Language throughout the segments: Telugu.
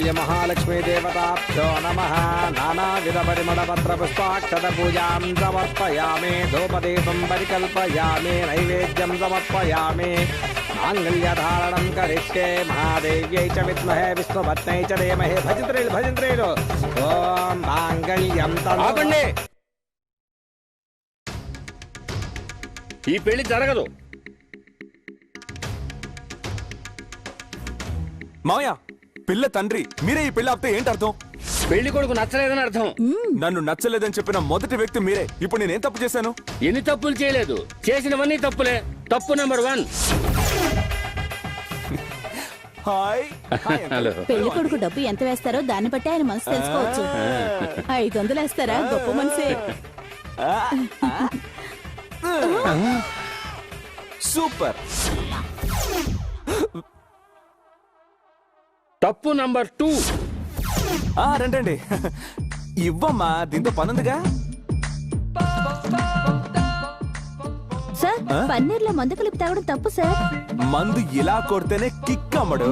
पूज्य महालक्ष्मी देवताभ्यो नमः। नानाविध परिमल पत्र पुष्पाक्षत पूजां समर्पयामि। धूपदीपं परिकल्पयामि। नैवेद्यं समर्पयामि। मांगल्यधारणं करिष्ये। महादेव्यै च विद्महे विष्णुपत्न्यै च धीमहि। भजन्त्रेलु ओम मांगल्यं ఆపండి. ఈ పెళ్లి జరగదు. మావయ్య పిల్ల తండ్రి మీరే ఈ పెళ్లి ఆపితే ఏంటి అర్థం? పెళ్లి కొడుకు నచ్చలేదని అర్థం. నన్ను నచ్చలేదని చెప్పిన మొదటి వ్యక్తి మీరే. ఇప్పుడు నేనేం తప్పు చేశాను? ఎన్ని తప్పులు చేయలేదు, చేసినవన్నీ తప్పులే. తప్పు నెంబర్ 1. హాయ్. హలో. పెళ్లి కొడుకు డబ్బు ఎంత వేస్తారో దాన్ని బట్టి ఆయన మనసు తెలుసుకోవచ్చు. 500 వేస్తారా? గొప్ప మనసే. సూపర్. తప్పు నంబర్ 2. రండి ఇవ్వమ్మా, దీంతో పనుందిగా. సార్ పన్నీర్లో మందు కలిపి తాగడం తప్పు సార్. మందు ఇలా కొడితేనే కిక్ అమ్మడు.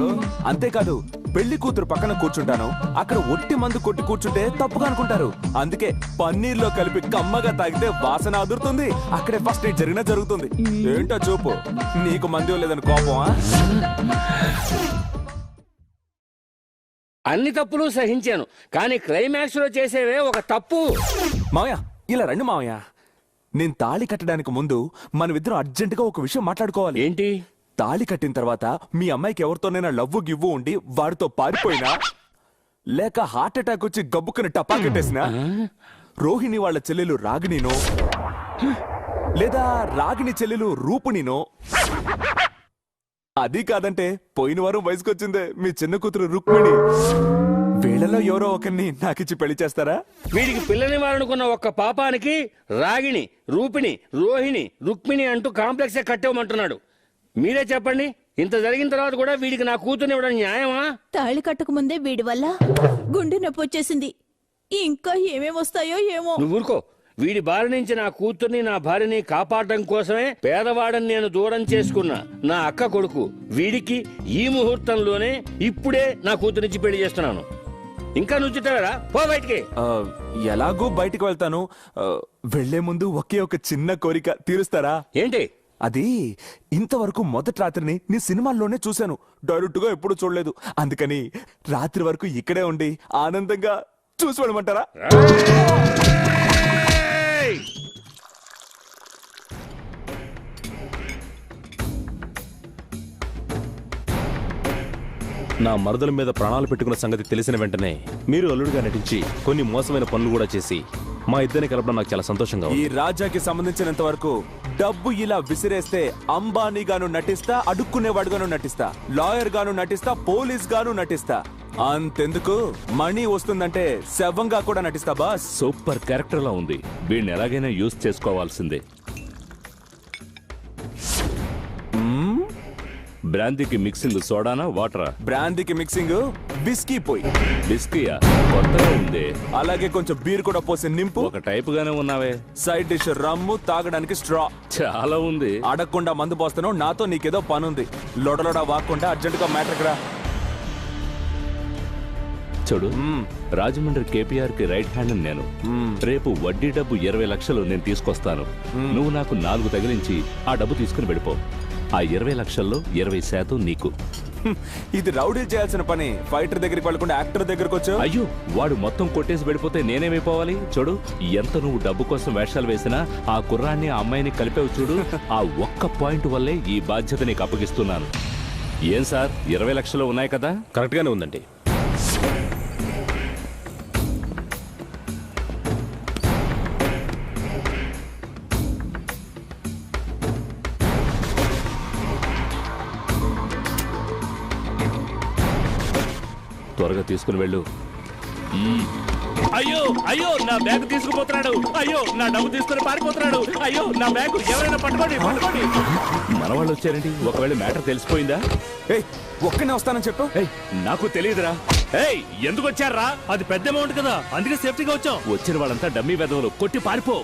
అంతేకాదు పెళ్లి కూతురు పక్కన కూర్చుంటాను, అక్కడ ఒట్టి మందు కొట్టి కూర్చుంటే తప్పుగా అనుకుంటారు. అందుకే పన్నీర్లో కలిపి కమ్మగా తాగితే వాసన అదురుతుంది. అక్కడే ఫస్ట్ నైట్ జరిగినా జరుగుతుంది. ఏంటో చూపు, నీకు మందు లేదని కోపమా? అన్ని తప్పులు సహించాను, కానీ క్లైమాక్స్ లో చేసేవే ఒక తప్పు. మావయ్య ఇలా రండి మావయ్య. నేను తాళి కట్టడానికి ముందు మనమిద్దరం అర్జెంటుగా ఒక విషయం మాట్లాడుకోవాలి. ఏంటి? తాళి కట్టిన తర్వాత మీ అమ్మాయికి ఎవరితోనైనా లవ్వు గివ్వు ఉండి వాడితో పారిపోయినా, లేక హార్ట్ అటాక్ వచ్చి గబ్బుకుని టపా కట్టేసినా, రోహిణి వాళ్ళ చెల్లెలు రాగిణినో లేదా రాగిణి చెల్లెలు రూపునినో, అది కాదంటే పోయిన వారం వయసుకొచ్చిందే మీ చిన్న కూతురు రుక్మిణి, వీళ్ళలో ఎవరో ఒకరిని నాకిచ్చి పెళ్లి చేస్తారా? వీడికి పిల్లనివ్వాలనుకున్న ఒక్క పాపానికి రాగిణి, రూపిణి, రోహిణి, రుక్మిణి అంటూ కాంప్లెక్సే కట్టేవమంటున్నాడు. మీరే చెప్పండి, ఇంత జరిగిన తర్వాత కూడా వీడికి నా కూతుర్ని ఇవ్వడం న్యాయమా? తాళి కట్టక ముందే వీడి వల్ల గుండె నొప్పి వచ్చేసింది. ఇంకా ఏమేమి వస్తాయో ఏమో. నువ్వు ఊరుకో. వీడి బారి నుంచి నా కూతుర్ని, నా భార్యని కాపాడడం కోసమే పేదవాడని నేను దూరం చేసుకున్నా నా అక్క కొడుకు వీడికి ఈ ముహూర్తంలోనే ఇప్పుడే నా కూతురించి పెళ్లి చేస్తున్నాను. ఇంకా నువ్వు చుట్టావరా? పో బయటికి. ఎలాగూ బయటికి వెళ్తాను. వెళ్లే ముందు ఒకే ఒక చిన్న కోరిక తీరుస్తారా? ఏంటి అది? ఇంతవరకు మొదటి రాత్రిని నీ సినిమాల్లోనే చూశాను, డైరెక్ట్ గా ఎప్పుడు చూడలేదు. అందుకని రాత్రి వరకు ఇక్కడే ఉండి ఆనందంగా చూసి వెళ్ళమంటారా? నా మరదల మీద ప్రాణాలు పెట్టుకున్న సంగతి తెలిసిన వెంటనే మీరు అల్లుడిగా నటించి కొన్ని మోసమైన పనులు కూడా చేసి మా ఇద్దరిని కలపడం నాకు చాలా సంతోషంగా ఉంది. ఈ రాజాకి సంబంధించినంత వరకు డబ్బు ఇలా విసిరేస్తే అంబానీ గాను నటిస్తా, అడుక్కునేవాడుగాను నటిస్తా, లాయర్ గాను నటిస్తా, పోలీస్ గాను నటిస్తా. అంతెందుకు మనీ వస్తుందంటే శవంగా కూడా నటిస్తా బాస్. సూపర్ క్యారెక్టర్ లా ఉంది. వీడిని ఎలాగైనా యూజ్ చేసుకోవాల్సిందే. బ్రాందీకి మిక్సింగ్ సోడానా వాటరా? బ్రాందీకి మిక్సింగ్ విస్కీ పోయి. బిస్కీయా? కొత్తగా ఉంది. అలాగే కొంచెం బీర్ కూడా పోసి నింపు. ఒక టైప్ గానే ఉన్నావే. సైడ్ డిష్ రమ్ము, తాగడానికి స్ట్రా. చాలా ఉంది. అడగకుండా మందు పోస్తాను. నాతో నీకేదో పనుంది. లొడలోడ వాక్కుండా అర్జెంటుగా మ్యాటర్ రా. చూడు, రాజమండ్రి కేపీఆర్ కి రైట్ హ్యాండ్ నేను. రేపు వడ్డీ డబ్బు 20 లక్షలు నేను తీసుకొస్తాను. నువ్వు నాకు 4 తగిలించి ఆ డబ్బు తీసుకుని వెళ్ళిపో. ఆ 20 లక్షల్లో 20% నీకు. ఇది రౌడీ చేయాల్సిన పని. ఫైటర్ దగ్గరికి వెళ్ళకుండా యాక్టర్ దగ్గరకు వచ్చావు. అయ్యో, వాడు మొత్తం కొట్టేసి వెళ్ళిపోతే నేనేమైపోవాలి? చూడు, ఎంత నువ్వు డబ్బు కోసం వేషాలు వేసినా ఆ కుర్రాన్ని, ఆ అమ్మాయిని కలిపావు చూడు. ఆ ఒక్క పాయింట్ వల్లే ఈ బాధ్యత నీకు అప్పగిస్తున్నాను. ఏం సార్, 20 లక్షలు ఉన్నాయి కదా? కరెక్ట్ గానే ఉందండి. త్వరగా తీసుకుని వెళ్ళు. అయ్యో అయ్యో, నా బ్యాగ్ తీసుకుపోతున్నాడు. అయ్యో, నా డబ్బు తీసుకుని పారిపోతున్నాడు. అయ్యో, నా బ్యాగ్ ఎవరైనా పట్టుకోండి, పట్టుకోండి. మన వాళ్ళు వచ్చారండి. ఒకవేళ మ్యాటర్ తెలిసిపోయిందా? ఒక్కనే వస్తానని చెప్పు. నాకు తెలియదురా. ఎందుకు వచ్చారా? అది పెద్ద అమౌంట్ కదా, అందుకే సేఫ్టీగా వచ్చాం. వచ్చిన వాళ్ళంతా డమ్మీ వెధవలు. కొట్టి పారిపో.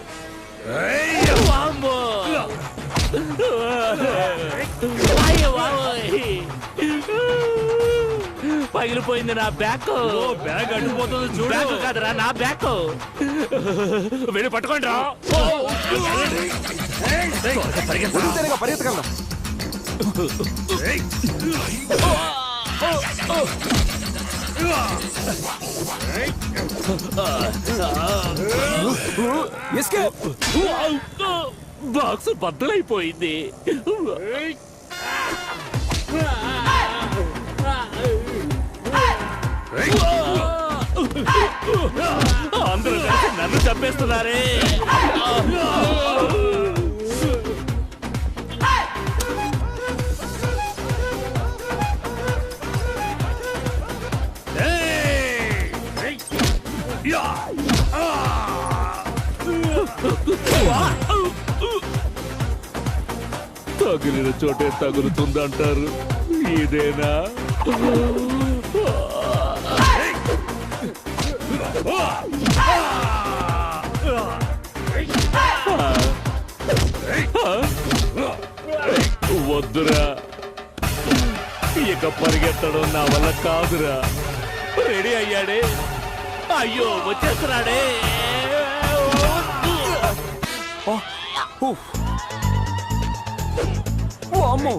పగిలిపోయింది నా బ్యాగ్. బ్యాగ్ అడ్డుపోతుంది చూడు. బ్యాగ్ కాదురా నా బ్యాగ్. వెళ్ళి పట్టుకోండి రా. వదిలితేనేగా పరిగెత్తగలరా? Escape! బాక్స్ బద్దలైపోయింది. అందరూ కలిసి నన్ను చంపేస్తున్నారే. తగిలిన చోటే తగులుతుందంటారు, ఇదేనా? వద్దురా, ఇక పరిగెత్తడం నా వల్ల కాదురా. రెడీ అయ్యాడే, అయ్యో వచ్చేస్తున్నాడే. అమ్మో!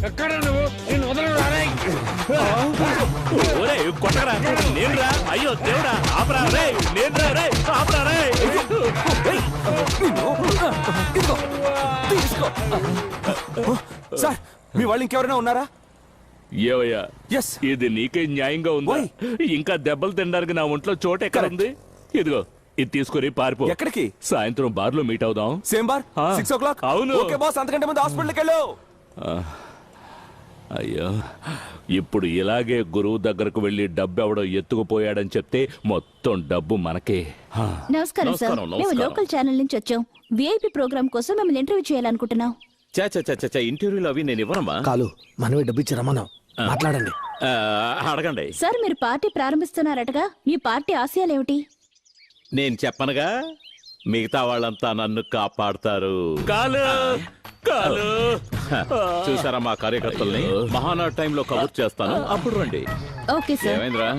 ఎక్కడ నువ్వు? నేను వదలరా? ఒరే కొట్టరా, నేనురా. అయ్యో దేవుడా, ఆపరా రే, నేనురా రే, ఆపరా రే. సార్, మీ వాళ్ళు ఇంకెవరైనా ఉన్నారా? ఏవయ్యా, Yes. ఇది నీకే న్యాయంగా ఉందా? Why? ఇంకా దెబ్బలు తినడానికి నా ఒంట్లో చోట ఎక్కడ ఉంది? ఇదిగో ఇది తీసుకొని పారిపో. ఎక్కడికి? సాయంత్రం బార్ లో మీట్ అవుదాం. సేమ్ బార్ ఆ. 6 o'clock? అవును. ఓకే బాస్, అంతకంటే ముందు హాస్పిటల్కి వెళ్ళు. అయ్యో, ఇప్పుడు ఇలాగే గురువు దగ్గరకు వెళ్లి డబ్బు ఎవడో ఎత్తుకుపోయాడని చెప్తే మొత్తం డబ్బు మనకే. నమస్కారం సార్, నమస్కారం, మేము నమస్కారం. లోకల్ ఛానల్ నుంచి వచ్చాం. విఐపి ప్రోగ్రామ్ కోసం మిమ్మల్ని ఇంటర్వ్యూ చేయాలనుకుంటున్నాం. చా ఇంటర్వ్యూలు అవి నేను ఇవ్వనమ్మా. కాలు మనమే డబ్బు ఇచ్చి రమ్మన్నాం, మాట్లాడండి. అడగండి. సార్, మీరు పార్టీ ప్రారంభిస్తున్నారటగా, మీ పార్టీ ఆశయాలేమిటి? నేను చెప్పనుగా, మిగతా వాళ్ళంతా నన్ను కాపాడుతారు. కాలు కాలు. చూసారా మా కార్యకర్తల్ని? మహానాడు టైంలో కవర్ చేస్తాను, అప్పుడు రండి. Okay sir. ఏమైందిరా?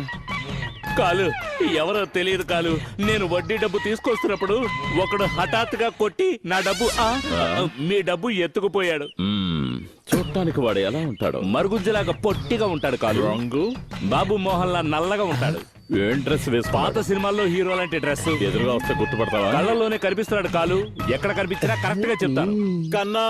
కాలు ఎవరో తెలియదు కాలు. నేను వడ్డీ డబ్బు తీసుకొస్తున్నప్పుడు ఒకడు హఠాత్తుగా కొట్టి నా డబ్బు మీ డబ్బు ఎత్తుకుపోయాడు. చూడటానికి వాడు ఎలా ఉంటాడు? మరుగుజ్జులాగా పొట్టిగా ఉంటాడు కాలు. రంగు బాబు మోహన్ లా నల్లగా ఉంటాడు. ఏం డ్రెస్ వేసి? పాత సినిమాల్లో హీరో లాంటి డ్రెస్. ఎదురుగా వస్తే గుర్తుపడతావా? కళ్ళల్లోనే కనిపిస్తున్నాడు కాలు. ఎక్కడ కనిపించినా కరెక్ట్ గా చెప్తాను. కన్నా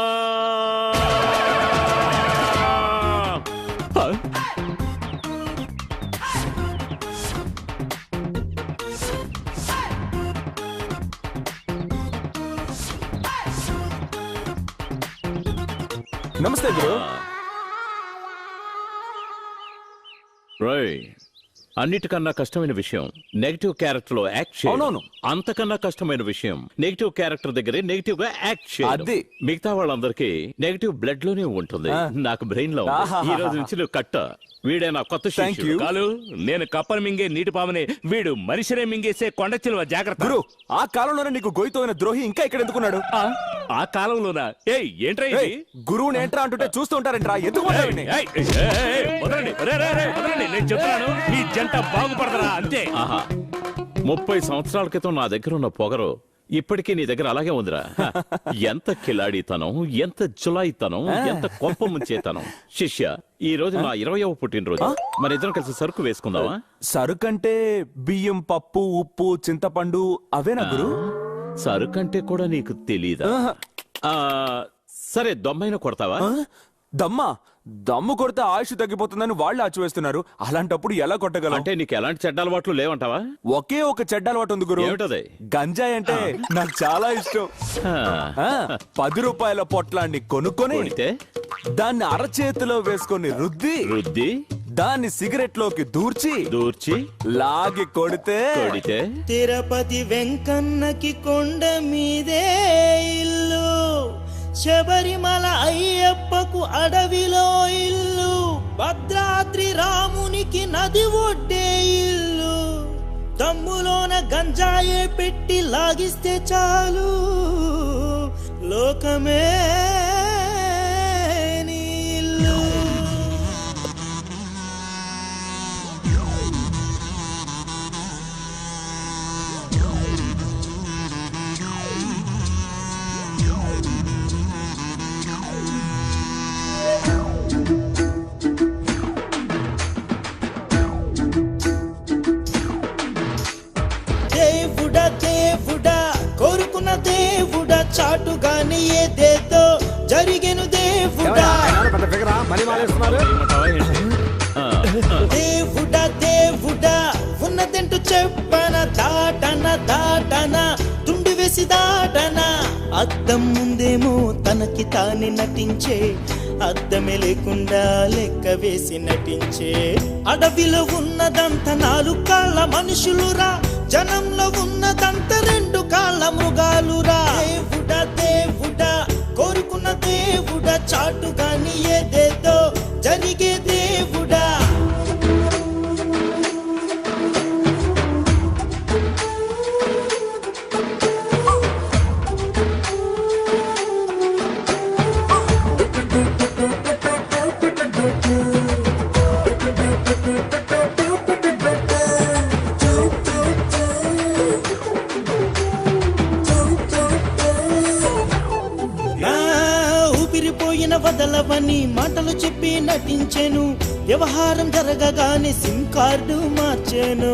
నమస్తే గురు. రాయ్, అన్నిటికన్నా కష్టమైన విషయం నెగటివ్ క్యారెక్టర్ లో యాక్ట్ చేయడం. అవునవును. అంతకన్నా కష్టమైన విషయం నెగటివ్ క్యారెక్టర్ దగ్గరే నెగటివ్ గా యాక్ట్ చేయడం. అది. మిగతా వాళ్ళందరికీ నెగటివ్ బ్లడ్ లోనే ఉంటుంది, నాకు బ్రెయిన్ లో ఉంది. ఆహాహా. ఈ రోజు నుంచి నువ్వు కట్ట. వీడే నా కొత్త Thank శిష్యుడు. you. కాలు నేను కప్పను మింగే నీటి పామునే, వీడు మనిషినే మింగేసే కొండ చిలువ. జాగ్రత్త. గురు, ఆ కాలంలోనే నీకు గోయితోయిన ద్రోహి ఇంకా ఇక్కడ ఎందుకున్నాడు? ఆ కాలంలోనా? ఏయ్ ఏంట్రా ఇది? గురువుని ఏంట్రా అంటుంటే చూస్తూ ఉంటారంట్రా, ఎందుకు ఏయ్, కొట్టావు? ఏయ్, ఏయ్, ఏయ్, వదలండి. వదలండి, నేను చెప్తున్నాను, ఈ జంట బాగుపడతారా అంతే. ఆహా, 30 సంవత్సరాల క్రితం నా దగ్గర ఉన్న పొగరు ఇప్పటికీ నీ దగ్గర అలాగే ఉందిరా. ఎంత కిలాడితనం, ఎంత జులాయితనం, ఎంత కొంప ముంచేతనం. శిష్య, ఈ రోజు నా 20వ పుట్టినరోజు. మన ఇద్దరం కలిసి సరుకు వేసుకుందామా? సరుకంటే బియ్యం, పప్పు, ఉప్పు, చింతపండు అవేనా గురు? సరుకంటే కూడా నీకు తెలీదా? సరే, దొమ్మైన కొడతావా? దమ్మా? దమ్ము కొడితే ఆయుష్ తగ్గిపోతుందని వాళ్ళు ఆచివేస్తున్నారు. అలాంటప్పుడు ఎలా కొట్టగలం? అంటే నీకు ఎలాంటి చెడ్డ అలవాట్లు లేవంటావా? ఒకే ఒక చెడ్డ అలవాటు ఉంది గురు. ఏమిటది? గంజాయి అంటే నాకు చాలా ఇష్టం. ఆ, 10 రూపాయల పొట్లాన్ని కొనుక్కొని కొడితే దాన్ని అరచేతిలో వేసుకొని రుద్ది దాన్ని సిగరెట్ లోకి దూర్చి లాగి కొడితే తిరుపతి వెంకన్నకి కొండ మీదే ఇల్లు, శబరిమల అయ్యప్పకు అడవిలో ఇల్లు, భద్రాద్రి రామునికి నది ఒడ్డే ఇల్లు, దమ్ములోన గంజాయే పెట్టి లాగిస్తే చాలు, లోకమే నీ ఇల్లు. దేవుడా దేవుడా కోరుకున్న దేవుడా, చాటుగాని ఏదేదో జరిగెను దేవుడా. పెద్ద ఫిగరా మనీ మాలేస్తున్నారు. దేవుడా దేవుడా ఉన్నదంటూ చెప్పన, దాటన దాటన తుండి వేసి దాటన. అద్దం ముందేమో తనకి తానే నటించే, అద్దమే లేకుండా లెక్క వేసి నటించే. అడవిలో ఉన్నదంత 4 కాళ్ళ మనుషులురా, జనంలో ఉన్నదంత 2 కాళ్ళ మృగాలురా. దేవుడా దేవుడా కోరుకున్న దేవుడా, చాటుగాని ఏదేదో జరిగే దేవుడా. ఊపిరిపోయిన వదలవని మాటలు చెప్పి నటించెను, వ్యవహారం జరగగానే సిమ్ కార్డు మార్చాను.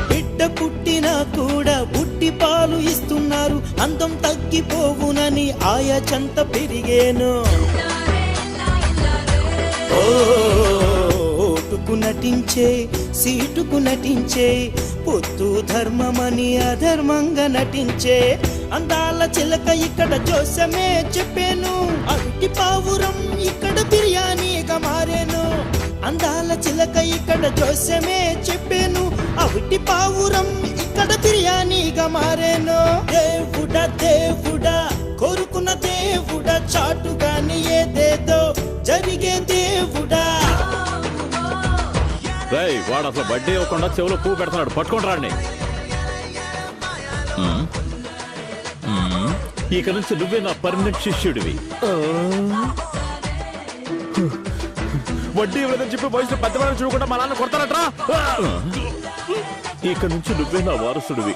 బిడ్డ పుట్టినా కూడా బుట్టి పాలు ఇస్తున్నారు, అందం తగ్గిపోవునని ఆయా చెంత పెరిగేను. ఓటుకు నటించే, సీటుకు నటించే, పొత్తు ధర్మమని అధర్మంగా నటించే. అందాల చిలక ఇక్కడ జోసమే చెప్పాను, అరటి పావురం ఇక్కడ బిర్యానీగా మారేను. అందాల చిలక ఇక్కడ జోసమే చెప్పాను, అవిటి పావురం ఇక్కడ బిర్యానీగా మారేను. దేవుడా దేవుడా కోరుకున్న దేవుడా, చాటుగాని ఏదేదో జరిగే దేవుడా. వాడు అసలు బర్త్డే ఇవ్వకుండా చెవులో పువ్వు పెడుతున్నాడు, పట్టుకొని రాండి. ఇక నుంచి నువ్వే నా పర్మనెంట్ శిష్యుడివి. వడ్డీ ఇవ్వలేదని చెప్పి వయసులో పెద్దవాళ్ళని చూడకుండా మా నాన్న కొడతారట్రా. ఇక నుంచి నువ్వే నా వారసుడివి.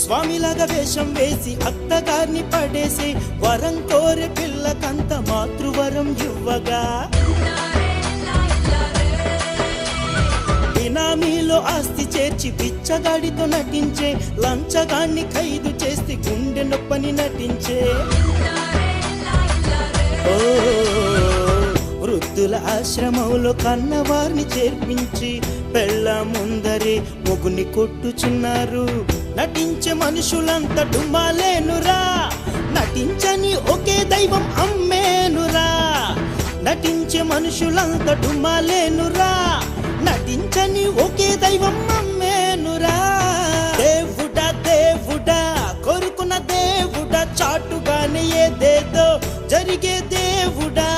స్వామిలాగా వేషం వేసి అత్తగారిని పడేసి, వరం కోరే పిల్లకంత మాతృవరం ఇవ్వగా. బినామీలో ఆస్తి చేర్చి బిచ్చగాడితో నటించే, లంచగాన్ని ఖైదు చేసి గుండె నొప్పని నటించే. వృద్ధుల ఆశ్రమంలో కన్నవారిని చేర్పించి, పెళ్ళ ముందరే మొగుని కొట్టుచున్నారు. నటించే మనుషులంతా డుమ్మాలేనురా, నటించని ఒకే దైవం అమ్మేనురా. నటించే మనుషులంతా డుమ్మాలేనురా, నటించని ఒకే దైవం అమ్మేనురా. దేవుడా దేవుడా కోరుకున్న దేవుడా, చాటుగానే ఏదేదో జరిగే దేవుడా.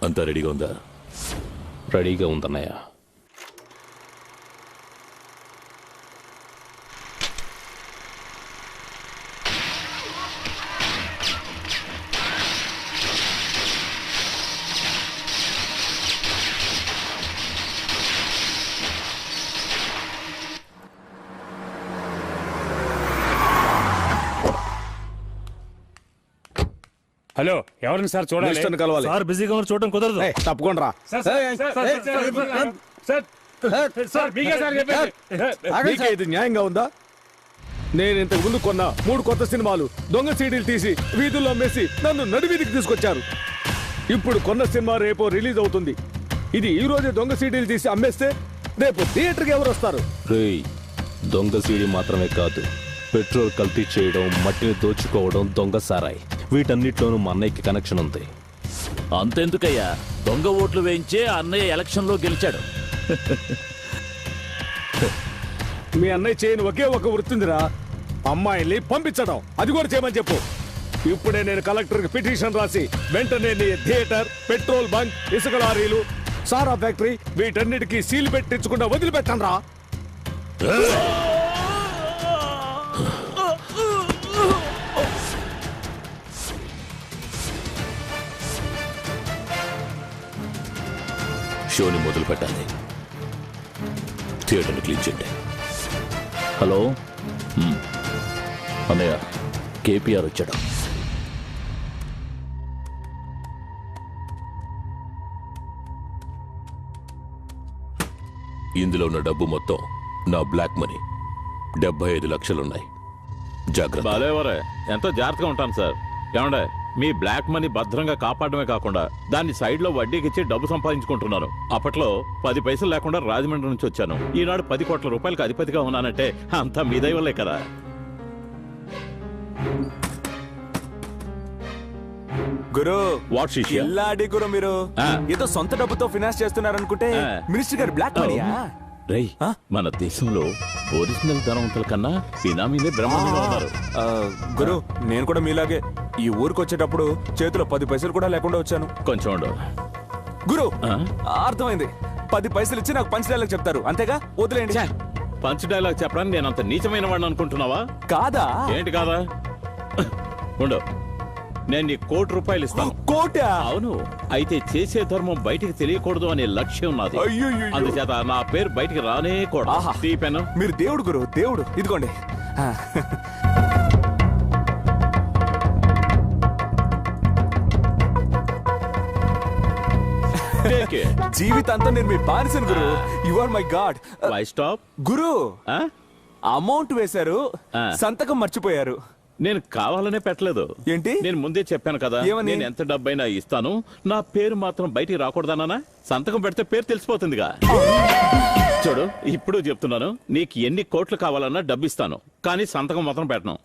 అంతా రెడీగా ఉందా? రెడీగా ఉందన్నయ్య. హలో, ఎవరిని సార్ చూడాలి? మినిస్టర్ని కలవాలి. సార్ బిజీగా ఉన్నారు, చూడడం కుదరదు. తప్పకుండా రా. సార్ మీకే సార్ చెప్పేది. నీకే ఇది న్యాయంగా ఉందా? నేను ఇంతకు ముందు కొన్న 3 కొత్త సినిమాలు దొంగ సీడీలు తీసి వీధుల్లో అమ్మేసి నన్ను నడివీధికి తీసుకొచ్చారు. ఇప్పుడు కొన్న సినిమా రేపో రిలీజ్ అవుతుంది. ఇది ఈ రోజే దొంగ సీడీలు తీసి అమ్మేస్తే రేపు థియేటర్కి ఎవరు వస్తారు? రేయ్, దొంగ సీడీ మాత్రమే కాదు, పెట్రోల్ కల్తీ చేయడం, మట్టిని దోచుకోవడం, దొంగ సారాయి, వీటన్నిటిలోనూ మా అన్నయ్యకి కనెక్షన్ ఉంది. అంతెందుకయ్యా, దొంగ ఓట్లు వేయించే అన్నయ్య ఎలక్షన్ లో గెలిచాడు. మీ అన్నయ్య చేయని ఒకే ఒక వృత్తిందిరా, అమ్మాయిల్ని పంపించడం. అది కూడా చేయమని చెప్పు. ఇప్పుడే నేను కలెక్టర్కి పిటిషన్ రాసి వెంటనే నీ థియేటర్, పెట్రోల్ బంక్, ఇసుక లారీలు, సారా ఫ్యాక్టరీ వీటన్నిటికీ సీల్ పెట్టించకుండా వదిలిపెట్టను రా. షోని మొదలు పెట్టాలి. థియేటర్ని క్లీన్ చేయండి. హలో అన్నయ్య, కేపీఆర్ వచ్చాడు. ఇందులో ఉన్న డబ్బు మొత్తం నా బ్లాక్ మనీ 75 లక్షలున్నాయి. జాగ్రత్త. బాలేవరే, ఎంతో జాగ్రత్తగా ఉంటాను సార్. ఏమండే, మీ బ్లాక్ మనీ భద్రంగా కాపాడమే కాకుండా దాన్ని సైడ్ లో వడ్డీకి ఇచ్చి డబ్బు సంపాదించుకుంటున్నాను. అప్పట్లో 10 పైసలు లేకుండా రాజమండ్రి నుంచి వచ్చాను. ఈనాడు 10 కోట్ల రూపాయలకు అధిపతిగా ఉన్నానంటే అంతా మీ దయ వల్లే కదా. గురు, వాట్ శిష్య? ఇల్లాడి గురు, మీరు ఆ. ఏదో సొంత డబ్బుతో ఫినాన్స్ చేస్తున్నారనుకుంటే ఆ. మినిస్టర్ గారు బ్లాక్ మనీయా? రేయ్, మన దేశంలో ఒరిజినల్ ధనవంతుల కన్నా బినామీలే బ్రహ్మాండంగా ఉన్నారు. గురు, నేను కూడా మీలాగే ఈ ఊరికి వచ్చేటప్పుడు చేతిలో 10 పైసలు కూడా లేకుండా వచ్చాను. కొంచెం ఉండు. గురు, ఆ? అర్థమైంది. 10 పైసలు ఇచ్చి నాకు పంచ్ డైలాగ్ చెప్తారు, అంతేగా? వదిలేండి. పంచ్ డైలాగ్ చెప్పడానికి నేను అంత నీచమైన వాడిని అనుకుంటున్నావా? కాదా? ఏంటి కాదా? ఉండు, నేను నీకు 1 కోటి రూపాయలు ఇస్తాను. కోటా? అవును. అయితే చేసే ధర్మం బయటికి తెలియకూడదు అనే లక్ష్యం నాది. అయ్యయ్యయ్యో. అందుచేత నా పేరు బయటికి రానే కూడదు. ఆహా. తీపెను. మీరు దేవుడు గురు, దేవుడు. ఇదిగోండి. ఆ. Take it. జీవితాంతం నేను మీ బానిసను గురు. You are my god. Why stop? గురు, ఆ? అమౌంట్ వేశారు, ఆ. సంతకం మర్చిపోయారు. నేను కావాలనే పెట్టలేదు. ఏంటి? నేను ముందే చెప్పాను కదా, ఏమని? నేను ఎంత డబ్బైనా ఇస్తాను, నా పేరు మాత్రం బయటికి రాకూడదన్నా. సంతకం పెడితే పేరు తెలిసిపోతుందిగా. చూడు, ఇప్పుడు చెప్తున్నాను, నీకు ఎన్ని కోట్లు కావాలన్నా డబ్బు ఇస్తాను, కానీ సంతకం మాత్రం పెట్టను.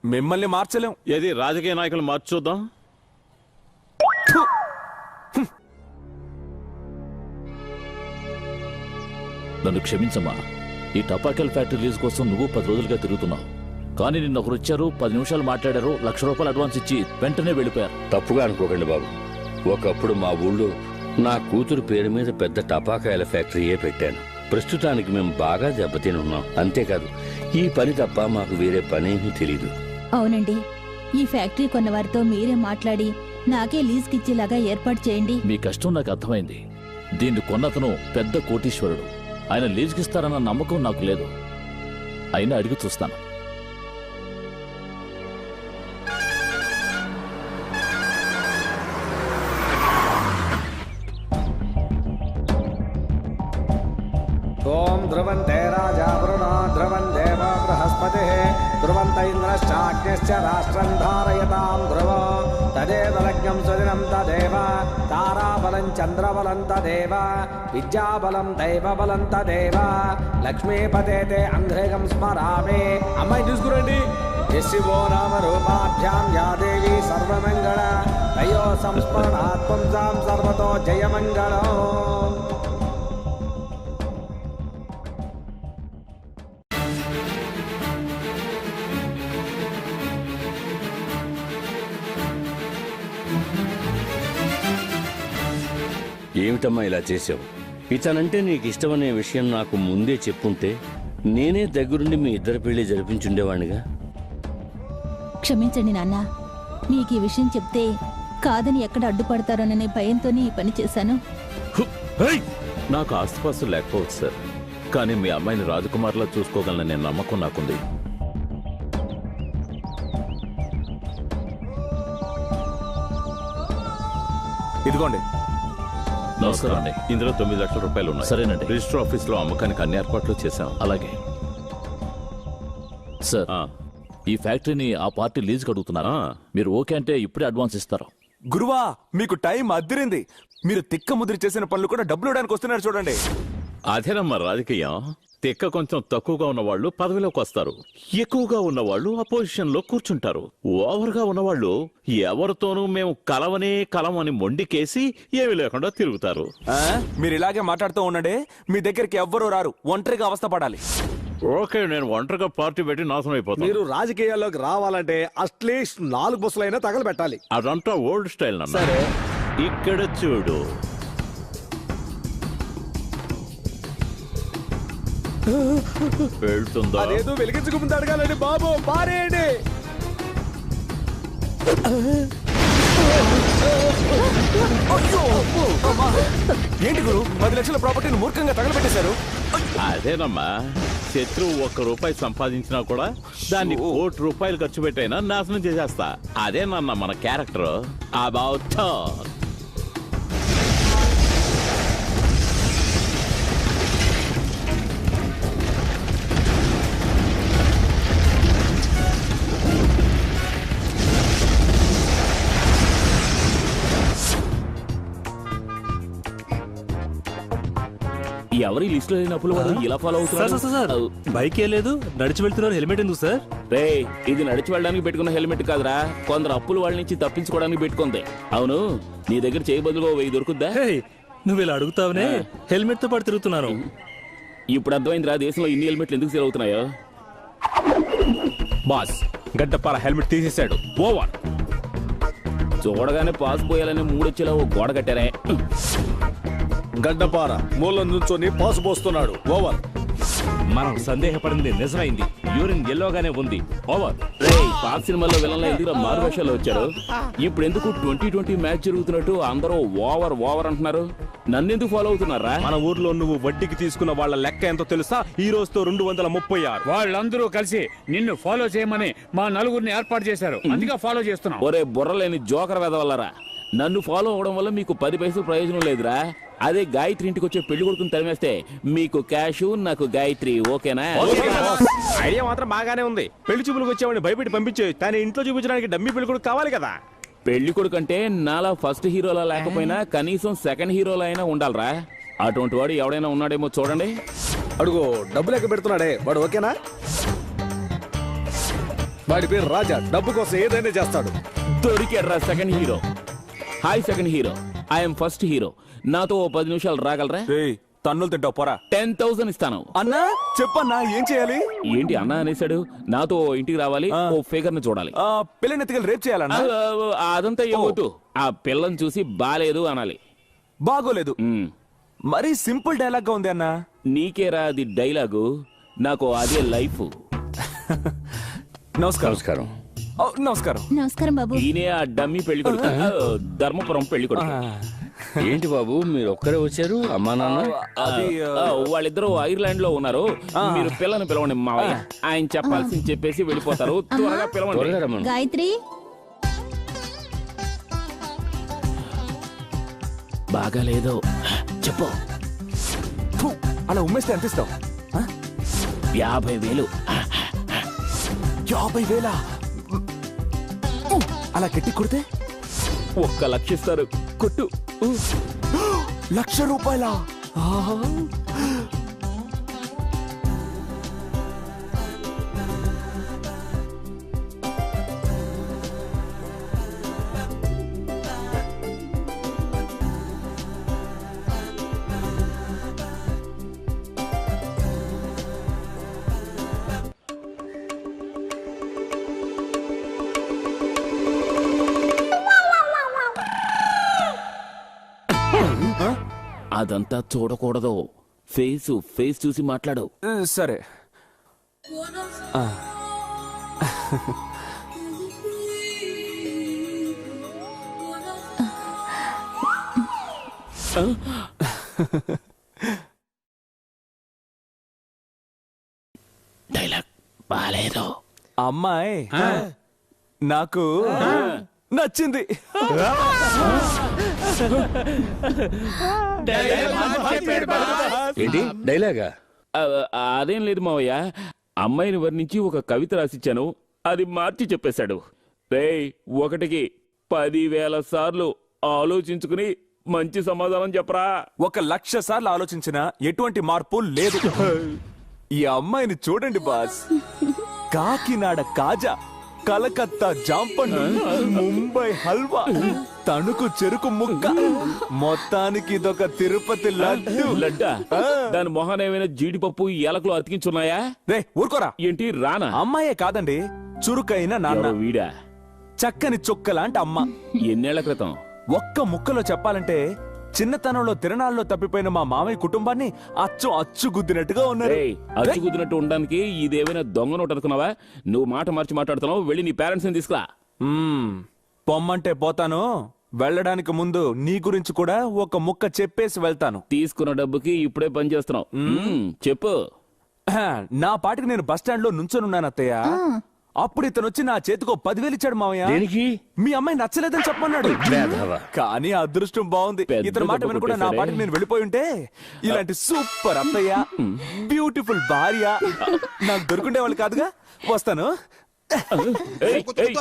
మిమ్మల్ని మార్చలేం. ఏది రాజకీయ నాయకులు మార్చి చూద్దాం. నన్ను క్షమించమ్మా. ఈ టపాకాయల ఫ్యాక్టరీ రిలీజ్ కోసం నువ్వు 10 రోజులుగా తిరుగుతున్నావు. కానీ నిన్న ఒకరు వచ్చారు, 10 నిమిషాలు మాట్లాడారు, ₹1,00,000 అడ్వాన్స్ ఇచ్చి వెంటనే వెళ్ళిపోయారు. తప్పుగా అనుకోకండి బాబు. ఒకప్పుడు మా ఊళ్ళో నా కూతురు పేరు మీద పెద్ద టపాకాయల ఫ్యాక్టరీయే పెట్టాను. ప్రస్తుతానికి మేము బాగా దెబ్బతిని ఉన్నాం. అంతేకాదు, ఈ పని తప్ప మాకు వేరే పనేమీ తెలీదు. అవునండి, ఈ ఫ్యాక్టరీ కొన్న వారితో మీరే మాట్లాడి నాకే లీజ్కిచ్చేలాగా ఏర్పాటు చేయండి. మీ కష్టం నాకు అర్థమైంది. దీన్ని కొన్నతను పెద్ద కోటీశ్వరుడు. ఆయన లీజుకిస్తారన్న నమ్మకం నాకు లేదు. అయినా అడిగి చూస్తాను. ఓం ధ్రువంతే రాజా వరుణ ధ్రువం దేవ బృహస్పతి ధ్రువంత ఇంద్రశ్చాగ్నిశ్చ రాష్ట్రం ధారయతాం ధ్రువ తదేవ లగ్నం సుదినం తదేవ తారాబలం చంద్రబలం తదేవ విద్యాబలం దైవబలం తదేవ లక్ష్మీపతే తే అంఘ్రిగం స్మరామి. అమ్మాయి చూసుకురండి. శివో నామ రూపాభ్యాం యా దేవి సర్వమంగళ తయో సంస్మరణాత్ పుంసాం సర్వతో జయమంగళం. ఏమిటమ్మా ఇలా చేసావు? ఇతనంటే నీకు ఇష్టమనే విషయం నాకు ముందే చెప్పుంటే నేనే దగ్గరుండి మీ ఇద్దరి పెళ్లి జరిపించుండేవాణ్ణిగా. క్షమించండి నాన్న, మీకు ఈ విషయం చెప్తే కాదని ఎక్కడ అడ్డుపడతారోననే భయంతోనే ఈ పని చేశాను. నాకు ఆస్తిపాస్తులు లేకపోవచ్చు సార్, కానీ మీ అమ్మాయిని రాజకుమార్లా చూసుకోగలననే నమ్మకం నాకుంది. ఇదిగోండి. నమస్కారం అండి. ఇందులో 9 లక్షల రూపాయలు ఉన్నాయి. సరేనండి. రిజిస్టర్ ఆఫీస్ లో అమ్మకానికి అన్ని ఏర్పాట్లు చేశాం. అలాగే. సార్ ఆ, ఈ ఫ్యాక్టరీని ఆ పార్టీ లీజ్ అడుగుతున్నారు. మీరు ఓకే అంటే ఇప్పుడే అడ్వాన్స్ ఇస్తారు. గురువా మీకు టైం అద్దరింది. మీరు తిక్క ముద్ర చేసిన పనులు కూడా డబ్బులు ఇవ్వడానికి వస్తున్నారు చూడండి. అదేనమ్మా రాజకీయం. తిక్క కొంచెం తక్కువగా ఉన్నవాళ్ళు పదవిలోకి వస్తారు, ఎక్కువగా ఉన్నవాళ్ళు అపోజిషన్ లో కూర్చుంటారు, ఓవర్గా ఉన్నవాళ్ళు ఎవరితోనూ మేము కలవని మొండికేసి ఏమీ లేకుండా తిరుగుతారు. మీరు ఇలాగే మాట్లాడుతూ ఉండండి. మీ దగ్గరికి ఎవ్వరూ రారు, ఒంటరిగా అవస్థ పడాలి. ఓకే, నేను ఒంటరిగా పార్టీ పెట్టి నాశనం అయిపోతాను. మీరు రాజకీయాల్లోకి రావాలంటే అట్లీస్ట్ 4 బుసలైనా తగలబెట్టాలి. అదంతా ఓల్డ్ స్టైల్ అన్న. ఇక్కడ చూడు, వెళ్తుందా? అదేదో వెలిగించుకుంటూ అడగాలండి బాబు, పారేయండి. ఏంటి గురు 10 లక్షల ప్రాపర్టీని మూర్ఖంగా తగలబెట్టేశారు? అదేనమ్మా, శత్రువు ₹1 సంపాదించినా కూడా దాన్ని ₹1 కోటి ఖర్చు పెట్టైనా నాశనం చేసేస్తా. అదేనన్న మన క్యారెక్టర్. About talk. ఎవరి లిస్ట్ లో లేనప్పుడు వాడు ఇలా ఫాలో అవుతున్నారు. బైక్ ఏ లేదు, నడిచి వెళ్తున్నారు. హెల్మెట్ ఎందుకు సార్? రే, ఇది నడిచి వెళ్ళడానికి పెట్టుకున్న హెల్మెట్ కాదురా, కొందరు అప్పుల వాళ్ళ నుంచి తప్పించుకోవడానికి పెట్టుకుంది. అవును, నీ దగ్గర చేయి బదులుగా 1000 దొరుకుద్దా? నువ్వు ఇలా అడుగుతావనే హెల్మెట్ తో పాటు తిరుగుతున్నాను. ఇప్పుడు అర్థమైందిరా దేశంలో ఇన్ని హెల్మెట్లు ఎందుకు సేల్ అవుతున్నాయో. బాస్ గడ్డపార హెల్మెట్ తీసేశాడు. ఓవర్. చూడగానే పాస్ పోయాలని మూడొచ్చేలా ఓ గోడ కట్టారే. గడ్డపార మూలం నుంచొని పాసు పోస్తున్నాడు. ఓవర్. మనం సందేహపడింది నిజమైంది. యూరిన్ ఎల్లోగానే ఉంది. ఓవర్. పాక్ సినిమాలో విలన్ల ఎందుకు మారు వేషాలు వచ్చారు? ఇప్పుడు ఎందుకు 2020 మ్యాచ్ జరుగుతున్నట్టు అందరూ ఓవర్ ఓవర్ అంటున్నారు? నన్నెందుకు ఫాలో అవుతున్నారా? మన ఊర్లో నువ్వు వడ్డీకి తీసుకున్న వాళ్ళ లెక్క ఎంతో తెలుసా? ఈ రోజుతో 236. వాళ్ళందరూ కలిసి నిన్ను ఫాలో చేయమని మా నలుగురిని ఏర్పాటు చేశారు. అందుకే ఫాలో చేస్తున్నాం. ఒరే బుర్రలేని జోకర్ వెదవల్లరా, నన్ను ఫాలో అవడం వల్ల మీకు 10 పైసలు ప్రయోజనం లేదురా. అదే గాయత్రి ఇంటికి వచ్చే పెళ్లి కొడుకుని తరిమేస్తే మీకు క్యాష్, నాకు గాయత్రి. ఓకేనా? ఐడియా మాత్రం బాగానే ఉంది. పెళ్లి చూపులకు వచ్చేవాడిని భయపెట్టి పంపించే, కానీ ఇంట్లో చూపించడానికి డమ్మీ పెళ్లి కొడుకు కావాలి కదా. పెళ్లి కొడుకు అంటే నాలా ఫస్ట్ హీరోలా లేకపోయినా కనీసం సెకండ్ హీరోలా అయినా ఉండాలరా. అటువంటి వాడు ఎవడైనా ఉన్నాడేమో చూడండి. అడుగు, డబ్బు లెక్క పెడుతున్నాడే వాడు. ఓకేనా? వాడి పేరు రాజా. డబ్బు కోసం ఏదైనా చేస్తాడు. దొరికాడ్రా second hero. Hi second hero, I'm first hero. నాతో ఓ 10 నిమిషాలు రాగలరా? తన్నులు తింటావు పోరా. 10,000 ఇస్తాను. అన్నా చెప్పన్నా, ఏం చేయాలి? ఏంటి అన్న అనేసాడు? నాతో ఇంటికి రావాలి, ఓ ఫిగర్ ని చూడాలి. పిల్లని ఎత్తుకెళ్ళి రేప్ చేయాలన్నా? అదంతా ఏమవుతూ, ఆ పిల్లని చూసి బాలేదు అనాలి. బాగోలేదు. మరీ సింపుల్ డైలాగ్ గా ఉంది అన్నా. నీకేరా అది డైలాగు, నాకు అదే లైఫ్. నమస్కారం. నమస్కారం. నమస్కారం. నమస్కారం బాబు. ఈయనే ఆ డమ్మి పెళ్లి కొడుకు, ధర్మపురం పెళ్లి కొడుకు. ఏంటి బాబు మీరు ఒక్కరే వచ్చారు? అమ్మా నాన్న? వాళ్ళిద్దరూ ఐర్లాండ్ లో ఉన్నారు. మీరు పిల్లని పిలవండి మావయ్య. ఆయన చెప్పాల్సింది చెప్పేసి వెళ్ళిపోతారు. త్వరగా పిలవండి. గాయత్రి, బాగా లేదు చెప్పు. అలా ఉమ్మేస్తే ఎంత ఇస్తావు? 50,000. 50,000? అలా గట్టి కొడితే 1 లక్ష ఇస్తారు. కొట్టు. ₹1,00,000? అదంతా చూడకూడదు. ఫేస్ చూసి మాట్లాడు. సరే. డైలాగ్ బాలేదు. అమ్మాయి నాకు నచ్చింది. ఏంటి డైలాగా? అదేం లేదు మావయ్య, అమ్మాయిని వర్ణించి ఒక కవిత రాసిచ్చాను, అది మార్చి చెప్పేశాడు. రేయ్, ఒకటికి 10,000 సార్లు ఆలోచించుకుని మంచి సమాధానం చెప్పరా. 1,00,000 సార్లు ఆలోచించినా ఎటువంటి మార్పు లేదు. ఈ అమ్మాయిని చూడండి బాస్. కాకినాడ కాజా, కలకత్తా జాంపండు, ముంబై హల్వా, తణుకు చెరుకు ముక్క, మొత్తానికి ఇదొక తిరుపతి లడ్డు. లడ్డా? దాని మొహాన ఏమైనా జీడిపప్పు ఎలకలు అతికించున్నాయా? రే ఊరుకోరా. ఏంటి రానా? అమ్మాయే కాదండి, చురుకైన నాన్న, ఎవరు వీడా? చక్కని చుక్క లాంటి అమ్మ. ఎన్నేళ్ల క్రితం? ఒక్క ముక్కలో చెప్పాలంటే చిన్నతనంలో తిరణాల్లో తప్పిపోయిన మా మామయ్య కుటుంబాన్ని అచ్చు గుద్దినట్టుగా ఉన్నారు. రేయ్, అచ్చుకుద్దినట్టు ఉండడానికి ఇదేమైనా దొంగ నోటు అనుకున్నావా? నువ్వు మాట మార్చి మాట్లాడుతున్నావు. వెళ్ళి నీ పేరెంట్స్ ని తీసుకురా. పొమ్మంటే పోతాను, వెళ్ళడానికి ముందు నీ గురించి కూడా ఒక ముక్క చెప్పేసి వెళ్తాను. తీసుకున్న డబ్బుకి ఇప్పుడే పని చేస్తున్నావు. చెప్పు. నా పాటికి నేను బస్టాండ్ లో నుంచొనున్నాను అత్తయ్య. అప్పుడు ఇతను వచ్చి నా చేతికో 10,000 ఇచ్చాడు మామయ్య. దేనికి? మీ అమ్మాయి నచ్చలేదని చెప్పమన్నాడు. కానీ అదృష్టం బాగుంది, ఇతని మాట వినకుండా నా పాటికి నేను వెళ్ళిపోయి ఉంటే ఇలాంటి సూపర్ అత్తయ్య, బ్యూటిఫుల్ భార్య నాకు దొరుకుండే వాళ్ళు కాదుగా. వస్తాను. ఏయ్, ఏయ్,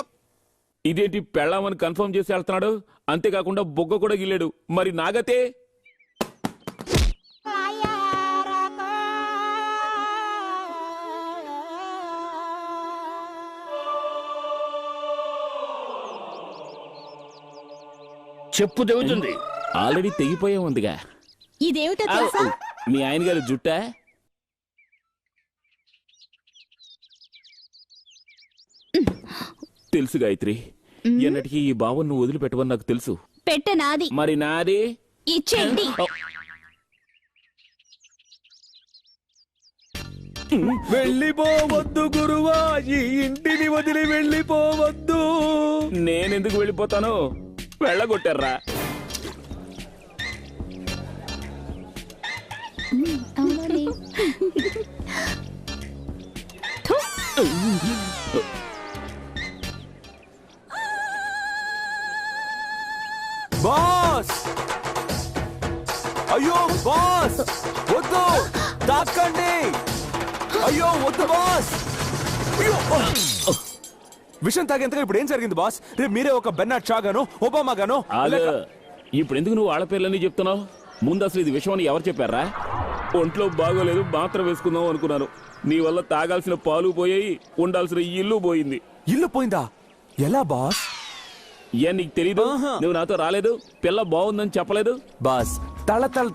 ఇదేంటి పెళ్ళామని కన్ఫర్మ్ చేసి వెళ్తున్నాడు? అంతేకాకుండా బొగ్గ కూడా గిల్లాడు. మరి నాగతే? చెప్పు తెగుతుంది. ఆల్రెడీ తెగిపోయే ఉందిగా. ఇదేమిటో తెలుసా? మీ ఆయన గారి జుట్టా? తెలుసు గాయత్రి, ఎన్నటికీ ఈ భావం నువ్వు వదిలిపెట్టవని నాకు తెలుసు. పెట్టనాది. మరి నాది? ఇచ్చేయండి. వెళ్ళిపోవద్దు గురువా, ఈ ఇంటిని వదిలి వెళ్ళిపోవద్దు. నేనెందుకు వెళ్ళిపోతాను? వెళ్ళగొట్టారా? బాస్, అయ్యో బాస్, వద్దు, దాక్కండి. అయ్యో వద్దు బాస్. అయ్యో, విషయం తాగేంతగా ఇప్పుడు ఏం జరిగింది బాస్? రేపు మీరే ఒక బెన్నాడ్ షా గాను, ఒబామా గాను. ఇప్పుడు ఎందుకు నువ్వు వాళ్ళ పేర్లన్నీ చెప్తున్నావు? ముందు అసలు ఇది విషయం అని ఎవరు చెప్పారా? ఒంట్లో బాగోలేదు, మాత్రం వేసుకుందాం అనుకున్నాను. నీ వల్ల తాగాల్సిన పాలు పోయాయి, ఉండాల్సిన ఇల్లు పోయింది. ఇల్లు పోయిందా? ఎలా బాస్? ఏ నీకు తెలీదు? నువ్వు నాతో రాలేదు, పిల్ల బాగుందని చెప్పలేదు. బాస్,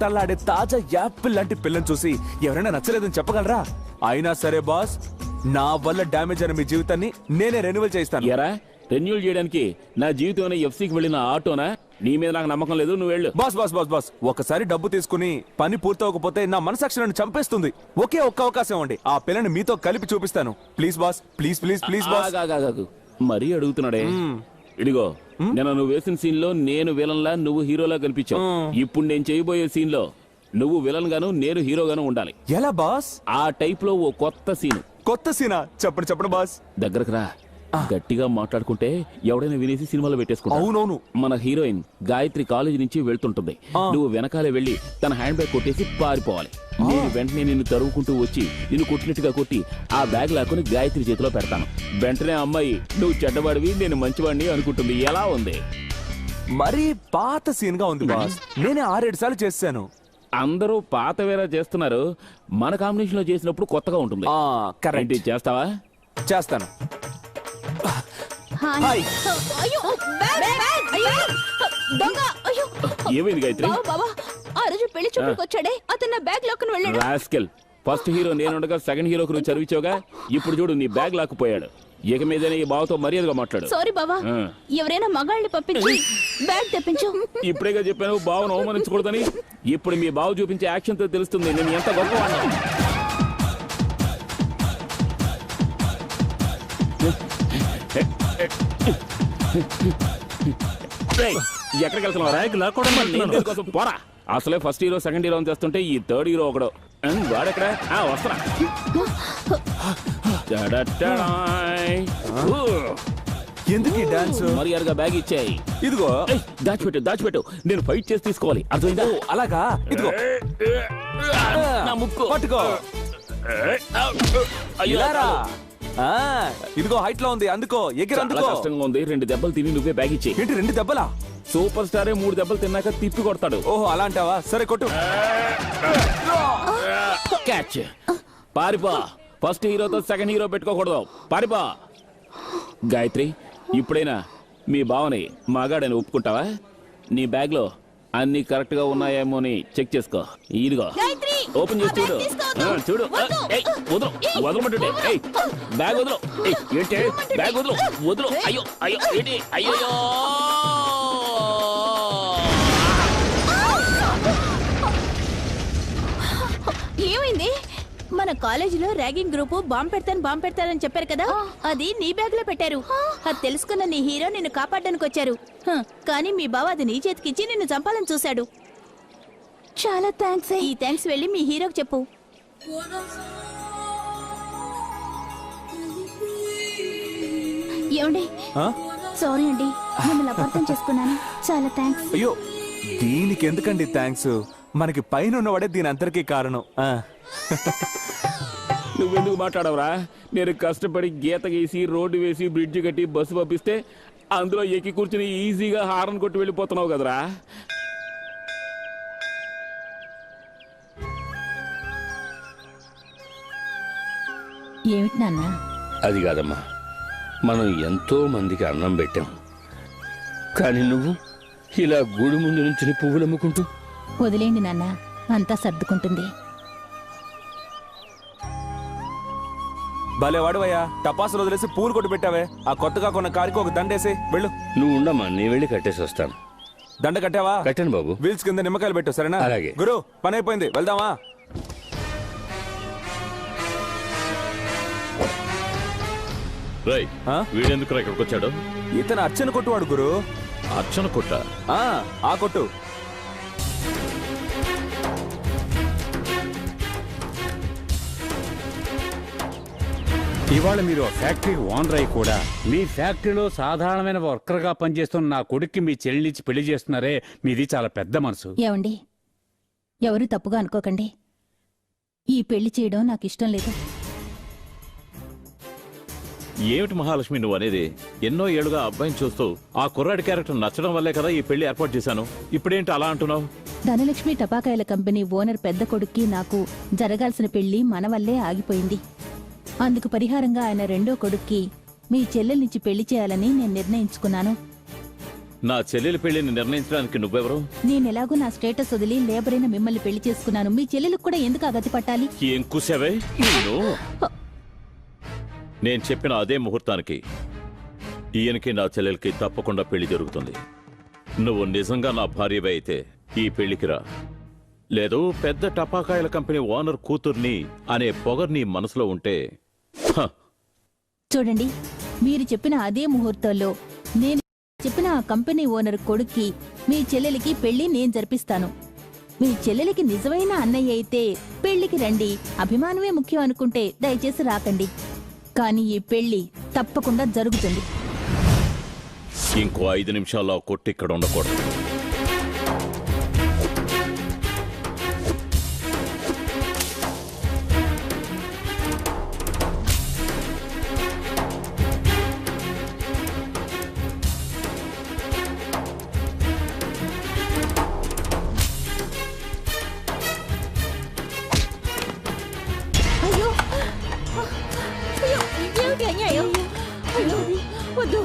తళ్ళాడే తాజా యాపిల్ లాంటి పిల్లని చూసి ఎవరైనా నచ్చలేదని చెప్పగలరా? అయినా సరే బాస్, నా వల్ల డ్యామేజ్ అయిన మీ జీవితాన్ని నేనే రెన్యువల్ చేస్తాను. ఎరా, రెన్యూల్ చేయడానికి నా జీవితం ఎఫ్సీకి వెళ్ళిన ఆటోనా? నీ మీద నాకు నమ్మకం లేదు, నువ్వు వెళ్ళు. బాస్ బాస్ బాస్ బాస్, ఒకసారి డబ్బు తీసుకుని పని పూర్తవకపోతే నా మనసాక్షి నన్ను చంపేస్తుంది. ఒకే ఒక్క అవకాశం అండి, ఆ పిల్లని మీతో కలిపి చూపిస్తాను. Please boss, please please please boss. మరీ అడుగుతున్నాడే. ఇదిగో, నేను నువ్వు వేసిన సీన్ లో నేను విలన్ లా, నువ్వు హీరోలా కనిపించావు. ఇప్పుడు నేను చేయబోయే సీన్ లో నువ్వు విలన్ గాను, నేను హీరోగాను ఉండాలి. ఎలా బాస్? ఆ టైప్ లో ఓ కొత్త సీన్. కొత్త సీనా? చెప్పండి చెప్పండి బాస్. దగ్గరకు రా. గట్టిగా మాట్లాడుకుంటే ఎవడైనా వినేసి సినిమాలో పెట్టేసుకుంటా. అవునవును. మన హీరోయిన్ గాయత్రి కాలేజీ నుంచి వెళ్తుంటుంది. నువ్వు వెనకాలే వెళ్లి తన హ్యాండ్ బ్యాగ్ కొట్టేసి పారిపోవాలి. నేను వెంటనే నిన్ను తరువుకుంటూ వచ్చి నిన్ను కొట్టినట్టుగా కొట్టి ఆ బ్యాగ్ లాక్కుని గాయత్రి చేతిలో పెడతాను. వెంటనే అమ్మాయి నువ్వు చెడ్డవాడివి, నేను మంచివాడిని అనుకుంటుంది. ఎలా ఉంది? మరీ పాత సీన్ గా ఉంది బాస్. నేనే 6-7 సార్లు చేశాను. అందరూ పాత వేరే చేస్తున్నారు, మన కాంబినేషన్ లో చేసినప్పుడు కొత్తగా ఉంటుంది. కరెక్ట్. చేస్తావా? చేస్తాను. హాయ్. అయ్యో, బ్యాగ్, బ్యాగ్, అయ్యో, దొంగ, అయ్యో. ఏమైంది గాయత్రి? బాబా, ఆ రోజు పెళ్లి చూపులకు వచ్చాడే, అతను నా బ్యాగ్ లాక్కుని వెళ్ళాడు. రాస్కెల్, ఫస్ట్ హీరో నేనుండగా సెకండ్ హీరోకు నువ్వు చదివించావుగా. ఇప్పుడు చూడు, నీ బ్యాగ్ లాక్కుపోయాడు. ఇక మీదనే ఈ బావతో మర్యాదగా మాట్లాడు. సారీ బావా, ఎవరైనా మగాళ్ళని పంపించి బ్యాగ్ తెప్పించు. ఇప్పుడేగా చెప్పాను బావను అవమానించకూడదని. ఇప్పుడు మీ బావ చూపించే యాక్షన్ తో తెలుస్తుంది నేను ఎంత గొప్పవాడిని. ఎక్కడికి వెళ్తున్నావు? కోసం పోరా. అసలే ఫస్ట్ హీరో సెకండ్ హీరో చేస్తుంటే ఈ థర్డ్ హీరో ఒకడు. వాడెక్కడ? వస్తున్నా. ఎందుకు ఈ డాన్స్? మర్యాదగా బ్యాగ్ ఇచ్చాయి. ఇదిగో. దాచిపెట్టు దాచిపెట్టు, నేను ఫైట్ చేసి తీసుకోవాలి. అర్థమైందా? అలాగా? ఇదిగో నా ముక్కు పట్టుకో. ఇలారా ఆ, ఇదిగో హైట్ లో ఉంది అందుకో ఎగిరి చాలా అందుకో కష్టంగా ఉంది. 2 దెబ్బలు తిని నువ్వే బ్యాగ్ ఇచ్చే. ఏంటి 2 దెబ్బలా? సూపర్ స్టారే 3 దెబ్బలు తిన్నాక తిప్పి కొడతాడు. ఓహో అలా అంటావా? సరే కొట్టు. క్యాచ్. పారిపో. ఫస్ట్ హీరోతో సెకండ్ హీరో పెట్టుకోకూడదు. పారిపో. గాయత్రి, ఇప్పుడైనా మీ బావని మగాడని ఒప్పుకుంటావా? నీ బ్యాగ్ లో అన్ని కరెక్ట్ గా ఉన్నాయేమో అని చెక్ చేసుకో. ఇదిగో గాయత్రి, ఓపెన్ చేసి చూడు. చూడు. ఏయ్, వదలు. వదలమంటుంటే. ఏయ్, బ్యాగ్ వదలు. ఏయ్, ఏంటి బ్యాగ్ వదలు. వదలు. అయ్యో అయ్యో ఏంటి అయ్యో. ఏమైంది? మన కాలేజీలో ర్యాగింగ్ గ్రూపు బాంబు పెడతానని చెప్పారు కదా, అది నీ బ్యాగ్ లో పెట్టారు. అది తెలుసుకున్న నీ హీరో నిన్ను కాపాడడానికి వచ్చారు. కానీ మీ బావ అది నీ చేతికిచ్చి నిన్ను చంపాలని చూశాడు. చాలా థ్యాంక్స్. ఈ థ్యాంక్స్ వెళ్ళి మీ హీరోకి చెప్పు. ఏమండి, ఆ? సారీ అండి, మిమ్మల్ని అపార్థం చేసుకున్నాను. చాలా థ్యాంక్స్. అయ్యో దీనికి ఎందుకండి థ్యాంక్స్? మనకి పైన ఉన్నవాడే దీని అంతటికీ కారణం. నువ్వెందుకు మాట్లాడవరా? నేను కష్టపడి గీత గీసి రోడ్డు వేసి బ్రిడ్జ్ కట్టి బస్సు పంపిస్తే అందులో ఎక్కి కూర్చుని ఈజీగా హారన్ కొట్టి వెళ్ళిపోతున్నావు కదరా. ఏమిటి నాన్న? అది కాదమ్మా, మనం ఎంతో మందికి అన్నం పెట్టాం, కానీ నువ్వు ఇలా గుడి ముందు నుంచి పువ్వులు అమ్ముకుంటూ. వదిలేండి నాన్న, అంతా సర్దుకుంటుంది. భలే వాడువయ్యా, టపాసులు వదిలేసి పూలు కొట్టు పెట్టావే. ఆ కొత్తగా కొన్న కారికి ఒక దండేసి వెళ్ళు. నువ్వు ఉండమ్మా, నీ వెళ్ళి కట్టేసి వస్తాను. దండ కట్టావా? కట్టాను బాబు. వీల్స్ కింద నిమ్మకాయలు పెట్టు, సరేనా? అలాగే. గురు, పని అయిపోయింది, వెళ్దామా? రై, ఆ? వీడెందుకు ఇక్కడికి వచ్చాడు? ఇతను అర్చన కొట్టువాడు గురు. అర్చన కొట్ట. ఆ కొట్టు. ఇవాళ మీరు ఫ్యాక్టరీకి ఓనర్ అయి కూడా మీ ఫ్యాక్టరీలో సాధారణమైన వర్కర్ గా పనిచేస్తున్న నా కొడుక్కి మీ చెల్లినిచ్చి పెళ్లి చేస్తున్నారే, మీది చాలా పెద్ద మనసు. ఏమండి, ఎవరు తప్పుగా అనుకోకండి. ఈ పెళ్లి చేయడం నాకు ఇష్టం లేదు. ఏమిటి మహాలక్ష్మి నువ్వు అనేది? ఎన్నో ఏళ్లుగా అబ్బాయిని చూస్తూ ఆ కుర్రాడి క్యారెక్టర్ నచ్చడం వల్లే కదా ఈ పెళ్లి ఏర్పాటు చేశాను. ఇప్పుడేంటి అలా అంటున్నావు? ధనలక్ష్మి టపాకాయల కంపెనీ ఓనర్ పెద్ద కొడుక్కి నాకు జరగాల్సిన పెళ్లి మన వల్లే ఆగిపోయింది. అందుకు పరిహారంగా ఆయన రెండో కొడుక్కి మీ చెల్లెల్నిచ్చి పెళ్లి చేయాలని నేను నిర్ణయించుకున్నాను. నా చెల్లెలి పెళ్లిని నిర్ణయించడానికి నువ్వెవరు? నేనెలాగూ నా స్టేటస్ వదిలి లేబర్ అయిన మిమ్మల్ని పెళ్లి చేసుకున్నాను. మీ చెల్లెలకు కూడా ఎందుకు ఆ గతి పట్టాలి? ఏం కూసావే నేను? నేను చెప్పిన అదే ముహూర్తానికి ఈయనకి నా చెల్లెలకి తప్పకుండా పెళ్లి జరుగుతుంది. నువ్వు నిజంగా నా భార్యవే అయితే ఈ పెళ్లికి రా. లేదు పెద్ద టపాకాయల కంపెనీ ఓనర్ కూతుర్ని అనే పొగర్ నీ మనసులో ఉంటే చూడండి, మీరు చెప్పిన అదే ముహూర్తంలో నేను చెప్పిన ఆ కంపెనీ ఓనర్ కొడుక్కి మీ చెల్లెలికి పెళ్లి నేను జరిపిస్తాను. మీ చెల్లెలికి నిజమైన అన్నయ్య అయితే పెళ్లికి రండి. అభిమానమే ముఖ్యం అనుకుంటే దయచేసి రాకండి. కానీ ఈ పెళ్లి తప్పకుండా జరుగుతుంది. ఇంకో 5 నిమిషాల్లో కొట్టి ఇక్కడ ఉండకూడదు. అయ్యో అయ్యో, ఏమిటి అన్యాయం? అయ్యో, వద్దు,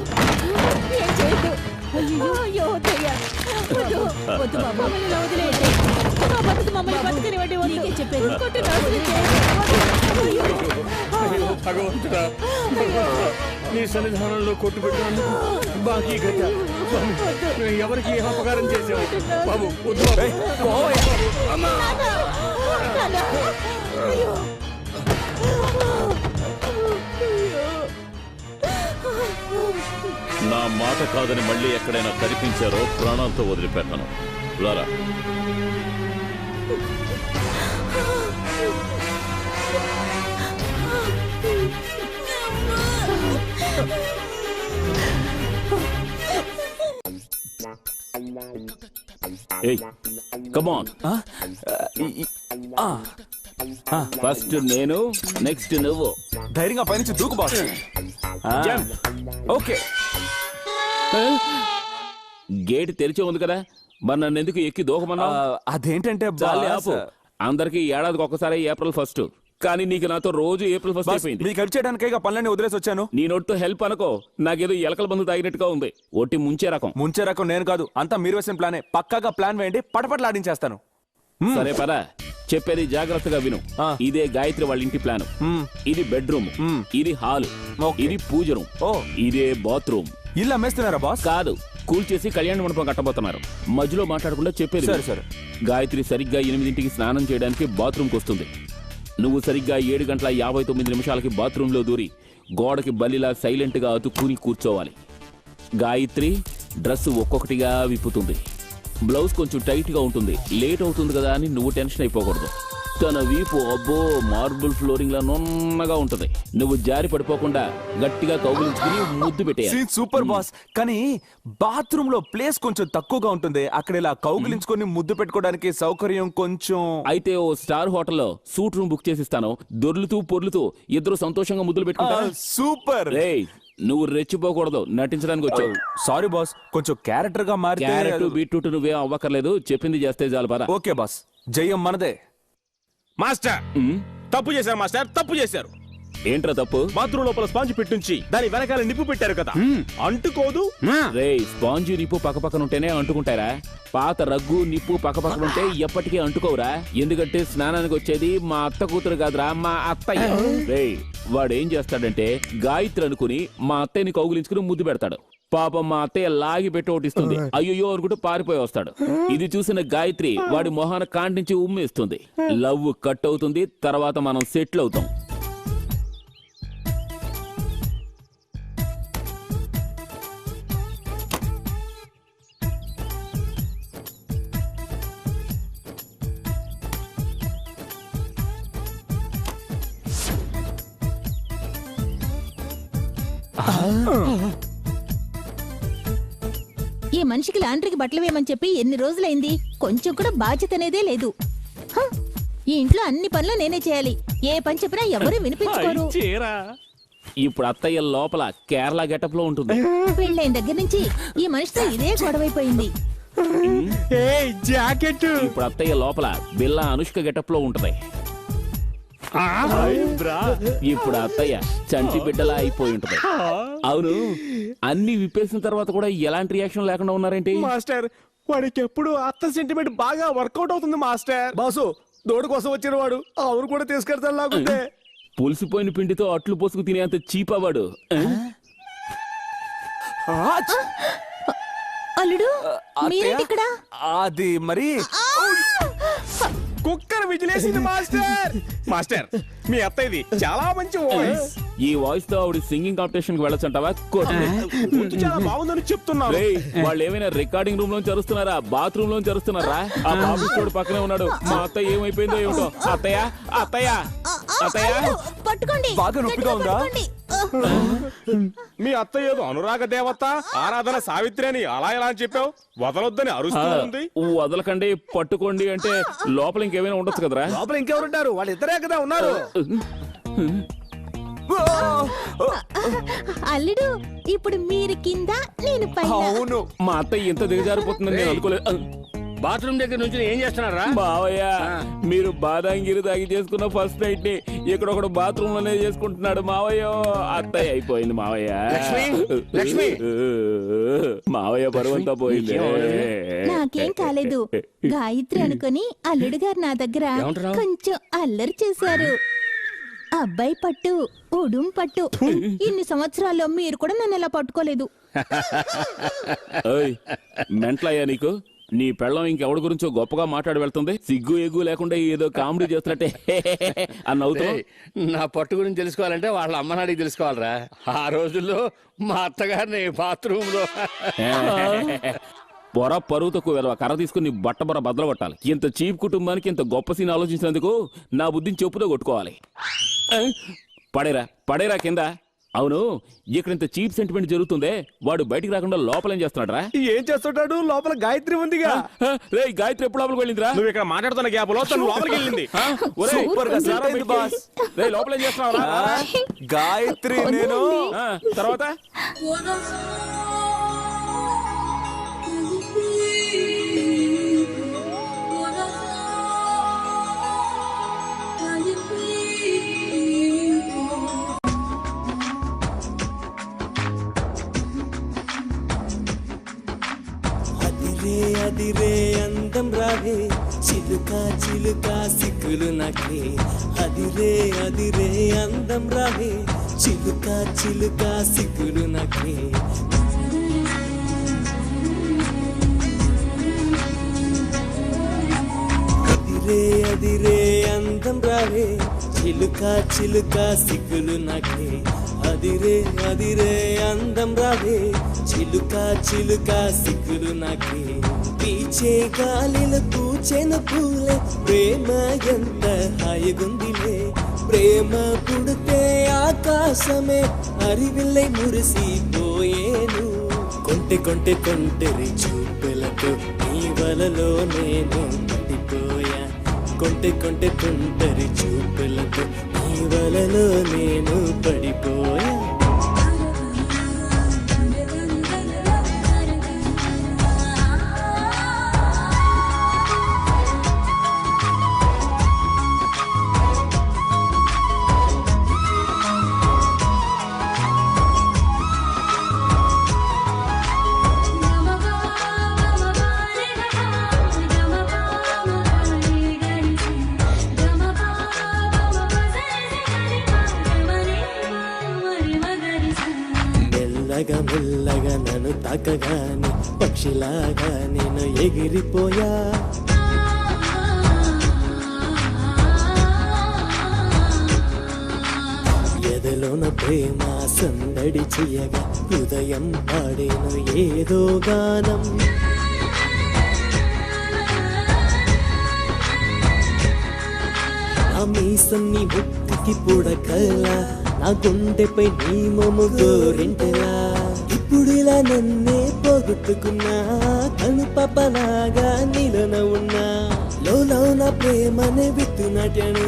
ఏం చేయొద్దు. అయ్యో, వద్దయ్యా, వద్దు, వద్దు బాబు, మమ్మల్ని ఇలా వదిలేయండి. మా బతుకు మమ్మల్ని బతకనివ్వండి. నీకే చెప్పేది, కొట్టి నాశనం చేయండి. అయ్యో భగవంతుడా, నీ సన్నిధానంలో కొట్టు పెట్టినందుకు బాకీ గత. నేను ఎవరికి ఏ అపకారం చేశావు బాబు? వద్దు బాబు. ఏయ్, పోవయ్యా. నాన్న, అయ్యో. నా మాట కాదని మళ్ళీ ఎక్కడైనా కనిపించారో ప్రాణాలతో వదిలిపెట్టను. రారా. ఏయ్, కమ్ ఆన్. ఫస్ట్ నేను, నెక్స్ట్ నువ్వు. ధైర్యంగా పైనుంచి దూకు బాస్. ఓకే. గేట్ తెరిచే ఉంది కదా, మరి నన్ను ఎందుకు ఎక్కి దూకమన్నా? అదేంటంటే చాలే బాస్, ఆపు. అందరికి ఏడాదికి ఒక్కసారి ఏప్రిల్ 1, కానీ నీకు నాతో రోజు ఏప్రిల్ 1 అయిపోయింది. మీకు హెల్ప్ చేయడానికి పనులన్నీ వదిలేసి వచ్చాను. నీ నోటితో హెల్ప్ అనుకో, నాకేదో ఎలకల బంధు తాగినట్టుగా ఉంది. ఒట్టి ముంచే రకం. ముంచే రకం నేను కాదు, అంతా మీరు వేసిన ప్లానే. పక్కాగా ప్లాన్ వేయండి, పటపటలాడించేస్తాను. సరే పద, చెప్పేది జాగ్రత్తగా విను. ఇదే గాయత్రి వాళ్ళ ఇంటి ప్లాన్. ఇది బెడ్రూమ్, ఇది హాల్, ఇది పూజ రూమ్, ఇదే బాత్రూమ్. ఇల్లు అమ్మేస్తున్నారా బాస్? కాదు, కూల్చేసి కళ్యాణ మండపం కట్టబోతున్నారు. మధ్యలో మాట్లాడకుండా చెప్పేది. సరే సరే. గాయత్రి సరిగ్గా 8ంటికి స్నానం చేయడానికి బాత్రూమ్కి వస్తుంది. నువ్వు సరిగ్గా 7:59 బాత్రూంలో దూరి గోడకి బల్లిలా సైలెంట్ గా అతుక్కుని కూర్చోవాలి. గాయత్రి డ్రెస్ ఒక్కొక్కటిగా విప్పుతుంది. బ్లౌజ్ కొంచెం టైట్ గా ఉంటుంది. లేట్ అవుతుంది కదా అని నువ్వు టెన్షన్ అయిపోకూడదు. తన వీపు అబ్బో మార్బుల్ ఫ్లోరింగ్ లా నున్నగా ఉంటది. నువ్వు జారి పడిపోకుండా గట్టిగా కౌగిలించుకుని ముద్దు పెట్టేయాలి. Super boss. కానీ బాత్రూమ్ లో ప్లేస్ కొంచెం తక్కువగా ఉంటుంది. అక్కడ ఇలా కౌగిలించుకొని ముద్దు పెట్టుకోవడానికి సౌకర్యం కొంచెం. అయితే ఓ స్టార్ హోటల్లో సూట్ రూమ్ బుక్ చేసిస్తాను. దొర్లుతూ పొర్లుతూ ఇద్దరు సంతోషంగా ముద్దులు పెట్టుకుంటారు. సూపర్. నువ్వు రెచ్చిపోకూడదు, నటించడానికి వచ్చావు. సారీ బాస్, కొంచెం క్యారెక్టర్ గా మారి. క్యారెట్ బీట్రూట్ నువ్వే అవ్వక్కర్లేదు, చెప్పింది చేస్తే చాలు పద. ఓకే బాస్, జయం మనదే. మాస్టర్ తప్పు చేశారు మాస్టర్, తప్పు చేశారు. ఏంట్రా తప్పు? బాత్రూమ్ లోపల స్పాంజ్ పెట్టుంచి దాని వెనకాల నిప్పు పెట్టారు కదా, అంటుకోదు. రే, స్పాంజ్ నిప్పు పక్కపక్కన ఉంటేనే అంటుకుంటారా? పాత రగ్గు నిప్పు పక్కపక్కన ఉంటే ఎప్పటికీ అంటుకోవురా? ఎందుకంటే స్నానానికి వచ్చేది మా అత్త కూతురు కాదురా, మా అత్తయ్య. రే, వాడేం చేస్తాడంటే గాయత్రి అనుకుని మా అత్తయ్యని కౌగులించుకుని ముద్దు పెడతాడు. పాపం మా అత్తయ్య లాగి పెట్టి ఓటిస్తుంది. అయ్యో అనుకుంటూ పారిపోయి వస్తాడు. ఇది చూసిన గాయత్రి వాడి మొహాన కాంటించి ఉమ్మేస్తుంది. లవ్ కట్ అవుతుంది. తర్వాత మనం సెటిల్ అవుతాం. ఈ మనిషికి లాండ్రీకి బట్టలు వేయమని చెప్పి ఎన్ని రోజులైంది? కొంచెం కూడా బాధ్యత అనేదే లేదు. హ! ఈ ఇంట్లో అన్ని పనులు నేనే చేయాలి. ఏ పని చెప్పినా ఎవరు వినిపించుకోరు. ఇప్పుడు అత్తయ్య లోపల కేరళ గెటప్ లో ఉంటుంది. పెళ్ళైన దగ్గర నుంచి ఈ మనిషితో ఇదే గొడవైపోయింది. జాకెట్. ఇప్పుడు అత్తయ్య లోపల బిల్లా అనుష్క గెటప్ లో ఉంటది. ఇప్పుడు అత్తయ్య చంటి బిడ్డలా అయిపోయి ఉంటది. అవును, అన్ని విప్పేసిన తర్వాత కూడా ఎలాంటి రియాక్షన్ లేకుండా ఉన్నారేంటి? మాస్టర్, వాడికి ఎప్పుడు అత్త సెంటిమెంట్ బాగా వర్కౌట్ అవుతుంది మాస్టర్. బాసు, దోడు కోసం వచ్చిన వాడు అవును కూడా తీసుకెళ్తాను లాగుంటే. పులిసిపోయిన పిండితో అట్లు పోసుకు తినేంత చీపవాడు. అల్లుడు, మీరేంటి ఇక్కడ? అది మరి కుక్కర్ విజిలేసింది మాస్టర్. మాస్టర్, మీ అత్త ఇది చాలా మంచి వాయిస్. ఈ వాయిస్ తో ఆవిడ సింగింగ్ కాంపిటీషన్ కి వెళ్ళొచ్చంటావా? చాలా బాగుందని చెప్తున్నారు. వాళ్ళు ఏమైనా రికార్డింగ్ రూమ్ లో చరుస్తున్నారా, బాత్రూమ్ లో చరుస్తున్నారా? ఆ బాబు పక్కనే ఉన్నాడు. మా అత్తయ్య ఏమైపోయిందో ఏమిటో. అత్తయ్య, అత్తయ్య, అత్తయ్య, పట్టుకోండి. బాగా నొప్పిగా ఉందా? మీ అత్త ఏదో అనురాగ దేవత, ఆరాధన సావిత్రి అని అలా ఎలా అని చెప్పావు? వదలొద్దని అరుస్తుంది. వదలకండి, పట్టుకోండి అంటే లోపల ఇంకేమైనా ఉండొచ్చు కదరా? లోపల ఇంకెవరుంటారు? వాళ్ళు ఇద్దరే కదా ఉన్నారు. అల్లుడు, ఇప్పుడు మీరు కింద, నేను పైన. అవును, మా అత్తయ్య ఎంత దిగజారిపోతుందని నేను అనుకోలేదు. బాత్రూమ్ దగ్గర నుంచి ఏం చేస్తున్నారా? బావయ్య, మీరు బాదాంగిరి తాగి చేసుకున్న ఫస్ట్ నైట్ ని ఇక్కడ ఒకడు బాత్రూమ్ లోనే చేసుకుంటున్నాడు మావయ్య. అత్తయ్య అయిపోయింది మావయ్య. లక్ష్మి, మావయ్య బరువంతా పోయింది. నాకేం కాలేదు. గాయత్రి అనుకుని అల్లుడు గారు నా దగ్గర కొంచెం అల్లరి చేశారు. అబ్బాయి పట్టు, ఉడుం పట్టు. ఇన్ని సంవత్సరాల్లో మీరు కూడా నన్ను ఎలా పట్టుకోలేదు. మెంట్లయ్యా నీకు? నీ పెళ్ళం ఇంకెవడి గురించో గొప్పగా మాట్లాడి వెళ్తుంది. సిగ్గు ఎగ్గు లేకుండా ఏదో కామెడీ చేస్తున్నట్టే అని అవుతావు. నా పట్టు గురించి తెలుసుకోవాలంటే వాళ్ళ అమ్మనాడికి తెలుసుకోవాలరా. ఆ రోజుల్లో మా అత్తగారిని బాత్రూమ్ లో పొర పరువు తక్కువ వెలవ కర్ర తీసుకుని బట్ట బొర బద్దలు కొట్టాలి. ఇంత చీప్ కుటుంబానికి ఇంత గొప్ప సీన్ ఆలోచించినందుకు నా బుద్ధిని చెప్పుతో కొట్టుకోవాలి. పడేరా, పడేరా కింద. అవును, ఇక్కడ ఇంత చీప్ సెంటిమెంట్ జరుగుతుందే, వాడు బయటికి రాకుండా లోపల ఏం చేస్తున్నాడు రా? ఏం చేస్తుంటాడు? లోపల గాయత్రి ఉందిగా. రే, గాయత్రి ఎప్పుడు లోపలికి వెళ్ళిందిరా? నువ్వు ఇక్కడ మాట్లాడుతున్న గ్యాప్ లో తను లోపలికి వెళ్ళింది. సూపర్ గా సెట్ అయింది బాస్. రే, లోపల ఏం చేస్తున్నావురా? గాయత్రి నేను తర్వాత అదిరే అదిరే అందం రావే చిలుక చిలుక సిక్కులు నాకే అదిరే అదిరే అందం రావే చిలుక చిలుక సిక్కులు నాకే అదిరే అదిరే అందం రావే చిలుక చిలుక సిక్కులు నాకే అదిరే అదిరే అందం రావే చిలుక చిలుక సిక్కులు నాకే పీచే గాలిలో పూచెను పూలే ప్రేమ ఎంత హాయిగుందిలే ప్రేమ పుడితే ఆకాశమే అరివిల్లై మురిసిపోయేను కొంటె కొంటె కొంటెరి చూపులతో నీ వలలో నేను పడిపోయా కొంటె కొంటె కొంటరి చూపులతో నీ వలలో నేను పడిపోయా మెల్లగా మెల్లగా నన్ను తాకగానే పక్షిలాగా నేను ఎగిరిపోయా ఎదలోన ప్రేమ సందడి చెయ్యగా హృదయం పాడేను ఏదో గానం నా మీసం నీ ముక్కుకి పుడకలా నా గుండెపై నీ మొమ్ము గోరింటలా ఇప్పుడు ఇలా నన్నే పోగొట్టుకున్నా కను పాపలాగా నీలోన ఉన్నా లోన ప్రేమనే విత్తునటను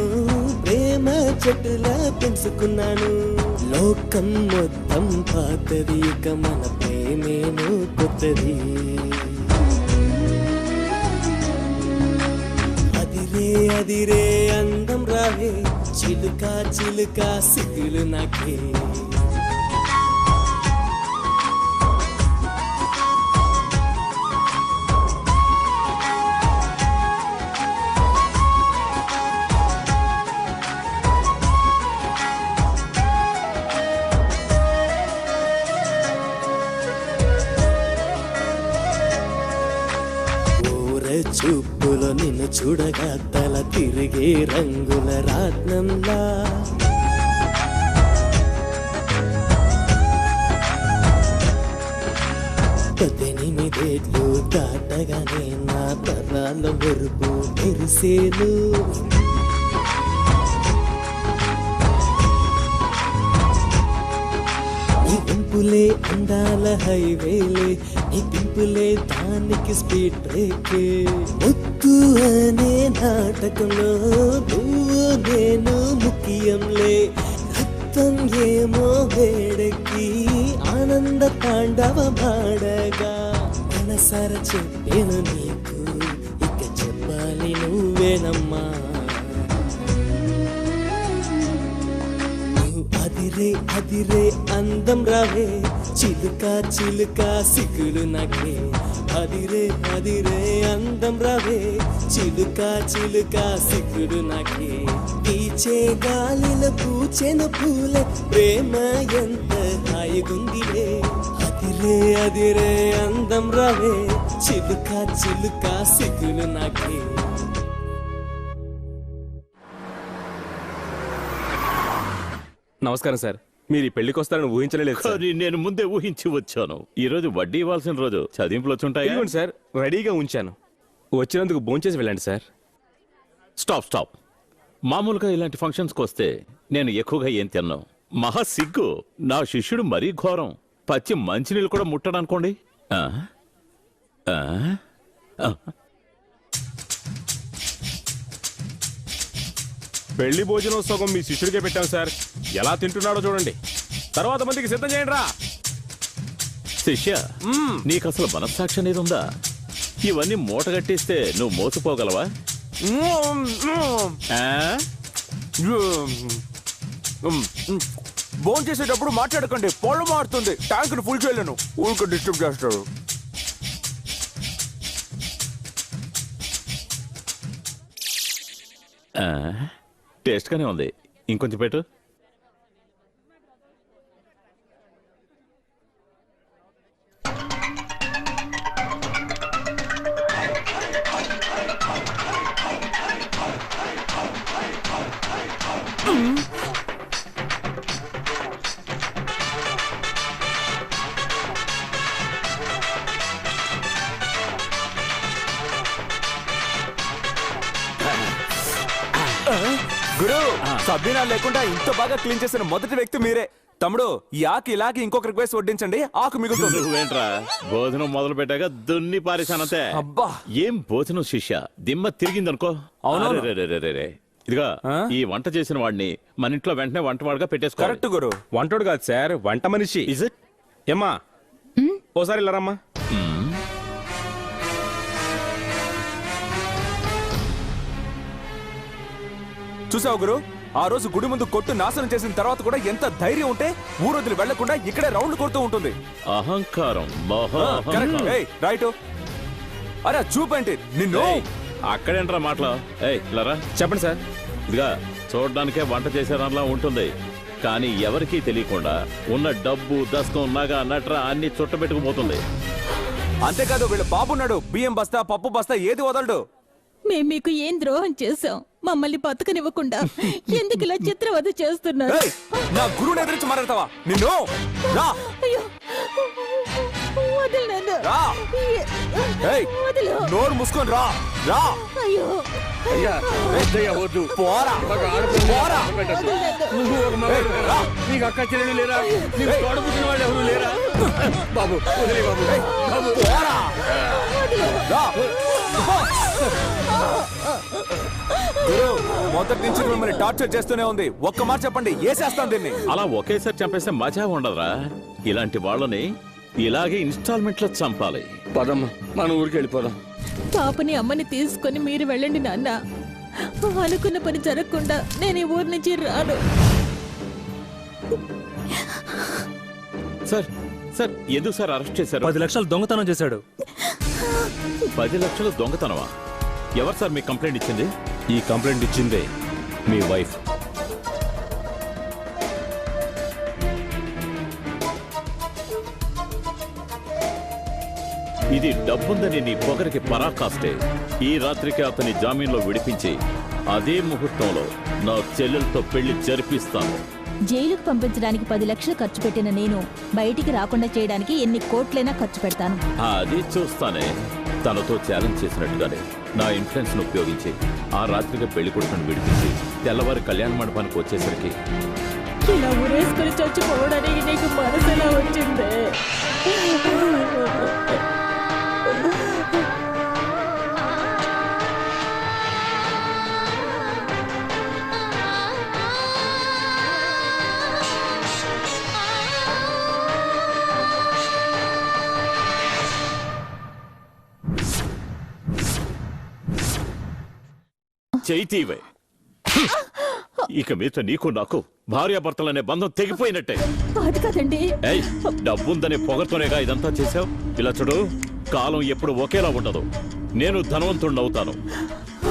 ప్రేమ చెట్టులా పెంచుకున్నాను లోకం మొత్తం పాతది ఇక మన ప్రేమేను కొత్తది అదిరే అదిరే అందం రావే చిలుక చిలుక సిగ్గులు నాకే చూపులో నిన్ను చూడగా తల తిరిగే రంగుల రాట్నంలా పద్దెనిమిదేళ్ళు దాటగానే నా తరాల మెరుపు మెరిసేను నీ గుంపులే అందాల హైవేలే నీ పింపులే దానికి స్పీడ్ బ్రేక్ ముత్తు అనే నాటకంలో నువ్వు నేను ముఖ్యంలే రక్తం ఏమో వేడెక్కి ఆనంద తాండవమాడగా మనసార చెప్పాను నీకు ఇక చెప్పాలి నువ్వేనమ్మా అదిరే అదిరే అందం రావే చిలుక చిలుక సిగ్గులు నాకే అదిరే అదిరే అందం రావే చిలుక చిలుక సిగ్గులు నాకే పీచే గాలిలో పూచెను పూలే ప్రేమ ఎంత హాయిగుందిలే అదిరే అదిరే అందం రావే చిలుక చిలుక సిగ్గులు నాకే నమస్కారం సార్. మీరు ఈ పెళ్లికి వస్తారని ఊహించలేదు సార్. కానీ నేను ముందే ఊహించి వచ్చాను. ఈ రోజు వడ్డీ ఇవ్వాల్సిన రోజు. చదింపులు వచ్చుంటాయి ఇదిగోండి సార్, రెడీగా ఉంచాను. వచ్చినందుకు భోంచేసి వెళ్ళండి సార్. స్టాప్. మామూలుగా ఇలాంటి ఫంక్షన్స్కి వస్తే నేను ఎక్కువగా ఏం తిన్నాను. మహా సిగ్గు. నా శిష్యుడు మరీ ఘోరం. పచ్చి మంచినీళ్ళు కూడా ముట్టడనుకోండి. పెళ్లి భోజనం సగం మీ శిష్యుడికే పెట్టాం సార్. ఎలా తింటున్నాడో చూడండి. తర్వాత మందికి సిద్ధం చేయండి రా. శిష్య, నీకసలు మనస్సాక్షి అనేది ఉందా? ఇవన్నీ మూటగట్టిస్తే నువ్వు మోసపోగలవా? భోజనం చేసేటప్పుడు మాట్లాడకండి, పొలం మారుతుంది. ట్యాంకును ఫుల్ చేయలేను, ఊరికి డిస్టర్బ్ చేస్తాడు. టేస్ట్ గానే ఉంది. ఇంకొంచెం పెట్టు. గురు, సబ్బీనా లేకుండా ఇంత బాగా క్లీన్ చేసిన మొదటి వ్యక్తి మీరే. తమ్ముడు, ఈ ఆకు ఇలాగే ఇంకొకరికి వేసి వడ్డించండి, ఆకు మిగులుతుంది. నువ్వేంట్రా భోజనం మొదలు పెట్టాక దున్ని పారేశానంతే. అబ్బా, ఏం భోజనం శిష్య, దిమ్మ తిరిగిందనుకో. అవును. ఇదిగా ఈ వంట చేసిన వాడిని మన ఇంట్లో వెంటనే వంటవాడుగా పెట్టేసుకో. కరెక్ట్ గురు. వంటోడు కాదు సార్, వంట మనిషి. Is it? ఏమ్మా, ఓసారి ఇలా రమ్మా. చూసావు గురు, ఆ రోజు గుడి ముందు కొట్టు నాశనం చేసిన తర్వాత కూడా ఎంత ధైర్యం ఉంటే ఊరొదిలి వెళ్లకుండా ఇక్కడే రౌండ్ కొడుతూ ఉంటుంది. అహంకారం, మహా అహంకారం. రైట్. అరే చూపండి నిన్ను. అక్కడేంట్రా మాటలు? లరా చెప్పండి సార్. ఇదిగా చూడడానికే వంట చేసేదానిలా ఉంటుంది, కానీ ఎవరికీ తెలియకుండా ఉన్న డబ్బు, దస్కం, నగ, నట్ర అన్ని చుట్టబెట్టుకుపోతుంది. అంతేకాదు, వీళ్ళ బాబున్నాడు, బియ్యం బస్తా, పప్పు బస్తా ఏది వదలడు. మేం మీకు ఏం ద్రోహం చేశాం? మమ్మల్ని బతకనివ్వకుండా ఎందుకు ఇలా చిత్రవద చేస్తున్నారు? నా గురువుని ఎదిరించి మాట్లాడతావా? నిన్ను రా. అయ్యో, వదిలు నన్ను. రా. వదిలు. నోరు మూసుకొని రా. రా. అయ్యో, అయ్యా, వద్దయ్యా, వద్దు. పోరా. మాకు ఆడపిల్ల పోరా. పెట్టద్దు. వదిలు నన్ను. నువ్వు ఒక మగాడివి. నీకు అక్క చెల్లెలు లేరా? నీకు తోడబుట్టిన వాళ్ళు ఎవరు లేరా? బాబు వదిలే బాబు. బాబు పోరా. రా. గురు, మొదటి నుంచి మిమ్మల్ని టార్చర్ చేస్తూనే ఉంది. ఒక్క మాట చెప్పండి, ఏసేస్తాను దీన్ని. అలా ఒకేసారి చంపేస్తే మజా ఉండదురా. ఇలాంటి వాళ్ళని ఇలాగే ఇన్స్టాల్మెంట్ లో చంపాలి. పదమ్మా, మన ఊరికి వెళ్ళిపోదాం. పాపని అమ్మని తీసుకొని మీరు వెళ్ళండి నాన్న. అనుకున్న పని జరగకుండా నేను ఈ ఊరి నుంచి రాను. సార్, సార్ ఎందుకు సార్ అరెస్ట్ చేశారు? 10 లక్షలు దొంగతనం చేశాడు. 10 లక్షలు దొంగతనమా? ఎవరు సార్ మీకు కంప్లైంట్ ఇచ్చింది? ఈ కంప్లైంట్ ఇచ్చిందే మీ వైఫ్. ఇది డబ్బుందని నీ పొగరికి పరాకాష్టే. ఈ రాత్రికి అతని జామీన్లో విడిపించి అదే ముహూర్తంలో నా చెల్లెలతో పెళ్లి జరిపిస్తాను. జైలుకు పంపించడానికి 10 లక్షలు ఖర్చు పెట్టిన నేను బయటికి రాకుండా చేయడానికి ఎన్ని కోట్లైనా ఖర్చు పెడతాను. అది చూస్తానే. తనతో ఛాలెంజ్ చేసినట్టుగానే నా ఇన్ఫ్లుయెన్స్ ను ఉపయోగించి ఆ రాత్రిగా పెళ్లి కొడుకుని విడిపించి తెల్లవారి కళ్యాణ మండపానికి వచ్చేసరికి ఇలా ఊరేసుకొని చచ్చిపోవడానికి నీకు మనసు ఎలా వచ్చిందే? చైతీవే, ఇక మీద నీకు నాకు భార్యాభర్తలనే బంధం తెగిపోయినట్టే. అది కాదండి. డబ్బుందనే పొగతోనేగా ఇదంతా చేశావు. ఇలా చూడు, కాలం ఎప్పుడు ఒకేలా ఉండదు. నేను ధనవంతుణ్ణవుతాను,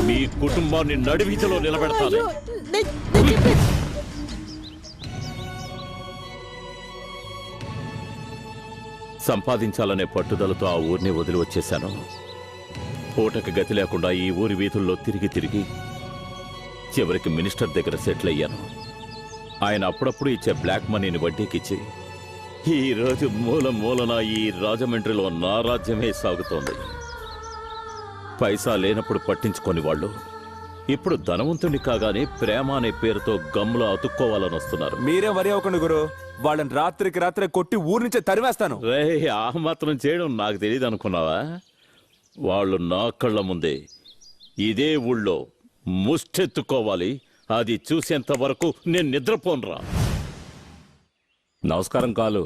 మీ కుటుంబాన్ని నడివీధిలో నిలబెడతాను. అయ్యో, నేను చెప్పేది. సంపాదించాలనే పట్టుదలతో ఆ ఊరిని వదిలి వచ్చేశాను. పూటకి గతి లేకుండా ఈ ఊరి వీధుల్లో తిరిగి తిరిగి చివరికి మినిస్టర్ దగ్గర సెటిల్ అయ్యాను. ఆయన అప్పుడప్పుడు ఇచ్చే బ్లాక్ మనీని వడ్డీకిచ్చి ఈ రోజు మూల మూలన ఈ రాజమండ్రిలో నా రాజ్యమే సాగుతోంది. పైసా లేనప్పుడు పట్టించుకొని వాళ్ళు ఇప్పుడు ధనవంతుని కాగానే ప్రేమ అనే పేరుతో గమ్ములో అతుక్కోవాలని వస్తున్నారు. మీరే వరి అవ్వకండి గురు, వాళ్ళని రాత్రికి రాత్రే కొట్టి ఊరి నుంచే తరివేస్తాను. రే, ఆ మాత్రం చేయడం నాకు తెలియదు అనుకున్నావా? వాళ్ళు నా కళ్ళ ముందే ఇదే ఊళ్ళో ముష్టెత్తుకోవాలి. అది చూసేంత వరకు నేను నిద్రపోనురా. నమస్కారం కాలు.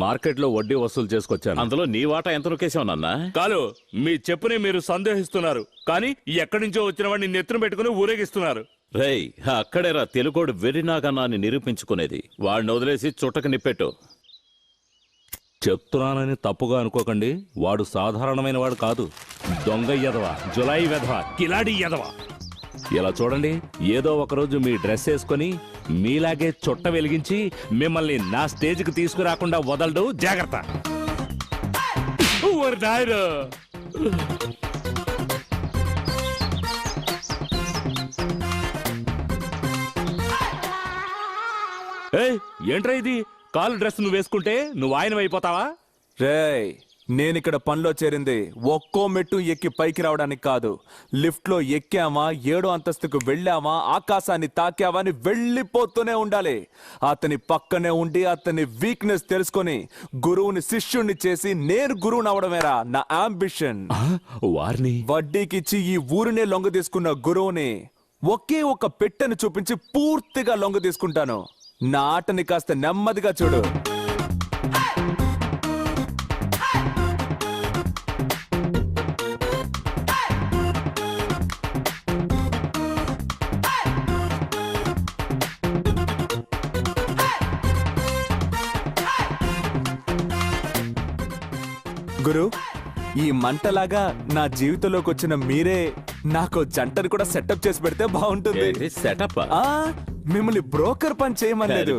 మార్కెట్ లో వడ్డీ వసూలు చేసుకొచ్చాను. అందులో నీ వాటా ఎంత నొక్కేసావు నాన్న? కాలు, మీ చెప్పుని మీరు సందేహిస్తున్నారు, కానీ ఎక్కడి నుంచో వచ్చిన వాడిని నెత్తిన పెట్టుకుని ఊరేగిస్తున్నారు. రేయ్, అక్కడేరా తెలుగోడు వెర్రినాగన్నాన్ని నిరూపించుకునేది. వాడిని వదిలేసి చుట్టకు నిప్పెట్టు. చెప్తున్నానని తప్పుగా అనుకోకండి, వాడు సాధారణమైన వాడు కాదు. దొంగ ఎదవ, జులై వెధవ, కిలాడి ఎదవ. ఇలా చూడండి, ఏదో ఒకరోజు మీ డ్రెస్ వేసుకొని మీలాగే చుట్ట వెలిగించి మిమ్మల్ని నా స్టేజ్కి తీసుకురాకుండా వదలడు. జాగ్రత్త. ఏంట్రా ఇది? కాలు డ్రెస్ నువ్వు వేసుకుంటే నువ్వు ఆయన అయిపోతావా? రేయ్, నేనిక్కడ పనిలో చేరింది ఒక్కో మెట్టు ఎక్కి పైకి రావడానికి కాదు. లిఫ్ట్ లో ఎక్కామా, 7వ అంతస్తుకు వెళ్ళామా, ఆకాశాన్ని తాకామా అని వెళ్ళిపోతూనే ఉండాలి. అతని పక్కనే ఉండి అతని వీక్నెస్ తెలుసుకొని గురువుని శిష్యుణ్ణి చేసి నేను గురువుని అవడమేరా నా అంబిషన్. వారిని వడ్డీకిచ్చి ఈ ఊరినే లొంగ తీసుకున్న గురువుని ఒకే ఒక పెట్టెను చూపించి పూర్తిగా లొంగ తీసుకుంటాను. నా ఆటని కాస్త నెమ్మదిగా చూడు. గురు, ఈ మంటలాగా నా జీవితంలోకి వచ్చిన మీరే నాకు జంటను కూడా సెటప్ చేసి పెడితే బాగుంటుంది. సెటప్? మిమ్మల్ని బ్రోకర్ పని చేయమలేదు.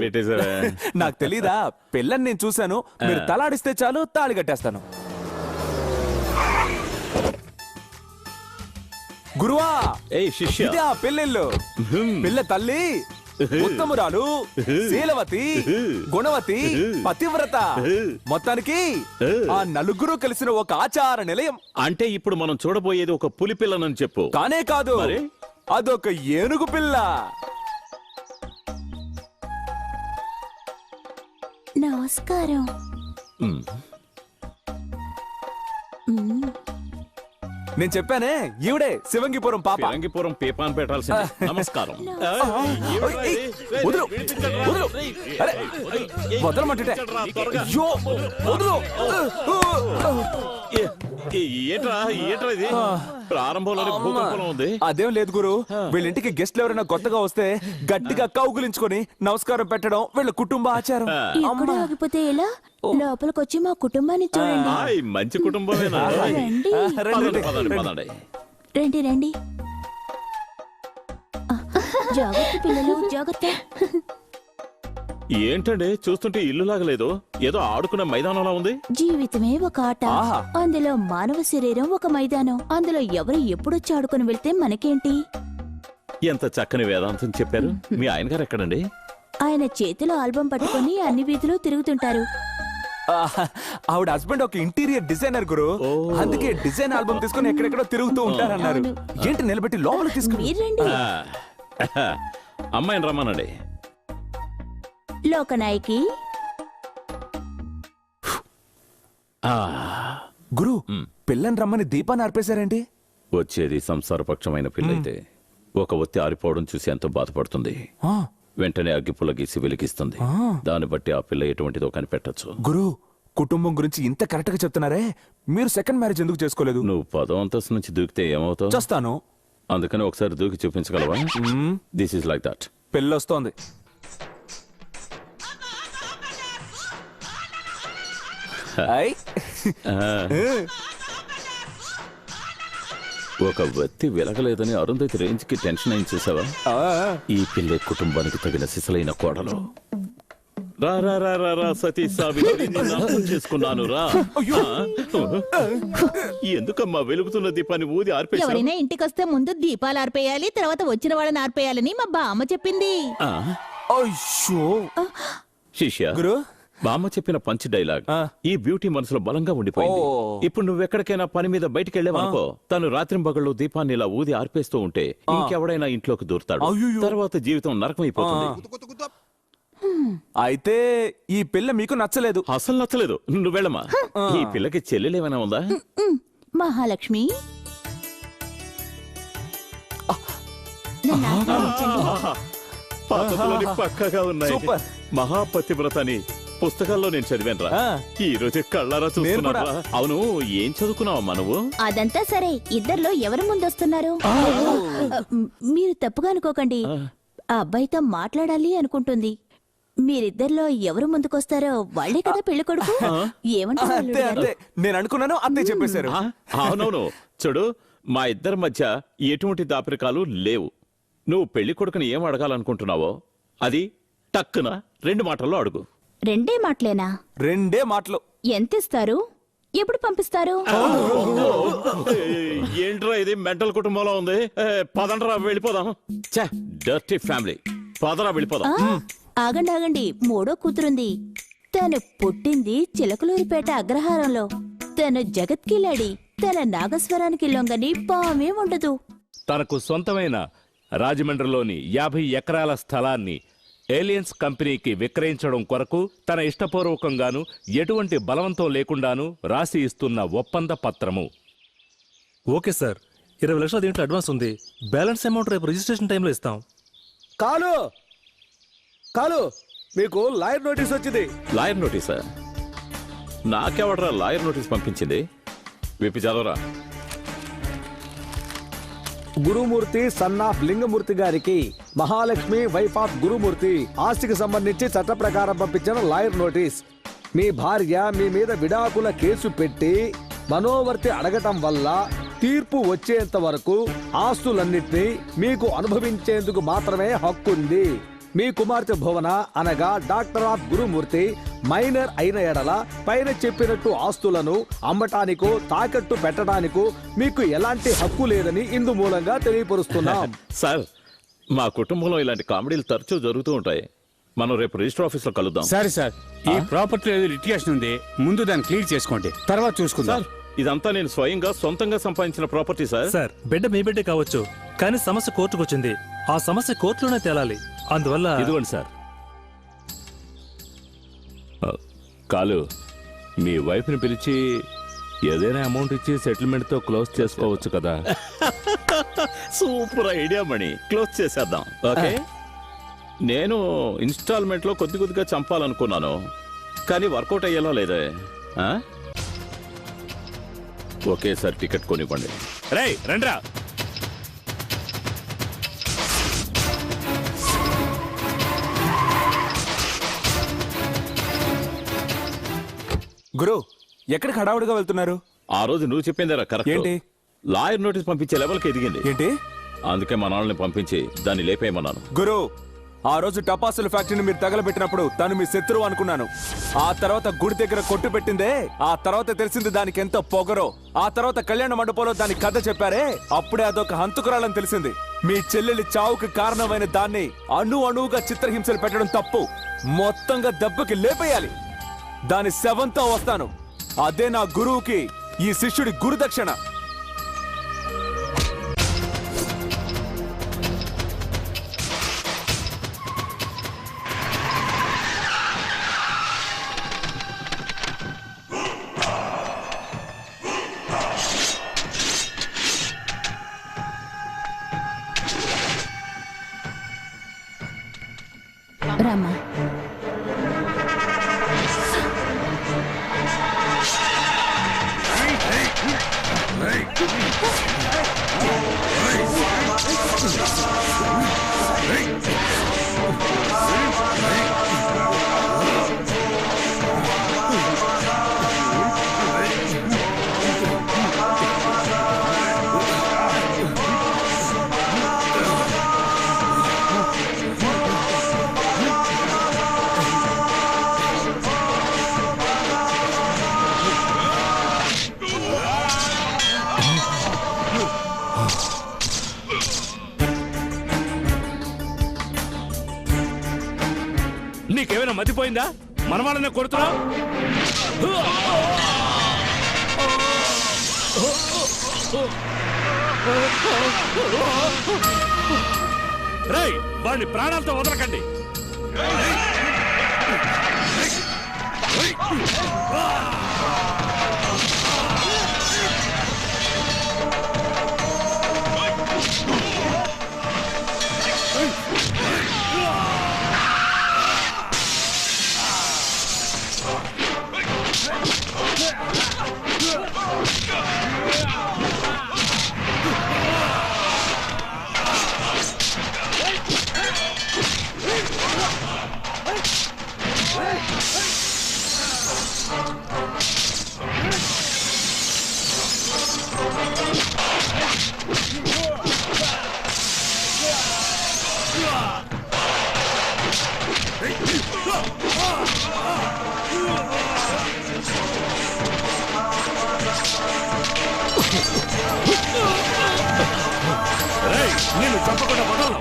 నాకు తెలీదా? పిల్లని నేను చూశాను, మీరు తలాడిస్తే చాలు తాళి కట్టేస్తాను. గురువా, ఇదే ఆ పెళ్ళిళ్ళు. పిల్ల తల్లి ఉత్తమురాలు, శీలవతి, గుణవతి, పతివ్రత, మొత్తానికి ఆ నలుగురు కలిసిన ఒక ఆచార నిలయం. అంటే ఇప్పుడు మనం చూడబోయేది ఒక పులి పిల్లనని చెప్పు. కానే కాదు, అదొక ఏనుగు పిల్ల. నమస్కారం. నేను చెప్పానే, ఈవిడే శివంగిపురం పాప. శివంగిపురం పీపాన్ పెట్టాల్సింది. నమస్కారం. వదులు, వదులు. అరే, వదలమంటుంటే. అయ్యో, వదులు. ఏంట్రా ఇది? ప్రారంభంలోనే భూకంపం ఉంది. అదేం లేదు గురు, వీళ్ళింటికి గెస్ట్లు ఎవరైనా కొత్తగా వస్తే గట్టిగా కౌగులించుకొని నమస్కారం పెట్టడం వీళ్ళ కుటుంబ ఆచారం. ఎక్కడ ఆగిపోతే ఎలా? లోపలికొచ్చి మా కుటుంబాన్ని చూడండి. మంచి కుటుంబమేనా? రండి రండి రండి. జాగ్రత్త పిల్లలు, జాగ్రత్త. ఏంటండి చూస్తుంటే ఇల్లు లాగలేదు, ఏదో ఆడుకునే మైదానంలా ఉంది. జీవితమే ఒక ఆట, అందులో మానవ శరీరం ఒక మైదానం. అందులో ఎవరు ఎప్పుడొచ్చి ఆడుకుని వెళ్తే మనకేంటి? ఎంత చక్కని వేదాంతం చెప్పారు. మీ ఆయన గారు ఎక్కడండి? ఆయన చేతిలో ఆల్బం పట్టుకొని అన్ని వీధులు తిరుగుతుంటారు. ఆవిడ హస్బెండ్ ఒక ఇంటీరియర్ డిజైనర్ గురు, అందుకే డిజైన్ ఆల్బమ్ తీసుకుని ఎక్కడెక్కడో తిరుగుతూ ఉంటారన్నారు. ఏంటి నిలబెట్టి లోపలికి తీసుకుని రండి. అమ్మాయిని రమ్మనండి. లోకనాయకి. గురు, పిల్లని రమ్మని దీపాన్ని ఆర్పేశారేంటి? వచ్చేది సంసారపక్షమైన పిల్లయితే ఒక ఒత్తి ఆరిపోవడం చూసి ఎంతో బాధపడుతుంది. వెంటనే అగ్గిపుల్ల గీసి వెలిగిస్తుంది. దాన్ని బట్టి ఆ పిల్ల ఎటువంటిదో కనిపెట్టచ్చు. గురు, కుటుంబం గురించి ఇంత కరెక్ట్ గా చెప్తున్నారే, మీరు సెకండ్ మ్యారేజ్ ఎందుకు చేసుకోలేదు? నువ్వు 10వ అంతస్తు నుంచి దూకితే ఏమవుతావు? చేస్తాను. అందుకని ఒకసారి దూకి చూపించగలవా? This is like that. పెళ్ళొస్తోంది. ఒక వ్యక్తి వెలగలేదని అరుంధతి రేంజ్ కి టెన్షన్ అయింది చూసావా? ఈ పిల్ల కుటుంబానికి తగిన సిసలైన కోడలు. రా రా రా రా రా సతీ సావిత్రి, నిన్ను అర్థం చేసుకున్నాను రా. ఎందుకమ్మా వెలుగుతున్న దీపాన్ని ఊది ఆర్పేశావు? ఎవరైనా ఇంటికొస్తే ముందు దీపాలు ఆర్పేయాలి, తర్వాత వచ్చిన వాళ్ళని ఆర్పేయాలని మా బామ్మ చెప్పింది. అయ్యో శిష్య, గురు, బామ్మ చెప్పిన పంచ్ డైలాగ్ ఆ. ఈ బ్యూటీ మనసులో బలంగా ఉండిపోయింది. ఓ. ఇప్పుడు నువ్వెక్కడికైనా పని మీద బయటికి వెళ్ళావనుకో, తను రాత్రింబగళ్ళు దీపాన్ని ఇలా ఊది ఆర్పేస్తూ ఉంటే ఇంకెవడైనా ఇంట్లోకి దూరుతాడు. అయ్యయ్యో. తర్వాత జీవితం నరకమైపోతుంది. అయితే ఈ పిల్ల మీకు నచ్చలేదు. అసలు నచ్చలేదు. నువ్వు వెళ్ళమా. ఈ పిల్లకి చెల్లెలేమైనా ఉందా? మహాలక్ష్మి నన్ను ఆహ్వానించండి. పద్ధతులని పక్కగా ఉన్నాయి. సూపర్. మహాపతివ్రతని పుస్తకాల్లో నేను చదివానురా. ఆ. ఈ రోజు కళ్ళారా చూస్తున్నా. కూడా. అవును, ఏం చదువుకున్నావమ్మా నువ్వు? అదంతా సరే, ఇద్దర్లో ఎవరు ముందొస్తున్నారు? మీరు తప్పుగా అనుకోకండి, ఆ అబ్బాయితో మాట్లాడాలి అనుకుంటుంది. మీరిద్దర్లో ఎవరు ముందుకొస్తారో వాళ్లే కదా పెళ్లి కొడుకు. ఏమంటారు అంతే అల్లుడు గారు? అంతే, నేను అనుకున్నాను, అంతే చెప్పేశారు. ఆ, అవునవును. చూడు, మా ఇద్దరి మధ్య ఎటువంటి దాపరికాలు లేవు. నువ్వు పెళ్లి కొడుకుని ఏం అడగాలనుకుంటున్నావో అది టక్కున 2 మాటల్లో అడుగు. 2 మాటలేనా? 2 మాటలు. ఎంతిస్తారు? ఎప్పుడు పంపిస్తారు? ఏంట్రా ఇది మెంటల్ కుటుంబంలో ఉంది. పదండ్రా వెళ్ళిపోదాం. Dirty family. పదరా వెళ్ళిపోదాం. ఆగండి ఆగండి, 3వ కూతురుంది. తను పుట్టింది చిలకలూరిపేట అగ్రహారంలో. తను జగత్కిలాడి. తన నాగస్వరానికి లొంగని పామే ఉండదు. తనకు సొంతమైన రాజమండ్రిలోని 50 ఎకరాల స్థలాన్ని ఏలియన్స్ కంపెనీకి విక్రయించడం కొరకు తన ఇష్టపూర్వకంగాను ఎటువంటి బలవంతం లేకుండాను రాసి ఇస్తున్న ఒప్పంద పత్రము. ఓకే సార్, 20 లక్షల దీంట్లో అడ్వాన్స్ ఉంది. బ్యాలెన్స్ అమౌంట్ రేపు రిజిస్ట్రేషన్ టైంలో ఇస్తాం. కాలు కాలు మీకు లాయర్ నోటీస్ వచ్చింది. లాయర్ నోటీసా? నాకెవడరా లాయర్ నోటీస్ పంపించింది? విప్పి చదవరా. గురుమూర్తి సన్ ఆఫ్ లింగమూర్తి గారికి మహాలక్ష్మి వైఫ్ ఆఫ్ గురుమూర్తి ఆస్తికి సంబంధించి చట్ట ప్రకారం పంపించిన లాయర్ నోటీస్. మీ భార్య మీ మీద విడాకుల కేసు పెట్టి మనోవర్తి అడగటం వల్ల తీర్పు వచ్చేంత వరకు ఆస్తులన్నింటినీ మీకు అనుభవించేందుకు మాత్రమే హక్కుంది. మీ కుమార్తె భువన అనగా డాక్టర్ ఆఫ్ గురుమూర్తి మైనర్ అయిన ఎడల పైన చెప్పినట్టు ఆస్తులను అమ్మటానికో తాకట్టు పెట్టడానికో మీకు ఎలాంటి హక్కు లేదని ఇందు మూలంగా తెలియపరుస్తున్నాం. సార్, మా కుటుంబంలో ఇలాంటి కామెడీలు తరచూ జరుగుతూ ఉంటాయి. మనం రేపు రిజిస్టర్ ఆఫీస్ లో కలుద్దాం. సరే సార్, ఈ ప్రాపర్టీ లిటిగేషన్ ఉంది, ముందు దాన్ని క్లియర్ చేసుకోండి, తర్వాత చూసుకుందాం. సార్, ఇదంతా నేను స్వయంగా సొంతంగా సంపాదించిన ప్రాపర్టీ సార్. సార్, బిడ్డ మీ బిడ్డే కావచ్చు, కానీ సమస్య కోర్టుకు వచ్చింది. ఆ సమస్య కోర్టులోనే తేలాలి. అందువల్ల ఇదిగోండి సార్. కాలు, మీ వైఫ్ని పిలిచి ఏదైనా అమౌంట్ ఇచ్చి సెటిల్మెంట్ తో క్లోజ్ చేసుకోవచ్చు కదా. సూపర్ ఐడియా మణి. క్లోజ్ చేసేద్దాం. ఓకే. నేను ఇన్స్టాల్మెంట్ లో కొద్ది కొద్దిగా చంపాలనుకున్నాను, కానీ వర్కౌట్ అయ్యేలా లేదే. ఒకేసారి టికెట్ కొనివ్వండి. రేయ్ రండ్రా. గురు, ఎక్కడికి హడావుడిగా వెళ్తున్నారు? ఆ రోజు నువ్వు చెప్పిందేరా కరెక్ట్. ఏంటి? లాయర్ నోటీస్ పంపించే లెవెల్కి ఎదిగింది. ఏంటి? అందుకే మా నాన్నని పంపించి దాన్ని లేపేయమన్నాను. గురు, ఆ రోజు టపాసుల ఫ్యాక్టరీని మీరు తగలబెట్టినప్పుడు తను మీ శత్రువు అనుకున్నాను. ఆ తర్వాత గుడి దగ్గర కొట్టు పెట్టిందే, ఆ తర్వాత తెలిసింది దానికి ఎంత పొగరో. ఆ తర్వాత కళ్యాణ మండపంలో దాని కథ చెప్పారే, అప్పుడే అదొక హంతుకురాలని తెలిసింది. మీ చెల్లెలి చావుకి కారణమైన దాన్ని అణువుగా చిత్రహింసలు పెట్టడం తప్పు. మొత్తంగా దెబ్బకి లేపేయాలి. దాని శవంతో వస్తాను. అదే నా గురువుకి ఈ శిష్యుడి గురుదక్షిణ. రామ్మా. నీకేమైనా మతిపోయిందా? మన వాళ్ళనే కొడుతున్నావు. రేయ్, వాడిని ప్రాణాలతో వదలకండి. రేయ్, నిన్ను చంపకుండా వదలను.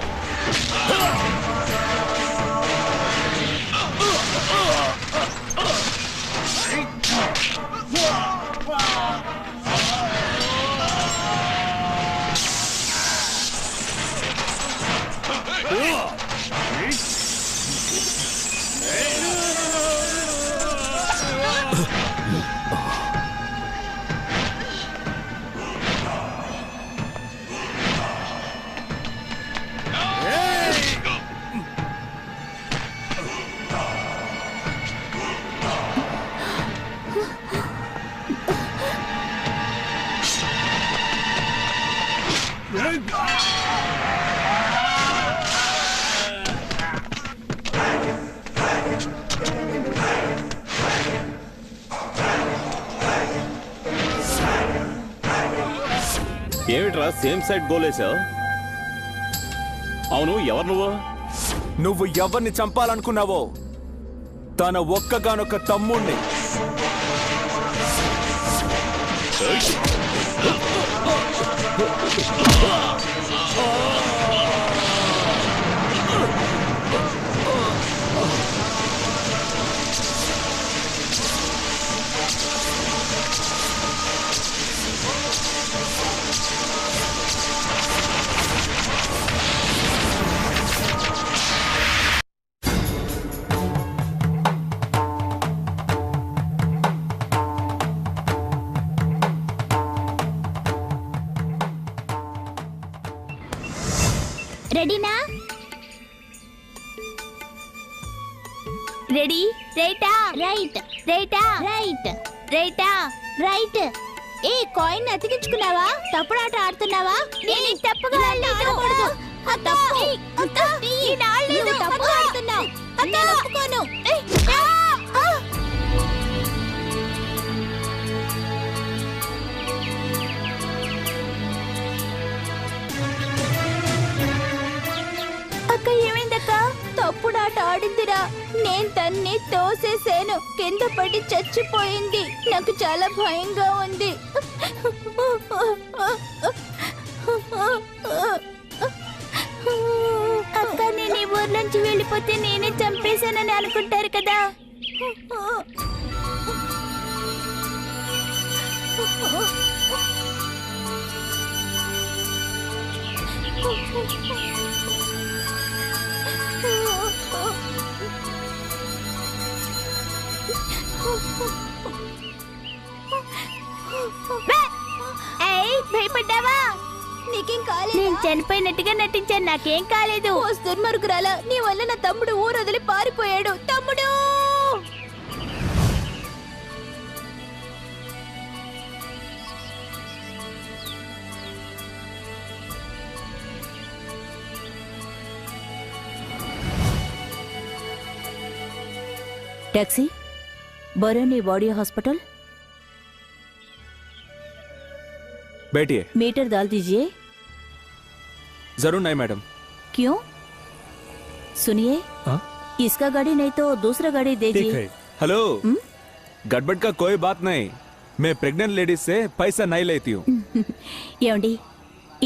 ఏమిట్రా సేమ్ సైడ్ గోలేసావు? అవును, ఎవరు నువ్వు? నువ్వు ఎవరిని చంపాలనుకున్నావో తన ఒక్కగానొక్క తమ్ముణ్ణి. రెడీనా? రెడీ? రైటా? రైట్. రైటా? రైట్. రైటా? రైట్. ఏ కాయిన్ అతికించుకున్నావా? తప్పుడాట ఆడుతున్నావా? నేను తప్పుగా ఆడకూడదు. తప్పుగా ఆడుతున్నావు. నేను ఒప్పుకోను. అక్క, ఏమైందక్క? తప్పుడాట ఆడిందిరా. నేను తన్ని తోసేసాను. కింద పడి చచ్చిపోయింది. నాకు చాలా భయంగా ఉంది. అక్క, నేను ఈ ఊరు నుంచి వెళ్ళిపోతే నేనే చంపేశానని అనుకుంటారు కదా. భయపడ్డావా? నీకేం కాలేదు. నేను చనిపోయినట్టుగా నటించాను. నాకేం కాలేదు. దుర్మార్గురాలా, నీ వల్ల నా తమ్ముడు ఊరు వదిలి పారిపోయాడు. తమ్ముడు! Taxi Barauni body hospital. बैठिए। मीटर डाल दीजिए। जरूर नहीं मैडम। क्यों? सुनिए, इसका गाड़ी नहीं तो दूसरा गाड़ी दीजिए। हेलो, गड़बड़ का कोई बात नहीं। मैं प्रेग्नेंट लेडीज से पैसा नहीं लेती हूँ। ఏమండి,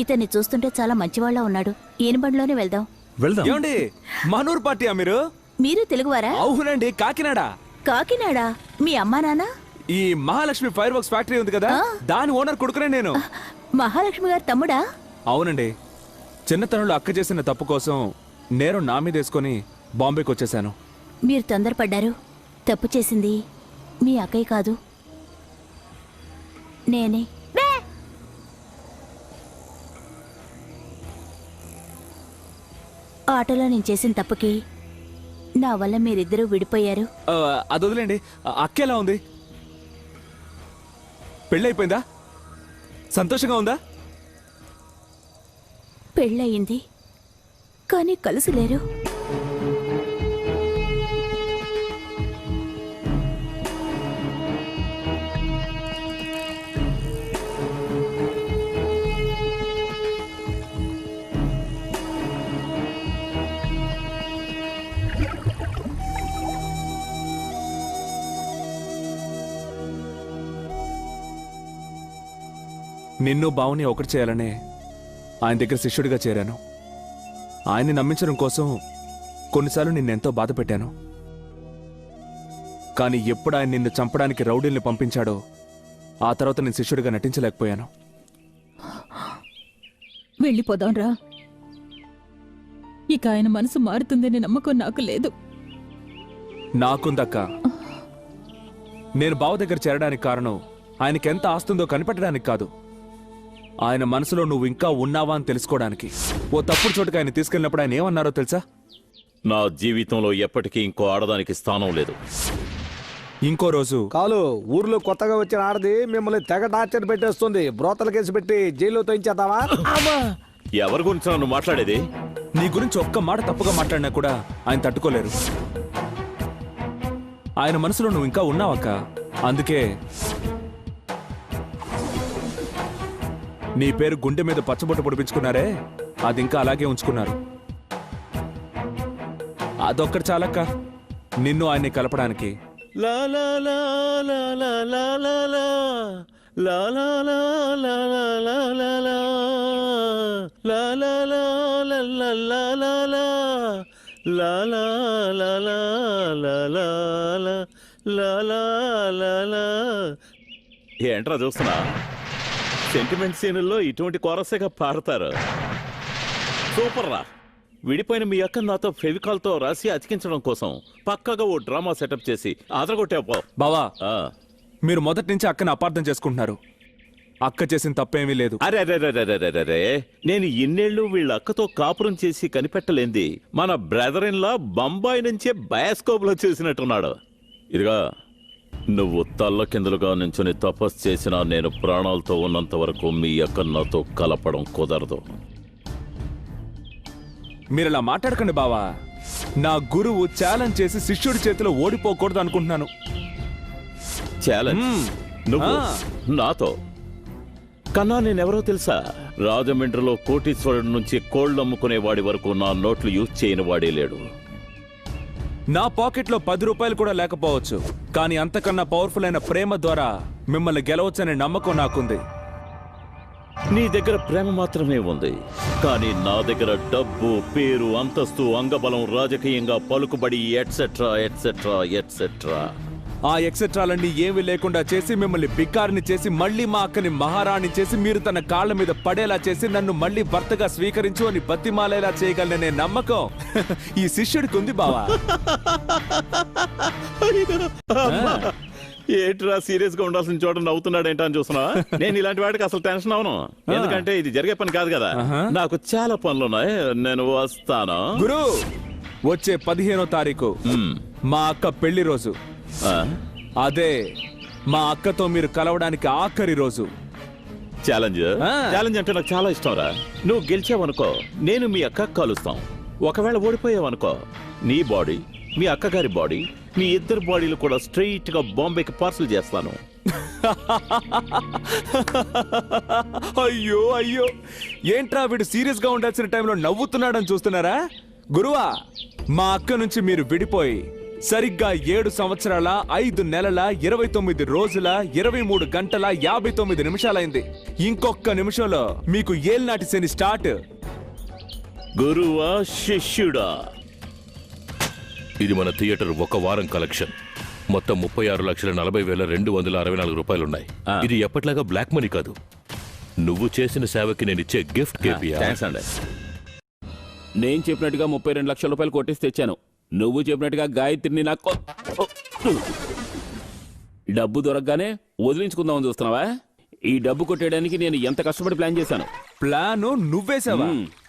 ఇతన్ని చూస్తుంటే చాలా మంచివాళ్ళ ఉన్నాడు. ఈయన బండిలోనే వెళ్దాం. ఏమండి, మనూరు పార్టీయా మీరు? మీరు తెలుగువారా? అవునండి, కాకినాడ. కాకినాడ మీ అమ్మా నాన్న? ఈ మహాలక్ష్మి ఫైర్ వర్క్స్ ఫ్యాక్టరీ ఉంది కదా, దాని ఓనర్ కొడుకునే నేను. మహాలక్ష్మి గారు తమ్ముడా? అవునండి. చిన్నతనంలో అక్క చేసిన తప్పు కోసం నేరం నా మీద వేసుకొని బాంబేకి వచ్చేసాను. మీరు తొందరపడ్డారు. తప్పు చేసింది మీ అక్కయ్య కాదు, నేనే. ఆటోలో నేను చేసిన తప్పుకి నా వల్ల మీరిద్దరూ విడిపోయారు. అది వదిలేండి. అక్క ఎలా ఉంది? పెళ్ళైపోయిందా? సంతోషంగా ఉందా? పెళ్ళయింది, కానీ కలిసి లేరు. నిన్ను బావుని ఒకటి చేయాలనే ఆయన దగ్గర శిష్యుడిగా చేరాను. ఆయన్ని నమ్మించడం కోసం కొన్నిసార్లు నిన్నెంతో బాధ పెట్టాను. కానీ ఎప్పుడు ఆయన నిన్ను చంపడానికి రౌడీల్ని పంపించాడో ఆ తర్వాత నేను శిష్యుడిగా నటించలేకపోయాను. వెళ్ళిపోదాంరా. ఇక ఆయన మనసు మారుతుందనే నమ్మకం నాకు లేదు. నాకుందక్క. నేను బావ దగ్గర చేరడానికి కారణం ఆయనకెంత ఆస్తుందో కనిపెట్టడానికి కాదు, ఆయన మనసులో నువ్వు ఇంకా ఉన్నావా అని తెలుసుకోవడానికి. ఓ తప్పుడు చోటుకి ఆయన తీసుకెళ్ళినప్పుడు ఆయన ఏమన్నారో తెలుసా? నా జీవితంలో ఎప్పటికీ ఇంకో ఆడదానికి స్థానం లేదు. ఇంకో రోజు కాలు ఊర్లో కొత్తగా వచ్చిన ఆడది మిమ్మల్ని తెగ టార్చర్ పెట్టేస్తుంది. బ్రోతల కేసు పెట్టి జైల్లో తోయించేద్దావా? ఎవరి గురించి నన్ను మాట్లాడేది? నీ గురించి ఒక్క మాట తప్పుగా మాట్లాడినా కూడా ఆయన తట్టుకోలేరు. ఆయన మనసులో నువ్వు ఇంకా ఉన్నావక్క. అందుకే నీ పేరు గుండె మీద పచ్చబొట్టు పొడిపించుకున్నారే, అది ఇంకా అలాగే ఉంచుకున్నారు. అదొక్కటి చాలక్క నిన్ను ఆయన్ని కలపడానికి. ఏంట్రా చూస్తున్నా? సెంటిమెంట్ సీనుల్లో ఇటువంటి కోరసేగా పాడతారు. సూపర్ రా. విడిపోయిన మీ అక్క నాతో ఫెవికాల్తో రాసి అతికించడం కోసం పక్కగా ఓ డ్రామా సెటప్ చేసి ఆదరగొట్టావు. బావా, మీరు మొదటి నుంచి అక్కని అపార్థం చేసుకుంటున్నారు. అక్క చేసిన తప్పేమీ లేదు. అరే అరే అరే, నేను ఇన్నేళ్లు వీళ్ళ అక్కతో కాపురం చేసి కనిపెట్టలేంది మన బ్రదర్ ఇన్ లా బొంబాయి నుంచే బయాస్కోప్ లో చూసినట్టున్నాడు. ఇదిగా నువ్వు తల్ల కిందలుగా నుంచుని తపస్సు చేసినా నేను ప్రాణాలతో ఉన్నంత వరకు మీ అక్క నాతో కలపడం కుదరదు. మీరలా మాట్లాడకండి బావా. నా గురువు ఛాలెంజ్ చేసి శిష్యుడి చేతిలో ఓడిపోకూడదు అనుకుంటున్నాను. ఛాలెంజ్? నువ్వు నాతో? కన్నా నేనెవరో తెలుసా? రాజమండ్రిలో కోటీశ్వరుడి నుంచి కోళ్లు అమ్ముకునేవాడి వరకు నా నోట్లు యూజ్ చేయని వాడే లేడు. నా పాకెట్లో 10 రూపాయలు కూడా లేకపోవచ్చు, కానీ అంతకన్నా పవర్ఫుల్ అయిన ప్రేమ ద్వారా మిమ్మల్ని గెలవచ్చనే నమ్మకం నాకుంది. నీ దగ్గర ప్రేమ మాత్రమే ఉంది, కానీ నా దగ్గర డబ్బు, పేరు, అంతస్తు, అంగబలం, రాజకీయంగా పలుకుబడి ఎట్సెట్రా ఎట్సెట్రా ఎట్సెట్రా. ఆ ఎక్సెట్రాలన్నీ ఏమీ లేకుండా చేసి మిమ్మల్ని బికారిని చేసి మళ్ళీ మా అక్కని మహారాణి చేసి మీరు తన కాళ్ళ మీద పడేలా చేసి నన్ను మళ్ళీ భర్తగా స్వీకరించు అని బతిమాలేలా చేయగలనే నమ్మకం ఈ శిష్యుడికి ఉంది బావా. ఏట్రా సీరియస్ గా ఉండాల్సిన చోట నవ్వుతున్నాడేంటా అని చూస్తున్నా? నేను ఇలాంటి వాడికి అసలు టెన్షన్ అవను, ఎందుకంటే ఇది జరిగే పని కాదు కదా. నాకు చాలా పనులున్నాయి, నేను వస్తాను. గురు, వచ్చే 15వ తారీఖు మా అక్క పెళ్లి రోజు. అదే మా అక్కతో మీరు కలవడానికి ఆఖరి రోజు. ఛాలెంజ్? ఛాలెంజ్ అంటే నాకు చాలా ఇష్టం రా. నువ్వు గెలిచావనుకో నేను మీ అక్క కలుస్తాం. ఒకవేళ ఓడిపోయావనుకో నీ బాడీ, మీ అక్కగారి బాడీ, మీ ఇద్దరు బాడీలు కూడా స్ట్రైట్ గా బాంబేకి పార్సల్ చేస్తాను. అయ్యో అయ్యో, ఏంట్రా వీడు సీరియస్ గా ఉండాల్సిన టైంలో నవ్వుతున్నాడని చూస్తున్నారా? గురువా, మా అక్క నుంచి మీరు విడిపోయి సరిగ్గా 7 సంవత్సరాల 5 నెలల 29 రోజుల 23 గంటల 59 నిమిషాలైంది. ఇంకొక నిమిషంలో మీకు ఏల్నాటి శని స్టార్ట్. గురువా శిష్యుడా? ఇది మన థియేటర్ 1 వారం కలెక్షన్. మొత్తం 36,40,264 రూపాయలున్నాయి. ఇది ఎప్పట్లాగా బ్లాక్ మనీ కాదు, నువ్వు చేసిన సేవకి నేను ఇచ్చే గిఫ్ట్. థాంక్స్ అండి. నేను చెప్పినట్టుగా 32 లక్షల రూపాయలు కొట్టేసి తెచ్చాను. నువ్వు చెప్పినట్టుగా గాయత్రిని నాకు డబ్బు దొరకగానే వదిలించుకుందామని చూస్తున్నావా? ఈ డబ్బు కొట్టేయడానికి నేను ఎంత కష్టపడి ప్లాన్ చేశాను. ప్లాను నువ్వేసావా?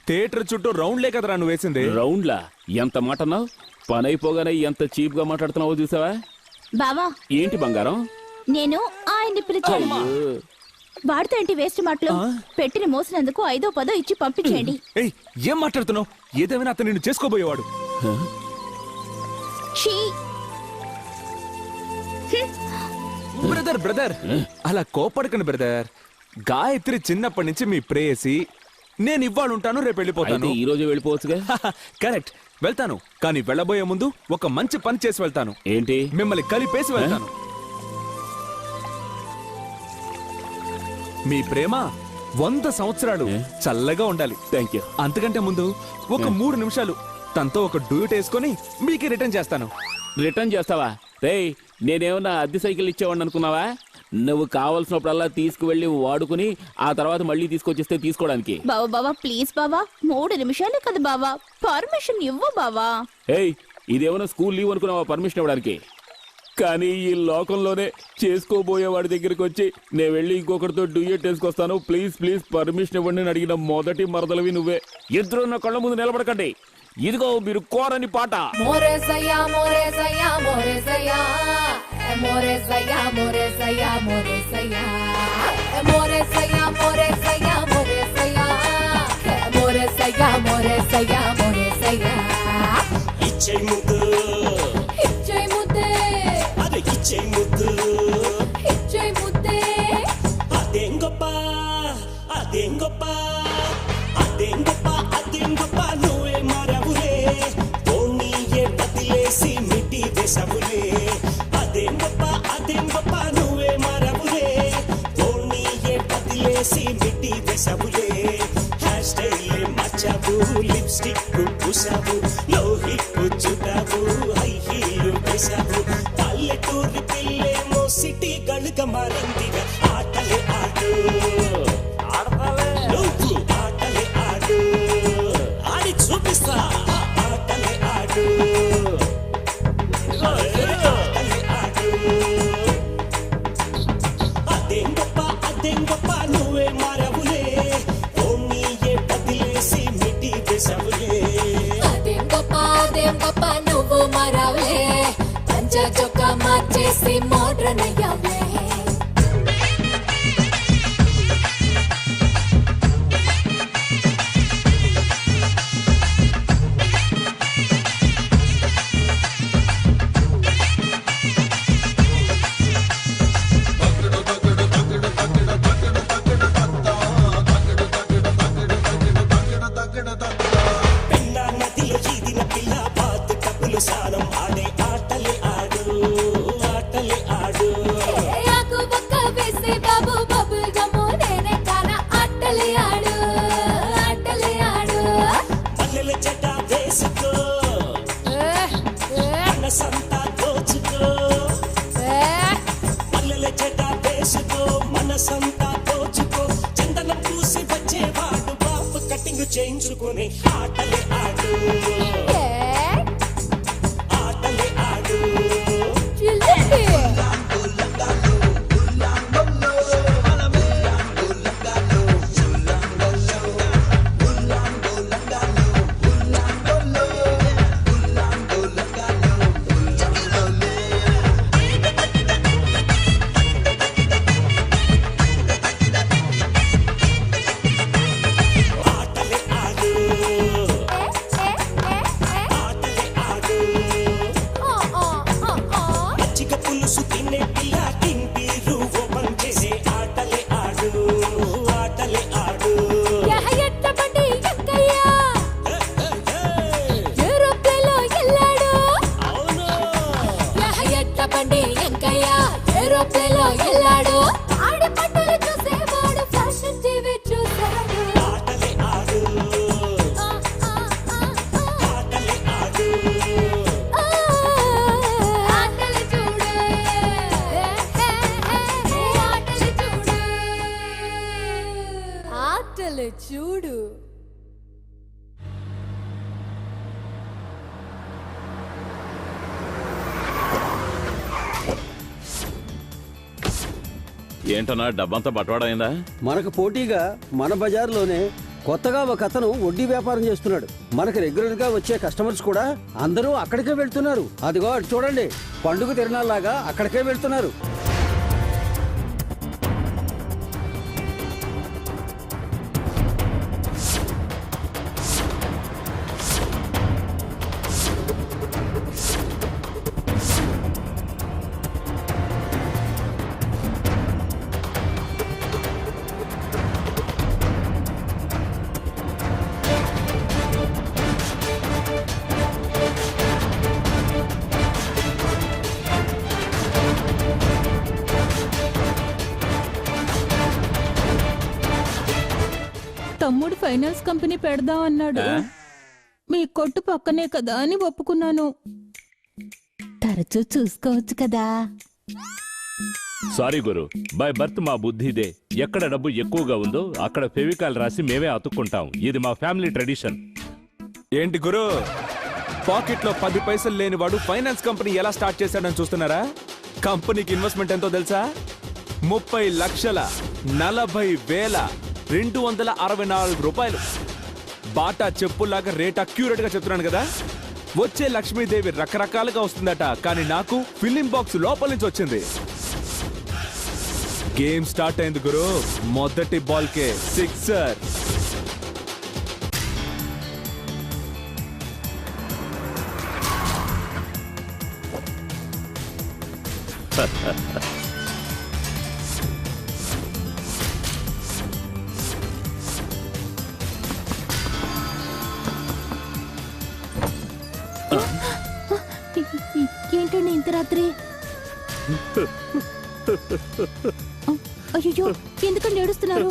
థియేటర్ చుట్టూ రౌండ్లే కదరా నువ్వు వేసింది. రౌండ్లా? ఎంత మాట అన్నావు? పని అయిపోగానే ఎంత చీప్ గా మాట్లాడుతున్నావో చూసావా? బావా ఏంటి బంగారం? నేను ఆయన్ని పిలిచాను. వాడితో ఏంటి వేస్ట్ మాటలు? పెట్టిన మోసినందుకు 5ో 10ో ఇచ్చి పంపించేయండి. ఏయ్, ఏం మాట్లాడుతున్నావు? ఏదేమైనా అతను నిన్ను చేసుకోబోయేవాడు. బ్రదర్ బ్రదర్ అలా కోపడకండి బ్రదర్. గాయత్రి చిన్నప్పటి నుంచి మీ ప్రేయసి. నేను ఇవాళ ఉంటాను, రేపు వెళ్ళిపోతాను. ఈ రోజు వెళ్ళిపోవచ్చుగా? కరెక్ట్, వెళ్తాను. కానీ వెళ్ళబోయే ముందు ఒక మంచి పని చేసి వెళ్తాను. ఏంటి? మిమ్మల్ని కలిపేసి వెళ్తాను. మీ ప్రేమ 100 సంవత్సరాలు చల్లగా ఉండాలి. Thank you. అంతకంటే ముందు ఒక 3 నిమిషాలు తనతో ఒక డ్యూట్ వేసుకొని మీకు రిటర్న్ చేస్తాను. రిటర్న్ చేస్తావా? రేయ్, నేనేమన్నా అద్దె సైకిల్ ఇచ్చేవాడిని అనుకున్నావా? నువ్వు కావలసినప్పుడల్లా తీసుకువెళ్ళి వాడుకుని ఆ తర్వాత మళ్ళీ తీసుకొచ్చేస్తే తీసుకోవడానికి. బావా బావా ప్లీజ్ బావా, 3 నిమిషాలే కదా బావా, పర్మిషన్ ఇవ్వు బావా. ఏయ్, ఇదేమన్నా స్కూల్ లీవ్ అనుకున్నావా పర్మిషన్ ఇవ్వడానికి? కానీ ఈ లోకంలోనే చేసుకోబోయే వాడి దగ్గరికి వచ్చి నేను వెళ్ళి ఇంకొకరితో డ్యూయట్ వేసుకొస్తాను, ప్లీజ్ ప్లీజ్ పర్మిషన్ ఇవ్వండి అని అడిగిన మొదటి మరదలవి నువ్వే. ఇద్దరు నా కళ్ళ ముందు నిలబడకండి. ఇదిగో మీరు కోరని పాట. మోరేసయ్యా మోరేసయ్యా మోరేసయ్యా మోరేసయ్యా మోరేసయ్యా మోరేసయ్యా మోరేసయ్యా మోరేసయ్యా మోరేసయ్యా మోరేసయ్యా మోరేసయ్యా మోరేసయ్యా ఇచ్చే ముద్దు ఇచ్చే ముద్దే అదే ఇచ్చే ముద్దు ఇచ్చే ముద్దే అదేం గొప్ప అదేం గొప్ప అదేం గొప్ప అదేం గొప్ప నువ్వే మారవులే పోనీ ఏ బదిలేసి మిట్టి వేసవులే అదేం గొప్ప నువ్వే మారవులే పోనీ ఏ బదిలేసి మిట్టి వేసవులే హ్యాష్ స్టైల్ మచ్చావు లిప్స్టిక్ పూసావు లోహిట్ చుట్టావు హై హీల్ వేసావు పల్లెటూరి పిల్లేమో సిటీ గళుగా మారిందిగా ఆటలే ఆడు నువ్వు ఆటలే ఆడు ఆడి చూపిస్తా ఆటలే ఆడు ఆటలే ఆడు అదేం గొప్ప నువ్వే మారవులే ఓన్ని ఏ బదిలేసి మిట్టి వేసవులే అదేం గొప్ప నువ్వు మారావులే పంచ చొక్క మార్చేసి మోడ్రన్ అయ్యావులే పెన్నా నదిలో ఈదిన పిల్ల బాతు కప్పులు సానం ఆడే ఆటలే ఆడు ఆటలే ఆడు ఆకు పక్క వేసే బాబు బబుల్ గమ్ము నేనే కాన ఆటలే ఆడు ఆటలే ఆడు పల్లెల చెట్ట వేసుకో మనసంతా దోచుకో పల్లెల చెట్ట వేసుకో మనసంతా దోచుకో చందనం పూసి వచ్చేవాడు బాబు కటింగ్ చేయించుకుని ఆటలే ఆడు ఆటలే ఆడు ఆటలే ఆడు ఏంటన్నా డబ్బంతా బట్వాడైందా? మనకు పోటీగా మన బజార్లోనే కొత్తగా ఒక అతను వడ్డీ వ్యాపారం చేస్తున్నాడు. మనకు రెగ్యులర్ గా వచ్చే కస్టమర్స్ కూడా అందరూ అక్కడికే వెళ్తున్నారు. అదిగో అటు చూడండి, పండుగ తిరణాల్లాగా అక్కడికే వెళ్తున్నారు. తమ్ముడు ఫైనాన్స్ కంపెనీ పెడదాం అన్నాడు. మీ కొట్టు పక్కనే కదా అని ఒప్పుకున్నాను. తరచూ చూసుకోవచ్చు కదా. సారీ గురు, బై బర్త్ మా బుద్ధి ఇదే. ఎక్కడ డబ్బు ఎక్కువగా ఉందో అక్కడ ఫెవికాల్ రాసి మేమే అతుక్కుంటాం. ఇది మా ఫ్యామిలీ ట్రెడిషన్. ఏంటి గురు, పాకెట్ లో 10 పైసలు లేనివాడు ఫైనాన్స్ కంపెనీ ఎలా స్టార్ట్ చేశాడని చూస్తున్నారా? కంపెనీకి ఇన్వెస్ట్మెంట్ ఎంతో తెలుసా? 30,40,264 రూపాయలు. బాటా చెప్పులాగా రేట్ అక్యూరేట్ గా చెప్తున్నాను కదా. వచ్చే లక్ష్మీదేవి రకరకాలుగా వస్తుందట, కానీ నాకు ఫిలిం బాక్స్ లోపల నుంచి వచ్చింది. గేమ్ స్టార్ట్ అయింది గురు. మొదటి బాల్ కే సిక్సర్. ఏంటండి ఇంత రాత్రి? అయ్యో, ఎందుకండి ఏడుస్తున్నారు?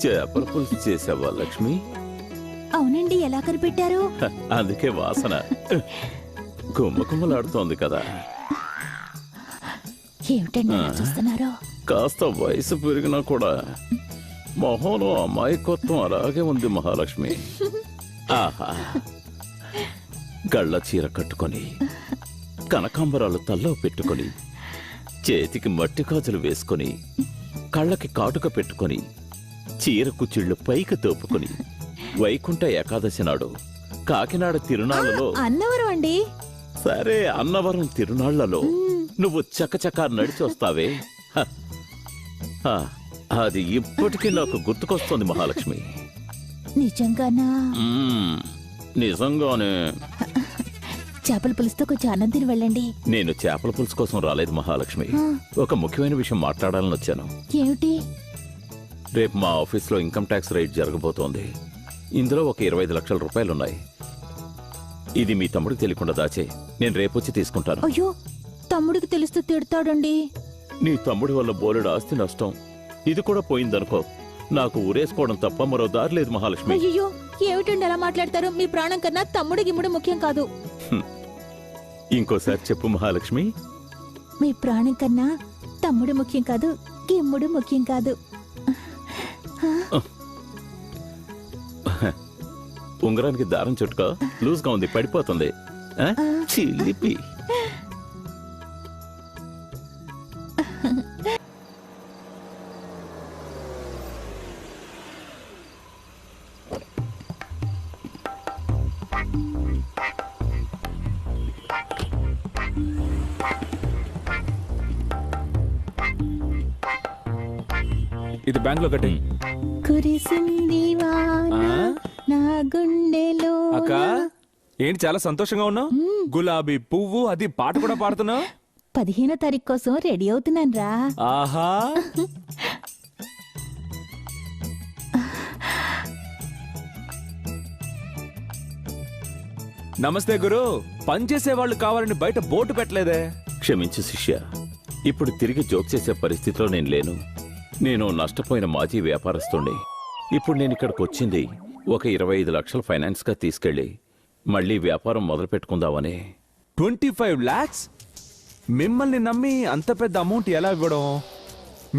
చేపల పులుసు చేసావా లక్ష్మి? అవునండి, ఎలా కనిపెట్టారు? అందుకే వాసన గుమ్మకుమ్మలాడుతోంది కదా. ఏమిటండి అలా చూస్తున్నారు? కాస్త వయసు పెరిగినా కూడా మొహంలో అమాయకత్వం అలాగే ఉంది మహాలక్ష్మి. ఆహా, గళ్ళ చీర కట్టుకొని కనకాంబరాలు తల్లో పెట్టుకొని చేతికి మట్టి గాజులు వేసుకొని కళ్ళకి కాటుక పెట్టుకొని చీర కుచ్చిళ్ళు పైకి తోపుకొని వైకుంఠ ఏకాదశి నాడు కాకినాడ తిరునాళ్లలో అన్నవరం అండి. సరే, అన్నవరం తిరునాళ్లలో నువ్వు చకచకా నడిచి వస్తావే, అది ఇప్పటికీ నాకు గుర్తుకొస్తుంది మహాలక్ష్మి. నిజంగానా? నిజంగానే. చేపల పులుసుతో కొంచెం అన్నం తిని వెళ్ళండి. నేను చేపల పులుసు కోసం రాలేదు మహాలక్ష్మి. ఒక ముఖ్యమైన విషయం మాట్లాడాలని వచ్చాను. ఏమిటి? రేపు మా ఆఫీస్లో ఇన్కమ్ ట్యాక్స్ రైడ్ జరగబోతోంది. ఇందులో ఒక 25 లక్షల రూపాయలున్నాయి. ఇది మీ తమ్ముడికి తెలియకుండా దాచే, నేను రేపొచ్చి తీసుకుంటాను. అయ్యో, తమ్ముడికి తెలిస్తే తిడతాడండి. నీ తమ్ముడి వల్ల బోలెడు ఆస్తి నష్టం. ఇది కూడా పోయిందనుకో, నాకు ఊరేసుకోవడం తప్ప మరో దారి లేదు మహాలక్ష్మి. అయ్యో, ఏమిటండి అలా మాట్లాడతారు? మీ ప్రాణం కన్నా తమ్ముడి గిమ్ముడు ముఖ్యం కాదు. ఇంకోసారి చెప్పు మహాలక్ష్మి. మీ ప్రాణం కన్నా తమ్ముడు ముఖ్యం కాదు, గిమ్ముడు ముఖ్యం కాదు. ఉంగరానికి దారం చుట్టుకో, లూజ్ గా ఉంది, పడిపోతుంది. చిలిపి. ఇది బ్యాంక్ లో కట్టి. కురిసింది వాన నా గుండెలో. అక్క, ఏంటి చాలా సంతోషంగా ఉన్నావు? గులాబీ పువ్వు, అది పాట కూడా పాడుతున్నావు. 15వ తారీఖు కోసం రెడీ అవుతున్నాను రా. ఆహా, నమస్తే గురు. పనిచేసే వాళ్ళు కావాలని బయట బోటు పెట్టలేదే. క్షమించు శిష్య, ఇప్పుడు తిరిగి జోక్ చేసే పరిస్థితిలో నేను లేను. నేను నష్టపోయిన మాజీ వ్యాపారస్తుణ్ణి. ఇప్పుడు నేను ఇక్కడికి వచ్చింది ఒక 25 లక్షలు ఫైనాన్స్ గా తీసుకెళ్లి మళ్ళీ వ్యాపారం మొదలు పెట్టుకుందామని. 25 lakhs? మిమ్మల్ని నమ్మి అంత పెద్ద అమౌంట్ ఎలా ఇవ్వడం?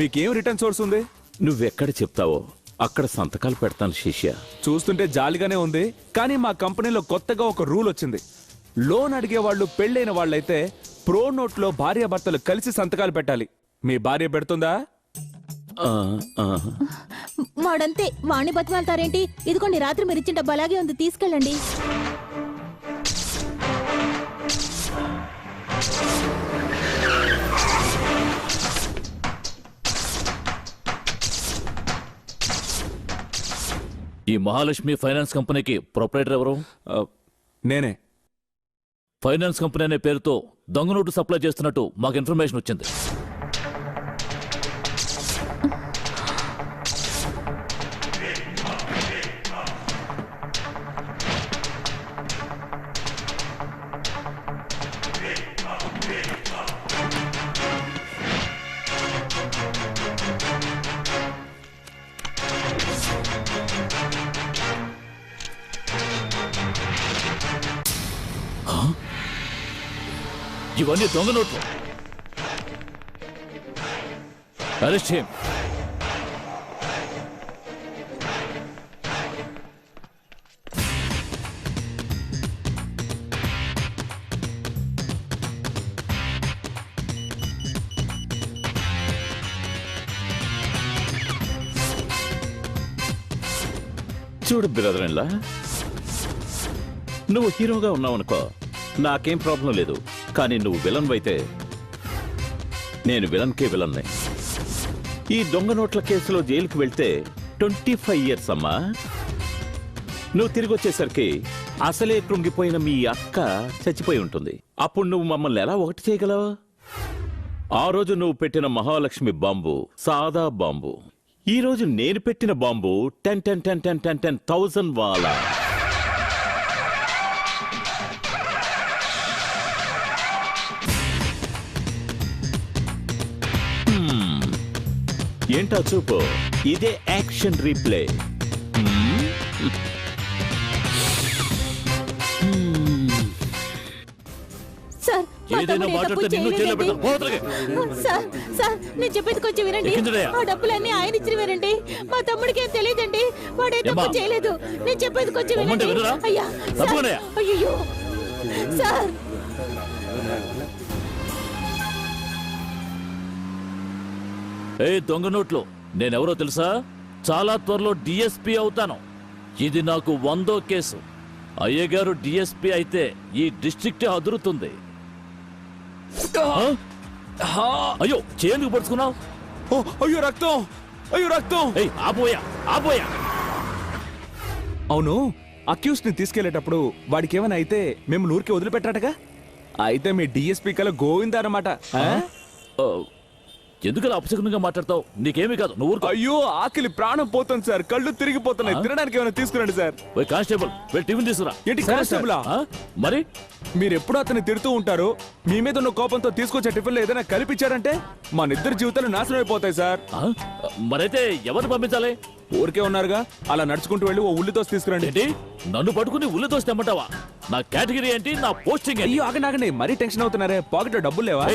మీకేం రిటర్న్ సోర్స్ ఉంది? నువ్వెక్కడ చెప్తావో అక్కడ సంతకాలు పెడతాను శిష్య. చూస్తుంటే జాలిగానే ఉంది, కానీ మా కంపెనీలో కొత్తగా ఒక రూల్ వచ్చింది. లోన్ అడిగే వాళ్ళు పెళ్ళైన వాళ్ళైతే ప్రో నోట్ లో భార్యాభర్తలు కలిసి సంతకాలు పెట్టాలి. మీ భార్య పెడుతుందా? వాడంతే, వాణ్ణి బతిమాలతారేంటి? ఇదిగోండి, రాత్రి మీరు ఇచ్చిన డబ్బు అలాగే ఉంది, తీసుకెళ్ళండి. ఈ మహాలక్ష్మి ఫైనాన్స్ కంపెనీకి ప్రొపరేటర్ ఎవరు? నేనే. ఫైనాన్స్ కంపెనీ అనే పేరుతో దొంగ నోటు సప్లై చేస్తున్నట్టు మాకు ఇన్ఫర్మేషన్ వచ్చింది. ఇవన్నీ దొంగ నోట్లు. అరెస్ట్ చేయం. చూడు బ్రదర్లా, నువ్వు హీరోగా ఉన్నావనుకో, నాకేం ప్రాబ్లం లేదు. కానీ నువ్వు విలన్ అయితే నేను విలన్కే విలన్నే. ఈ దొంగ నోట్ల కేసులో జైలుకి వెళ్తే 25 years అమ్మా. నువ్వు తిరిగి వచ్చేసరికి అసలే కృంగిపోయిన మీ అక్క చచ్చిపోయి ఉంటుంది. అప్పుడు నువ్వు మమ్మల్ని ఎలా ఒకటి చేయగలవు? ఆ రోజు నువ్వు పెట్టిన మహాలక్ష్మి బాంబు సాదా బాంబు. ఈ రోజు నేను పెట్టిన బాంబు 10,000 వాలా. ఏంటా చూపు, ఇదే యాక్షన్ రీప్లే. సార్, మా ఏదైనా తమ్ముడు ఏ తప్పు మాట్లాడితే నిన్ను జైల్లో చేయలేదండి. పెడతాను. పోతలకే. సార్, సార్, నేను చెప్పేది కొంచెం వినండి. ఎక్కించడయ్యా. ఆ డబ్బులన్నీ ఆయన ఇచ్చినవేనండి. మా తమ్ముడికి ఏం తెలియదండి. వాడే తప్పు ఏమ్మా? చేయలేదు. నేను చెప్పేది కొంచెం పొమ్మంటే వినండి. వినరా? అయ్యా, సార్, తప్పకుండా. అయ్యయ్యో. సార్, ఏ దొంగ నోట్లు, నేనెవరో తెలుసా? చాలా త్వరలో డిఎస్పీ అవుతాను. ఇది నాకు 100వ కేసు. అయ్యగారు డిఎస్పీ అయితే ఈ డిస్ట్రిక్టే అదురుతుంది. అయ్యో, చేయందుకు పడుచుకున్నావు? అయ్యో రక్తం, అయ్యో రక్తం. ఆపోయా. అవును, అక్యూస్ ని తీసుకెళ్లేటప్పుడు వాడికి ఏమైనా అయితే మేము ఊరికి వదిలిపెట్టాటగా? అయితే మీ డిఎస్పీ కల గోవింద అన్నమాట. ఎందుకలా అపశకునంగా మాట్లాడతావు? నీకేమీ కాదు, నువ్వు ఊరుకో. అయ్యో, ఆకలి ప్రాణం పోతుంది సార్, కళ్ళు తిరిగిపోతున్నాయి. తినడానికి ఏమైనా తీసుకురండి సార్. కానిస్టేబుల్, వెళ్ళి టిఫిన్ తీసుకురా. ఏంటి కానిస్టేబులా? మరి మీరు ఎప్పుడు అతన్ని తిడుతూ ఉంటారు. మీ మీద ఉన్న కోపంతో తీసుకొచ్చే టిఫిన్ లో ఏదైనా కలిపిచ్చారంటే మన ఇద్దరు జీవితాలు నాశనం అయిపోతాయి సార్. మరైతే ఎవరిని పంపించాలి? ఊరికే ఉన్నారుగా, అలా నడుచుకుంటూ వెళ్ళి ఓ ఉల్లి దోశ తీసుకురండి. ఏంటి, నన్ను పట్టుకుని ఉల్లి దోశ తెమ్మంటావా? నా కేటగిరీ ఏంటి, నా పోస్టింగ్ ఏంటి? అయ్యో ఆగండి, మరీ టెన్షన్ అవుతున్నారే. పాకెట్ లో డబ్బులు లేవా?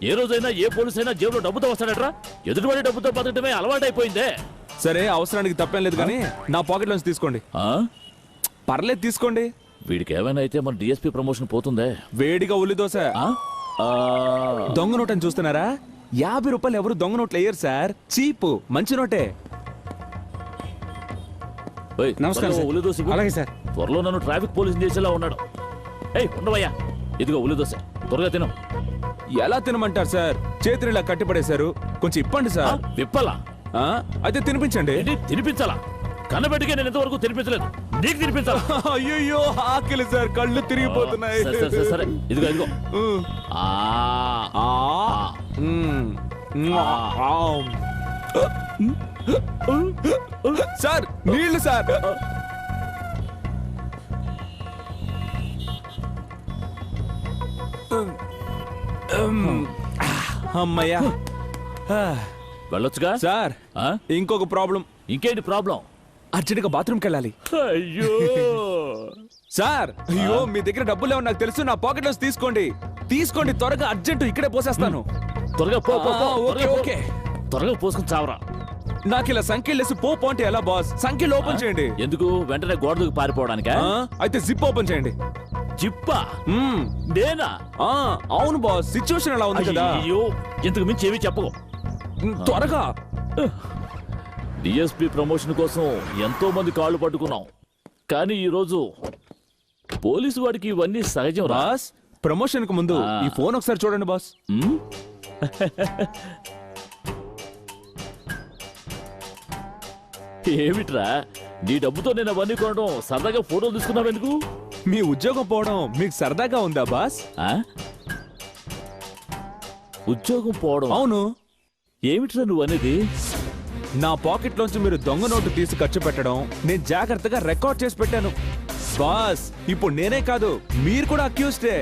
ఏ రోజైనా ఏ పోలీస్ అయినా జేబులో డబ్బుతో వస్తాడట్రా? ఎదుటివాడి డబ్బుతో బతకటమే అలవాటైపోయిందే. సరే, అవసరానికి తప్పేం లేదు కానీ నా పాకెట్ లోంచి తీసుకోండి. పర్లేదు, తీసుకోండి. వీడికి ఏమైనా అయితే మన డిఎస్పీ ప్రమోషన్ పోతుందే. వేడిగా ఉల్లి దోశ. దొంగ నోటని చూస్తున్నారా? 50 రూపాయలు ఎవరు దొంగ నోట్లు వేయరు సార్. చీప్, మంచి నోటే. నమస్కారం సార్. ఉల్లి దోశ. అలాగే సార్. త్వరలో నన్ను ట్రాఫిక్ పోలీస్ చేసేలా ఉన్నాడు. ఉండవయ్యా, ఇదిగో ఉల్లి దోశ, త్వరగా తిను. ఎలా తినమంటారు సార్? చేతులు ఇలా కట్టిపడేశారు, కొంచెం ఇప్పండి సార్. విప్పలా? అయితే తినిపించండి. తినిపించాలా? కన్నబెట్టికే నేను ఇంతవరకు తినిపించలేదు, నీకు తినిపించాలా? అయ్యో, ఆకలి సార్, కళ్ళు తిరిగిపోతున్నాయి. సరే, ఇదిగో. సార్, నీళ్లు సార్. అమ్మయ్యా, వెళ్ళొచ్చుగా సార్. ఇంకొక ప్రాబ్లం. ఇంకేంటి ప్రాబ్లం? అర్జెంట్గా బాత్రూమ్కి వెళ్ళాలి. అయ్యో సార్, అయ్యో మీ దగ్గర డబ్బులు లేవు నాకు తెలుసు. నా పాకెట్ లో తీసుకోండి త్వరగా, అర్జెంట్, ఇక్కడే పోసేస్తాను. త్వరగా పో. ఓకే, త్వరగా పోసుకుని చావరా. నాకు ఇలా సంఖ్యలేసి పో అంటే ఎలా బాస్? సంఖ్యలు ఓపెన్ చేయండి. ఎందుకు? వెంటనే గోడ దూకి పారిపోవడానికా? అయితే జిప్ ఓపెన్ చేయండి. జిప్పా నేనా? అవును బాస్, సిచ్యువేషన్ అలా ఉంది కదా. అయ్యో, ఇంతకు మించి ఏమీ చెప్పకు. త్వరగా. డిఎస్పీ ప్రమోషన్ కోసం ఎంతో మంది కాళ్ళు పట్టుకున్నాం, కానీ ఈ రోజు పోలీసు వాడికి ఇవన్నీ సహజం. బాస్, ప్రమోషన్ కు ముందు ఈ ఫోన్ ఒకసారి చూడండి బాస్. ఏమిట్రా, నీ డబ్బుతో నేను అవన్నీ కొనడం, సరదాగా ఫోటోలు తీసుకున్నావు ఎందుకు? మీ ఉద్యోగం పోవడం మీకు సరదాగా ఉందా బాస్? ఉద్యోగం పోవడం? అవును. ఏమిట్రా నువ్వు అనేది? నా పాకెట్ లోంచి మీరు దొంగ నోటు తీసి ఖర్చు పెట్టడం నేను జాగ్రత్తగా రికార్డ్ చేసి పెట్టాను బాస్. ఇప్పుడు నేనే కాదు, మీరు కూడా అక్యూస్డే.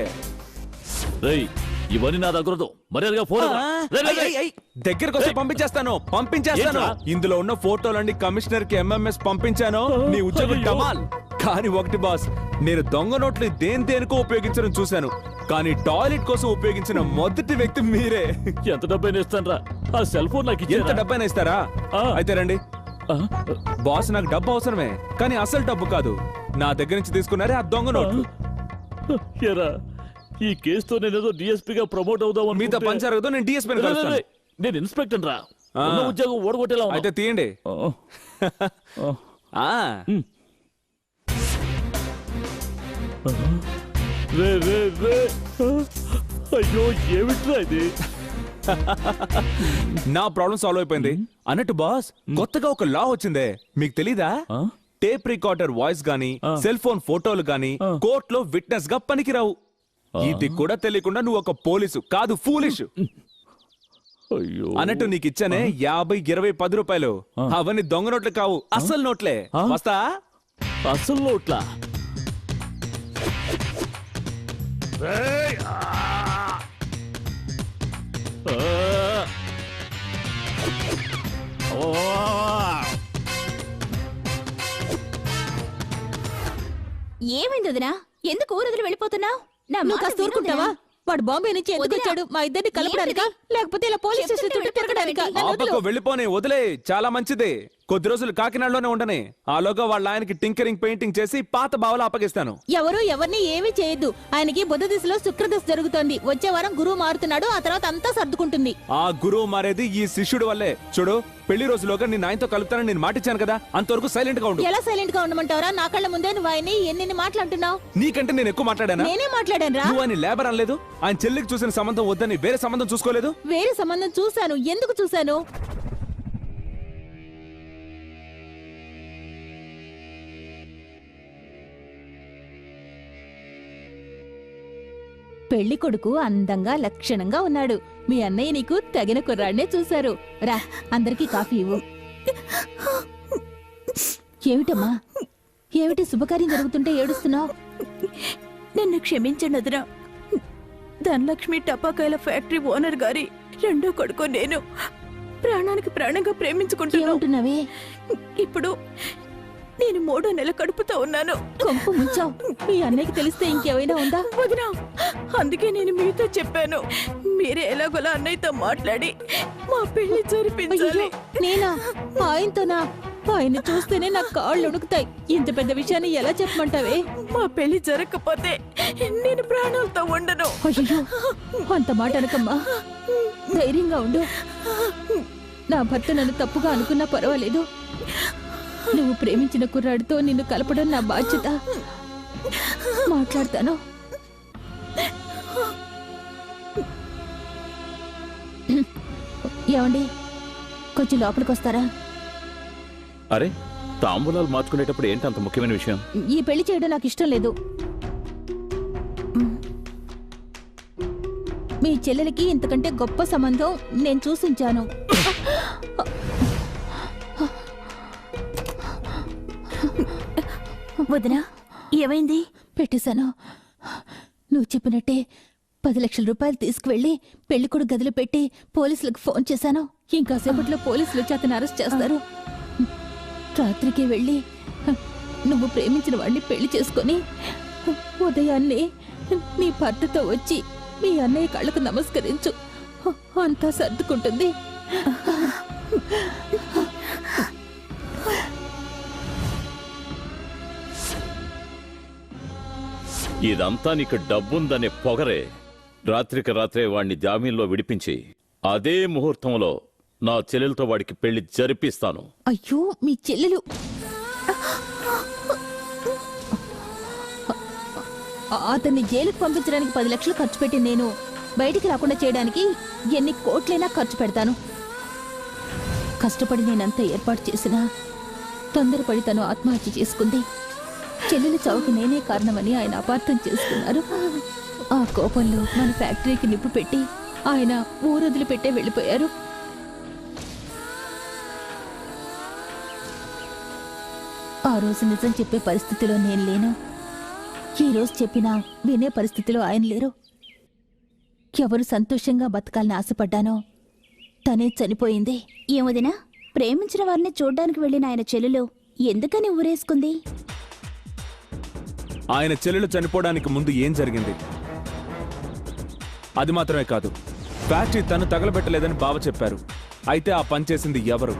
రేయ్, ఇవన్నీ నా దగ్గర మర్యాదగా ఫోన్ దగ్గరకు వస్తే పంపించేస్తాను. ఇందులో ఉన్న ఫోటోలన్నీ కమిషనర్ కి ఎంఎంఎస్ పంపించాను. నీ ఉద్యోగం డమాల్. కానీ ఒకటి బాస్, నేను దొంగ నోట్లు దేనికో ఉపయోగించడం చూశాను, కానీ టాయిలెట్ కోసం ఉపయోగించిన మొదటి వ్యక్తి మీరే. ఎంత డబ్బైనా ఇస్తాను రా, ఆ సెల్ ఫోన్ నాకు ఎంత డబ్బైనా ఇస్తారా? అయితే రండి బాస్, నాకు డబ్బు అవసరమే, కానీ అసలు డబ్బు కాదు. నా దగ్గర నుంచి తీసుకున్నారే ఆ దొంగ నోట్లు. ఈ కేసుతో నేనేదో డిఎస్పీగా ప్రమోట్ అవుదాం. మీతో పని జరగదు, నేను డిఎస్పీ. నేను ఇన్స్పెక్టర్ రా, ఉద్యోగం ఓడగొట్టేలా. అయితే తీయండి. అయ్యో, ఏమిట్రా ఇది? నా ప్రాబ్లం సాల్వ్ అయిపోయింది. అన్నట్టు బాస్, కొత్తగా ఒక లా వచ్చిందే, మీకు తెలీదా? టేప్ రికార్డర్ వాయిస్ గానీ, సెల్ ఫోన్ ఫోటోలు గానీ కోర్టులో విట్నెస్ గా పనికిరావు. ఇది కూడా తెలియకుండా నువ్వు ఒక పోలీసు కాదు, ఫూలిష్. అన్నట్టు నీకు ఇచ్చానే 50, 20, 10 రూపాయలు, అవన్నీ దొంగ నోట్లు కావు, అసలు నోట్లే. వస్తా. అసలు నోట్లా? ఏమైంది వదినా? ఎందుకు ఊరొదిలి వెళ్ళిపోతున్నావు? నువ్వు కాస్త ఊరుకుంటావా? వాడు బాంబే నుంచి ఎందుకు వచ్చాడు? మా ఇద్దరిని కలపడానికా, లేకపోతే ఇలా పోలీస్ స్టేషన్ చుట్టూ తిరగడానికా? వెళ్ళిపోనే, వదిలే, చాలా మంచిది. కొద్ది రోజులు కాకినాడలోనే ఉండని, ఆలోగా వాళ్ళ ఆయనకి టింకరింగ్ పెయింటింగ్ చేసి పాత బావలు అప్పగిస్తాను. ఎవరు ఎవరిని ఏమీ చేయొద్దు. ఆయనకి బుధ దిశలో శుక్రదశ జరుగుతోంది. వచ్చే వారం గురువు మారుతున్నాడు, ఆ తర్వాత అంతా సర్దుకుంటుంది. ఆ గురువు మారేది ఈ శిష్యుడు వల్లే. చూడు, పెళ్లి రోజులోగా నేను ఆయనతో కలుపుతానని నేను మాటిచ్చాను కదా, అంతవరకు సైలెంట్ గా ఉండు. ఎలా సైలెంట్ గా ఉండమంటావరా? నా కళ్ళ ముందే నువ్వు ఆయన్ని ఎన్ని మాట్లాడుతున్నావు? నీకంటే నేను ఎక్కువ మాట్లాడానా? నేనే మాట్లాడాను రా. నువ్వు ఆయన లేబర్ అనలేదు, ఆయన చెల్లికి చూసిన సంబంధం వద్దని వేరే సంబంధం చూసుకోలేదు. వేరే సంబంధం చూశాను. ఎందుకు చూశాను? పెళ్లి కొడుకు అందంగా లక్షణంగా ఉన్నాడు. మీ అన్నయ్య నీకు తగిన కుర్రాడినే చూశారు. రా, అందరికీ కాఫీ ఇవ్వు. ఏమిటమ్మా, ఏమిటి శుభకార్యం జరుగుతుంటే ఏడుస్తున్నావు? నన్ను క్షమించండి వదినా. ధనలక్ష్మి టపాకాయల ఫ్యాక్టరీ ఓనర్ గారి రెండో కొడుకు నేను ప్రాణానికి ప్రాణంగా ప్రేమించుకుంటున్నావే. ఇప్పుడు నేను 3వ నెల కడుపుతో ఉన్నాను. కొంపు ముంచావు. మీ అన్నయ్యకి తెలిస్తే ఇంకేమైనా ఉందా? వదినా, అందుకే నేను మీతో చెప్పాను, మీరే ఎలాగోలా అన్నయ్యతో మాట్లాడి మా పెళ్లి జరిపించాలి. నేనా? ఆయనతోనా? ఆయన చూస్తేనే నాకు కాళ్ళు ఉణుకుతాయి. ఇంత పెద్ద విషయాన్ని ఎలా చెప్పమంటావే? మా పెళ్లి జరగకపోతే నేను ప్రాణాలతో ఉండను. అయ్యో, అంత మాట అనకమ్మా. ధైర్యంగా ఉండు. నా భర్త నన్ను తప్పుగా అనుకున్నా పర్వాలేదు. నువ్వు ప్రేమించిన కుర్రాడితో నిన్ను కలపడం నా బాధ్యత. మాట్లాడతాను. ఏమండి, కొంచెం లోపలికి వస్తారా? అరే, తాంబూలాలు మార్చుకునేటప్పుడు ఏంటి అంత ముఖ్యమైన విషయం? ఈ పెళ్లి చేయడం నాకు ఇష్టం లేదు. మీ చెల్లెలకి ఇంతకంటే గొప్ప సంబంధం నేను చూసించాను. వదినా, ఏమైంది? పెట్టేశాను. నువ్వు చెప్పినట్టే 10 లక్షల రూపాయలు తీసుకువెళ్ళి పెళ్లికొడుకు గదిలో పెట్టి పోలీసులకు ఫోన్ చేశాను. ఇంకాసేపట్లో పోలీసులు వచ్చి అతను అరెస్ట్ చేస్తారు. రాత్రికి వెళ్ళి నువ్వు ప్రేమించిన వాడిని పెళ్లి చేసుకొని ఉదయాన్నే నీ భర్తతో వచ్చి మీ అన్నయ్య కళ్ళకు నమస్కరించు. అంతా సర్దుకుంటుంది. ఇదంతా నీకు డబ్బుందనే పొగరే. రాత్రికి రాత్రే వాణ్ణి జామీన్లో విడిపించి అదే ముహూర్తంలో నా చెల్లెలతో వాడికి పెళ్లి జరిపిస్తాను. అయ్యో మీ చెల్లెలు అతన్ని జైలుకు పంపించడానికి 10 లక్షలు ఖర్చు పెట్టి నేను బయటికి రాకుండా చేయడానికి ఎన్ని కోట్లైనా ఖర్చు పెడతాను. కష్టపడి నేనంతా ఏర్పాటు చేసినా తొందరపడి తను ఆత్మహత్య చేసుకుంది. చెల్లెలు చావుకి నేనే కారణమని ఆయన అపార్థం చేసుకున్నారు. ఆ కోపంలో మన ఫ్యాక్టరీకి నిప్పు పెట్టి ఆయన ఊరొదిలి పెట్టే వెళ్ళిపోయారు. ఆ రోజు నిజం చెప్పే పరిస్థితిలో నేను లేను. ఈ రోజు చెప్పినా వినే పరిస్థితిలో ఆయన లేరు. ఎవరు సంతోషంగా బతకాలని ఆశపడ్డానో తనే చనిపోయింది. ఏమోదినా, ప్రేమించిన వారిని చూడ్డానికి వెళ్ళిన ఆయన చెల్లెలు ఎందుకని ఊరేసుకుంది? ఆయన చెల్లెలు చనిపోవడానికి ముందు ఏం జరిగింది అది మాత్రమే కాదు, ఫ్యాక్టరీ తను తగలబెట్టలేదని బావ చెప్పారు. అయితే ఆ పని చేసింది ఎవరు?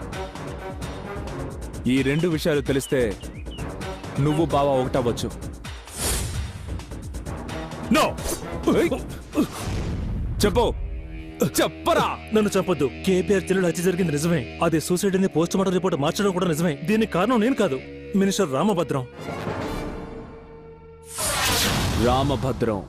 ఈ 2 విషయాలు తెలిస్తే నువ్వు బావ ఒకటవ్వచ్చు. చెప్పు, చెప్పరా. నన్ను చంపొద్దు. కేపీఆర్ చెల్లెలు హత్య జరిగింది నిజమే. అదే సూసైడ్ అని పోస్ట్ మార్టం రిపోర్ట్ మార్చడం కూడా నిజమే. దీనికి కారణం నేను కాదు, మినిస్టర్ రామభద్రం. రామభద్రం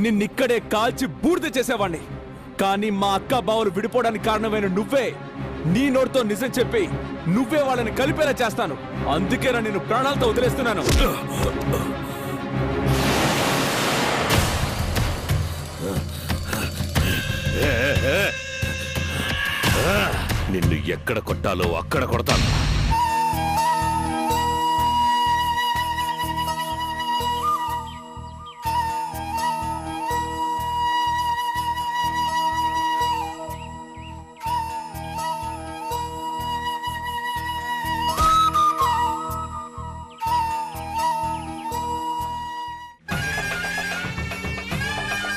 నిన్నిక్కడే కాల్చి బూడిద చేసేవాణ్ణి. కానీ మా అక్క బావలు విడిపోవడానికి కారణమైన నువ్వే. నీ నోటితో నిజం చెప్పి నువ్వే వాళ్ళని కలిపేలా చేస్తాను. అందుకేనా నేను ప్రాణాలతో వదిలేస్తున్నాను. నిన్ను ఎక్కడ కొట్టాలో అక్కడ కొడతాను.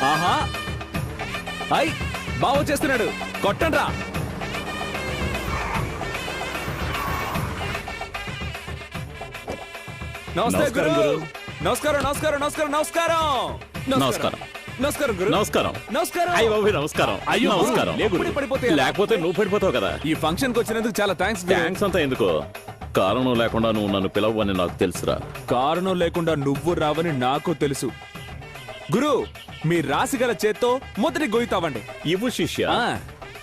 ఆహా, అయ్ బావ చేస్తున్నాడు, కొట్టండ్రా. నమస్కారం గురు. నమస్కారం నమస్కారం నమస్కారం నమస్కారం నమస్కారం నమస్కారం గురు. నమస్కారం నమస్కారం. అయ్య బాబు నమస్కారం. అయ్యో నమస్కారం. లేకపోతే నువ్వు పడిపోతావు కదా. ఈ ఫంక్షన్ కి వచ్చినందుకు చాలా థ్యాంక్స్. థ్యాంక్స్ అంతా ఎందుకో, కారణం లేకుండా నువ్వు నన్ను పిలవని నాకు తెలుసురా. కారణం లేకుండా నువ్వు రావని నాకు తెలుసు గురు. మీ రాశిగల చేత్తో మొదటి గొయ్యితావండి. ఇవ్వు శిష్య.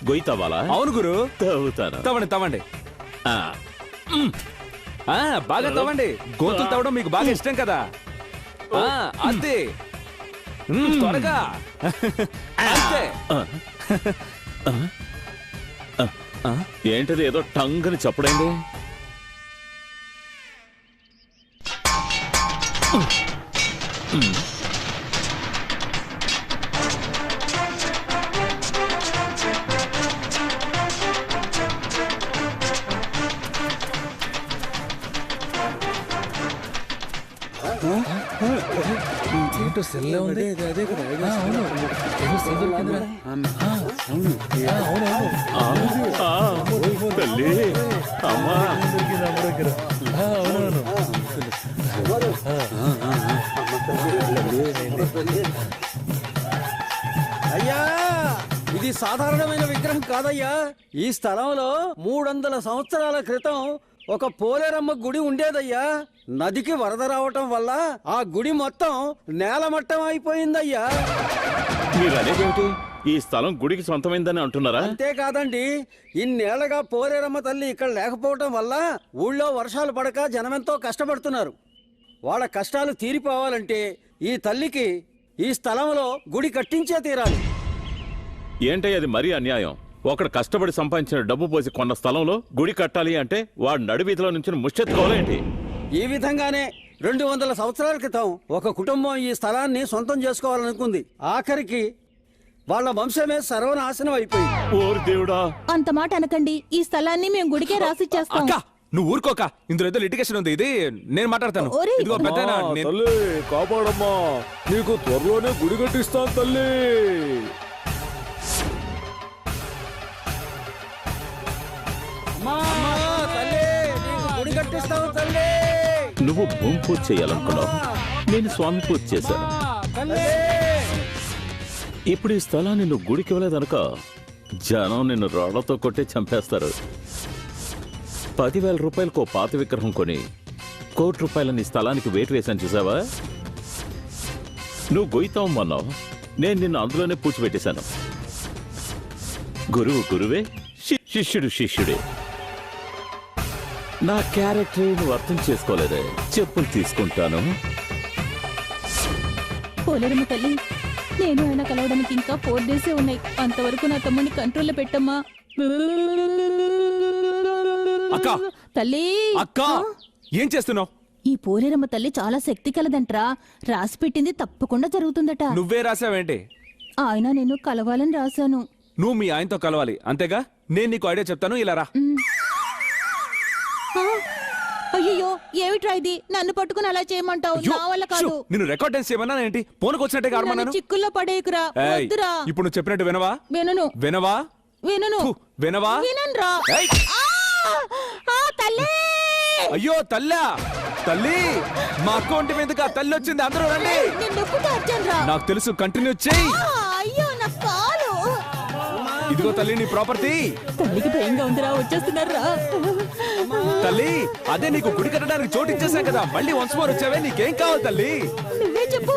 గొయ్యితావాలా? అవును గురు. తవ్వుతాను. తవ్వండి తవ్వండి. బాగా తవ్వండి. గోతులు తవ్వడం మీకు బాగా ఇష్టం కదా. అంతే, త్వరగా. అంతే. ఏంటది ఏదో టంగ్ అని చెప్పడండి. ఏంటో సెల్లో ఉంది. తల్లి అమ్మా సాధారణమైన విగ్రహం కాదయ్యా. ఈ స్థలంలో 300 సంవత్సరాల క్రితం ఒక పోలేరమ్మ గుడి ఉండేదయ్యా. నదికి వరద రావటం వల్ల ఆ గుడి మొత్తం నేలమట్టం అయిపోయిందయ్యా. మీరు అనేదేమిటి? ఈ స్థలం గుడికి సొంతమైందని అంటున్నారా? అంతేకాదండి, ఇన్నేళ్లగా పోలేరమ్మ తల్లి ఇక్కడ లేకపోవటం వల్ల ఊళ్ళో వర్షాలు పడక జనమెంతో కష్టపడుతున్నారు. వాళ్ళ కష్టాలు తీరిపోవాలంటే ఈ తల్లికి ఈ స్థలంలో గుడి కట్టించే తీరాలి. ఏంటయ్య అది మరీ అన్యాయం. ఒకడు కష్టపడి సంపాదించిన డబ్బు పోసి కొన్న స్థలంలో గుడి కట్టాలి అంటే వాడు నడివీధిలో నుంచి ముష్టెత్తుకోవాలేంటి? ఈ విధంగానే 200 సంవత్సరాల క్రితం ఒక కుటుంబం ఈ స్థలాన్ని సొంతం చేసుకోవాలనుకుంది. ఆఖరికి వాళ్ళ వంశమే సర్వనాశనం అయిపోయింది. ఓరి దేవుడా! అంత మాట అనకండి. ఈ స్థలాన్ని మేము గుడికే రాసిచ్చేస్తాం. అక్క నువ్వు ఊరుకోక, ఇందులో ఏదో లిటిగేషన్ ఉంది. ఇది నేను మాట్లాడతాను. ఇదిగో పెద్దనా, నేను- తల్లి కాపాడమ్మా, నీకు త్వరలోనే గుడి కట్టిస్తాను తల్లి. గుడి కట్టిస్తావు తల్లి. నువ్వు భూమి పూజ చేయాలనుకున్నావు, నేను స్వామి పూజ చేశాను. ఇప్పుడు ఈ స్థలాన్ని నువ్వు గుడికి ఇవ్వలేదనుక జనం నిన్ను రాళ్లతో కొట్టి చంపేస్తారు. 10,000 రూపాయలకు పాత విగ్రహం కొని ₹1 కోటి నీ స్థలానికి వేటు వేశాను చూసావా? నువ్వు గొయ్యితావమ్మన్నావు, నేను నిన్ను అందులోనే పూడ్చిపెట్టేశాను. గురువు గురువే, శిష్యుడు శిష్యుడే. నా క్యారెక్టర్ నువ్వు అర్థం చేసుకోలేదే. చెప్పులు తీసుకుంటాను. పోలేరమ్మ తల్లి, నేను ఆయన కలవడానికి ఇంకా 4 డేసే ఉన్నాయి. అంతవరకు నా తమ్ముడిని కంట్రోల్లో పెట్టమ్మా. అక్క తల్లి, అక్క ఏం చేస్తున్నావు? ఈ పోలేరమ్మ తల్లి చాలా శక్తి కలదంట్రా. రాసి పెట్టింది తప్పకుండా జరుగుతుందట. నువ్వే రాసావేంటి? ఆయన నేను కలవాలని రాశాను. నువ్వు మీ ఆయనతో కలవాలి అంతేగా. నేను నీకు ఐడియా చెప్తాను, ఇలా రా. అయ్యో ఏమిట్రా ఇది? నన్ను పట్టుకుని అలా చేయమంటావు? నా వల్ల కాదు. నిన్ను రికార్డ్ డాన్స్ చేయమన్నా ఏంటి? పోనుకు వచ్చినట్టే నన్ను ఆడమన్నాను. చిక్కుల్లో పడేయకురా. వద్దురా. ఇప్పుడు నువ్వు చెప్పినట్టు వినవా? వినను. వినవా? వినను. వినవా? విననురా. ఏయ్! తల్లి! అయ్యో తల్లా, తల్లి మా అకౌంట్ మీదకి ఆ తల్లి వచ్చింది. అందరూ రండి. నాకు తెలుసు, కంటిన్యూ చెయ్యి. అయ్యో నా కాలు. ఇదిగో తల్లి నీ ప్రాపర్టీ. తల్లికి భయంగా ఉందిరా, వచ్చేస్తున్నారా? తల్లి అదే నీకు గుడి కట్టడానికి చోటు ఇచ్చేసాం కదా, మళ్ళీ వన్స్ మోర్ వచ్చావే. నీకేం కావాలి తల్లి? నువ్వే చెప్పు.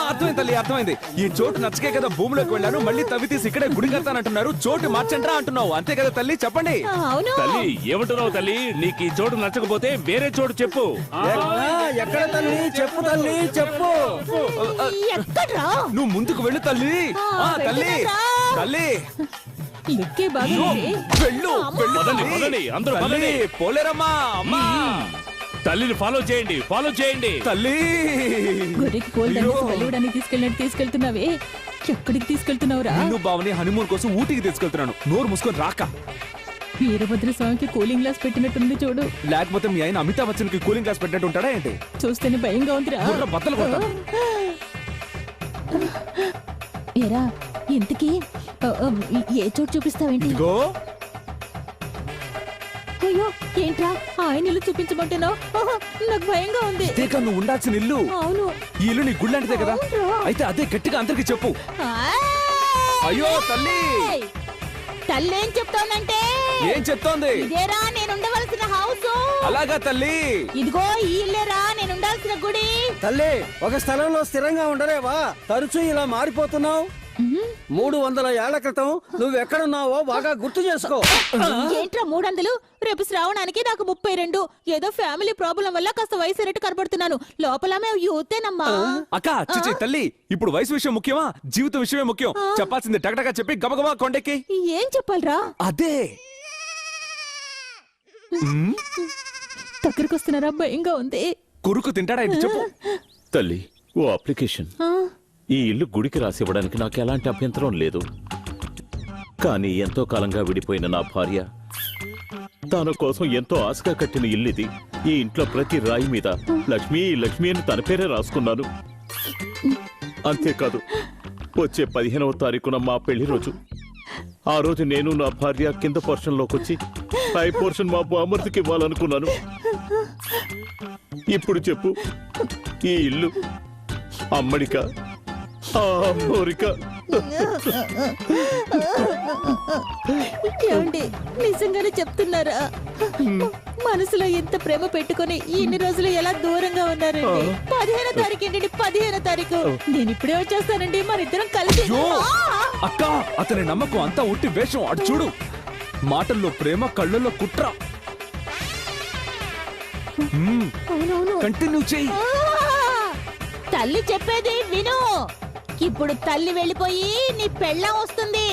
అర్థమైంది తల్లి, అర్థమైంది. ఈ చోటు నచ్చకే కదా భూమిలోకి వెళ్ళాను. మళ్ళీ తవ్వి తీసి ఇక్కడే గుడి కడతానంటున్నారు. చోటు మార్చండ్రా అంటున్నావు, అంతే కదా తల్లి? చెప్పండి. అవును తల్లి. ఏమంటున్నావు తల్లి? నీకు ఈ చోటు నచ్చకపోతే వేరే చోటు చెప్పు. ఎక్కడ తల్లి? చెప్పు తల్లి, చెప్పు. ఎక్కడ్రా? నువ్వు ముందుకు వెళ్ళు తల్లి. తల్లి తల్లి లిక్కే బాగా వెళ్ళు. పదండి, అందరూ పదండి. పోలేరమ్మా, అమ్మా. తల్లిని ఫాలో చేయండి, ఫాలో చేయండి. తల్లి గురికి పోల్డానికి తీసుకెళ్ళినట్టు తీసుకెళ్తున్నావే. ఎక్కడికి తీసుకెళ్తున్నావురా? నిన్ను బావని హనీమూన్ కోసం ఊటీకి తీసుకెళ్తున్నాను. నోరు మూసుకొని రాక. వీరభద్ర స్వామికి కూలింగ్ గ్లాస్ పెట్టినట్టుంది చూడు. లేకపోతే మీ ఆయన అమితాబ్ బచ్చన్ కి కూలింగ్ గ్లాస్ పెట్టినట్టు ఉంటాడా ఏంటి? చూస్తేనే భయంగా ఉందిరా. బద్దలు కొడతాను. ఏరా ఇంతకీ ఏ చోటు చూపిస్తావేంటి? అయ్యో ఏంట్రా ఆయన ఇల్లు చూపించమంటున్నావు? నాకు భయంగా ఉంది. నువ్వు ఉండాల్సిన ఇల్లు. అవును. ఈ ఇల్లు నీ గుళ్ళంటిదే కదా, అయితే అదే గట్టిగా అందరికి చెప్పు. అయ్యో తల్లి. తల్లి ఏం చెప్తోందంటే? ఏం చెప్తోంది? ఇదేరా నేను ఉండవలసిన హౌస్. అలాగా తల్లి? ఇదిగో ఈ ఇల్లేరా నేను ఉండాల్సిన గుడి. తల్లి ఒక స్థలంలో స్థిరంగా ఉండలేవా? తరచూ ఇలా మారిపోతున్నావు. 300 ఏళ్ల క్రితం నువ్వెక్కడున్నావో బాగా గుర్తు చేసుకో. ఏంట్రా 300? రేపు శ్రావణానికి నాకు 32. ఏదో ఫ్యామిలీ ప్రాబ్లం వల్ల కాస్త వయసు రెట్టు కనబడుతున్నాను. లోపల మేము యూతేనమ్మా. అక్క చిచి తల్లి, ఇప్పుడు వయసు విషయం ముఖ్యమా, జీవిత విషయమే ముఖ్యం. చెప్పాల్సింది టకటగా చెప్పి గబగబా కొండెక్కి. ఏం చెప్పాలరా? అదే దగ్గరకు వస్తున్నారా? భయంగా ఉంది. కురుకు తింటాడా ఇది చెప్పు. తల్లి ఓ అప్లికేషన్. ఈ ఇల్లు గుడికి రాసి ఇవ్వడానికి నాకు ఎలాంటి అభ్యంతరం లేదు. కానీ ఎంతో కాలంగా విడిపోయిన నా భార్య తన కోసం ఎంతో ఆశగా కట్టిన ఇల్లుది. ఈ ఇంట్లో ప్రతి రాయి మీద లక్ష్మి లక్ష్మి అని తన పేరే రాసుకున్నాను. అంతేకాదు వచ్చే 15వ తారీఖున మా పెళ్లి రోజు. ఆ రోజు నేను నా భార్య కింద పోర్షన్ లోకి వచ్చి పై పోర్షన్ మా బామర్తికి ఇవ్వాలనుకున్నాను. ఇప్పుడు చెప్పు, ఈ ఇల్లు అమ్మడిక, ఆ అమ్మోరిక ఏమండి నిజంగానే చెప్తున్నారా? మనసులో ఎంత ప్రేమ పెట్టుకొని ఇన్ని రోజులు ఎలా దూరంగా ఉన్నారండి? 15వ తారీఖు ఏంటండి? 15వ తారీఖు నేను ఇప్పుడే వచ్చేస్తానండి. మన ఇద్దరం కలిసి. అక్క అతని నమ్మకం అంతా ఉట్టి వేషం. అటు చూడు, మాటల్లో ప్రేమ, కళ్ళల్లో కుట్ర. కంటిన్యూ చెయ్యి. తల్లి చెప్పేది విను. ఇప్పుడు తల్లి వెళ్ళిపోయి నీ పెళ్ళం వస్తుంది.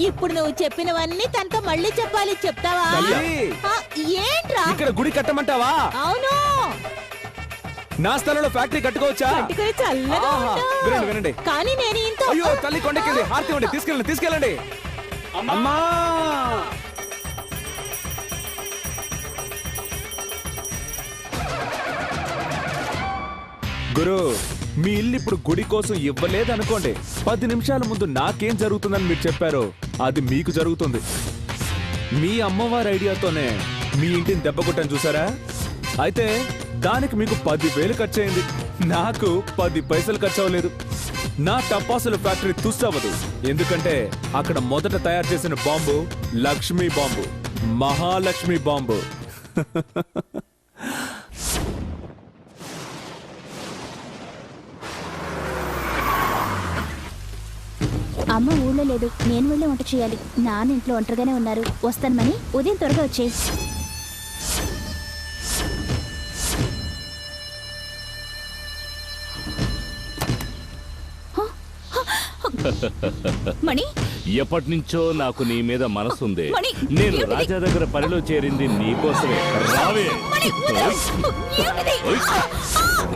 ఇప్పుడు నువ్వు చెప్పినవన్నీ తనతో మళ్ళీ చెప్పాలి. చెప్తావా? ఏంట్రా ఇక్కడ గుడి కట్టమంటావా? అవును. నా స్థలంలో ఫ్యాక్టరీ కట్టుకోవచ్చా? కట్టుకొని చల్లగా ఉండు. వినండి వినండి. కానీ నేను ఇంత అయ్యో తల్లి కొండకెళ్ళి హారతి ఇవ్వండి. తీసుకెళ్ళండి తీసుకెళ్ళండి. అమ్మా గురు, మీ ఇల్లు ఇప్పుడు గుడి కోసం ఇవ్వలేదనుకోండి, 10 నిమిషాల ముందు నాకేం జరుగుతుందని మీరు చెప్పారో అది మీకు జరుగుతుంది. మీ అమ్మవారి ఐడియాతోనే మీ ఇంటిని దెబ్బ కొట్టని చూసారా? అయితే దానికి మీకు 10,000 ఖర్చు అయింది. నాకు 10 పైసలు ఖర్చు అవ్వలేదు. నా టపాసుల ఫ్యాక్టరీ తుస్సవ్వదు. ఎందుకంటే అక్కడ మొదట తయారు చేసిన bomb Lakshmi bomb, Mahalakshmi bomb. అమ్మ ఊళ్ళో లేదు. నేను వెళ్ళి వంట చేయాలి. నాన్న ఇంట్లో ఒంటరిగానే ఉన్నారు. వస్తాను మని. ఉదయం త్వరగా వచ్చేయి. మణి, ఎప్పటి నుంచో నాకు నీ మీద మనసుంది. మణి, నేను ఏమిటి? రాజా దగ్గర పనిలో చేరింది నీకోసమే. రావే.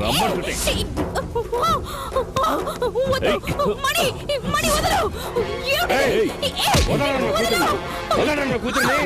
రమ్మంటుంటే. ఏయ్, వదలరా కూతుర్ని. వదలరా కూతుర్ని.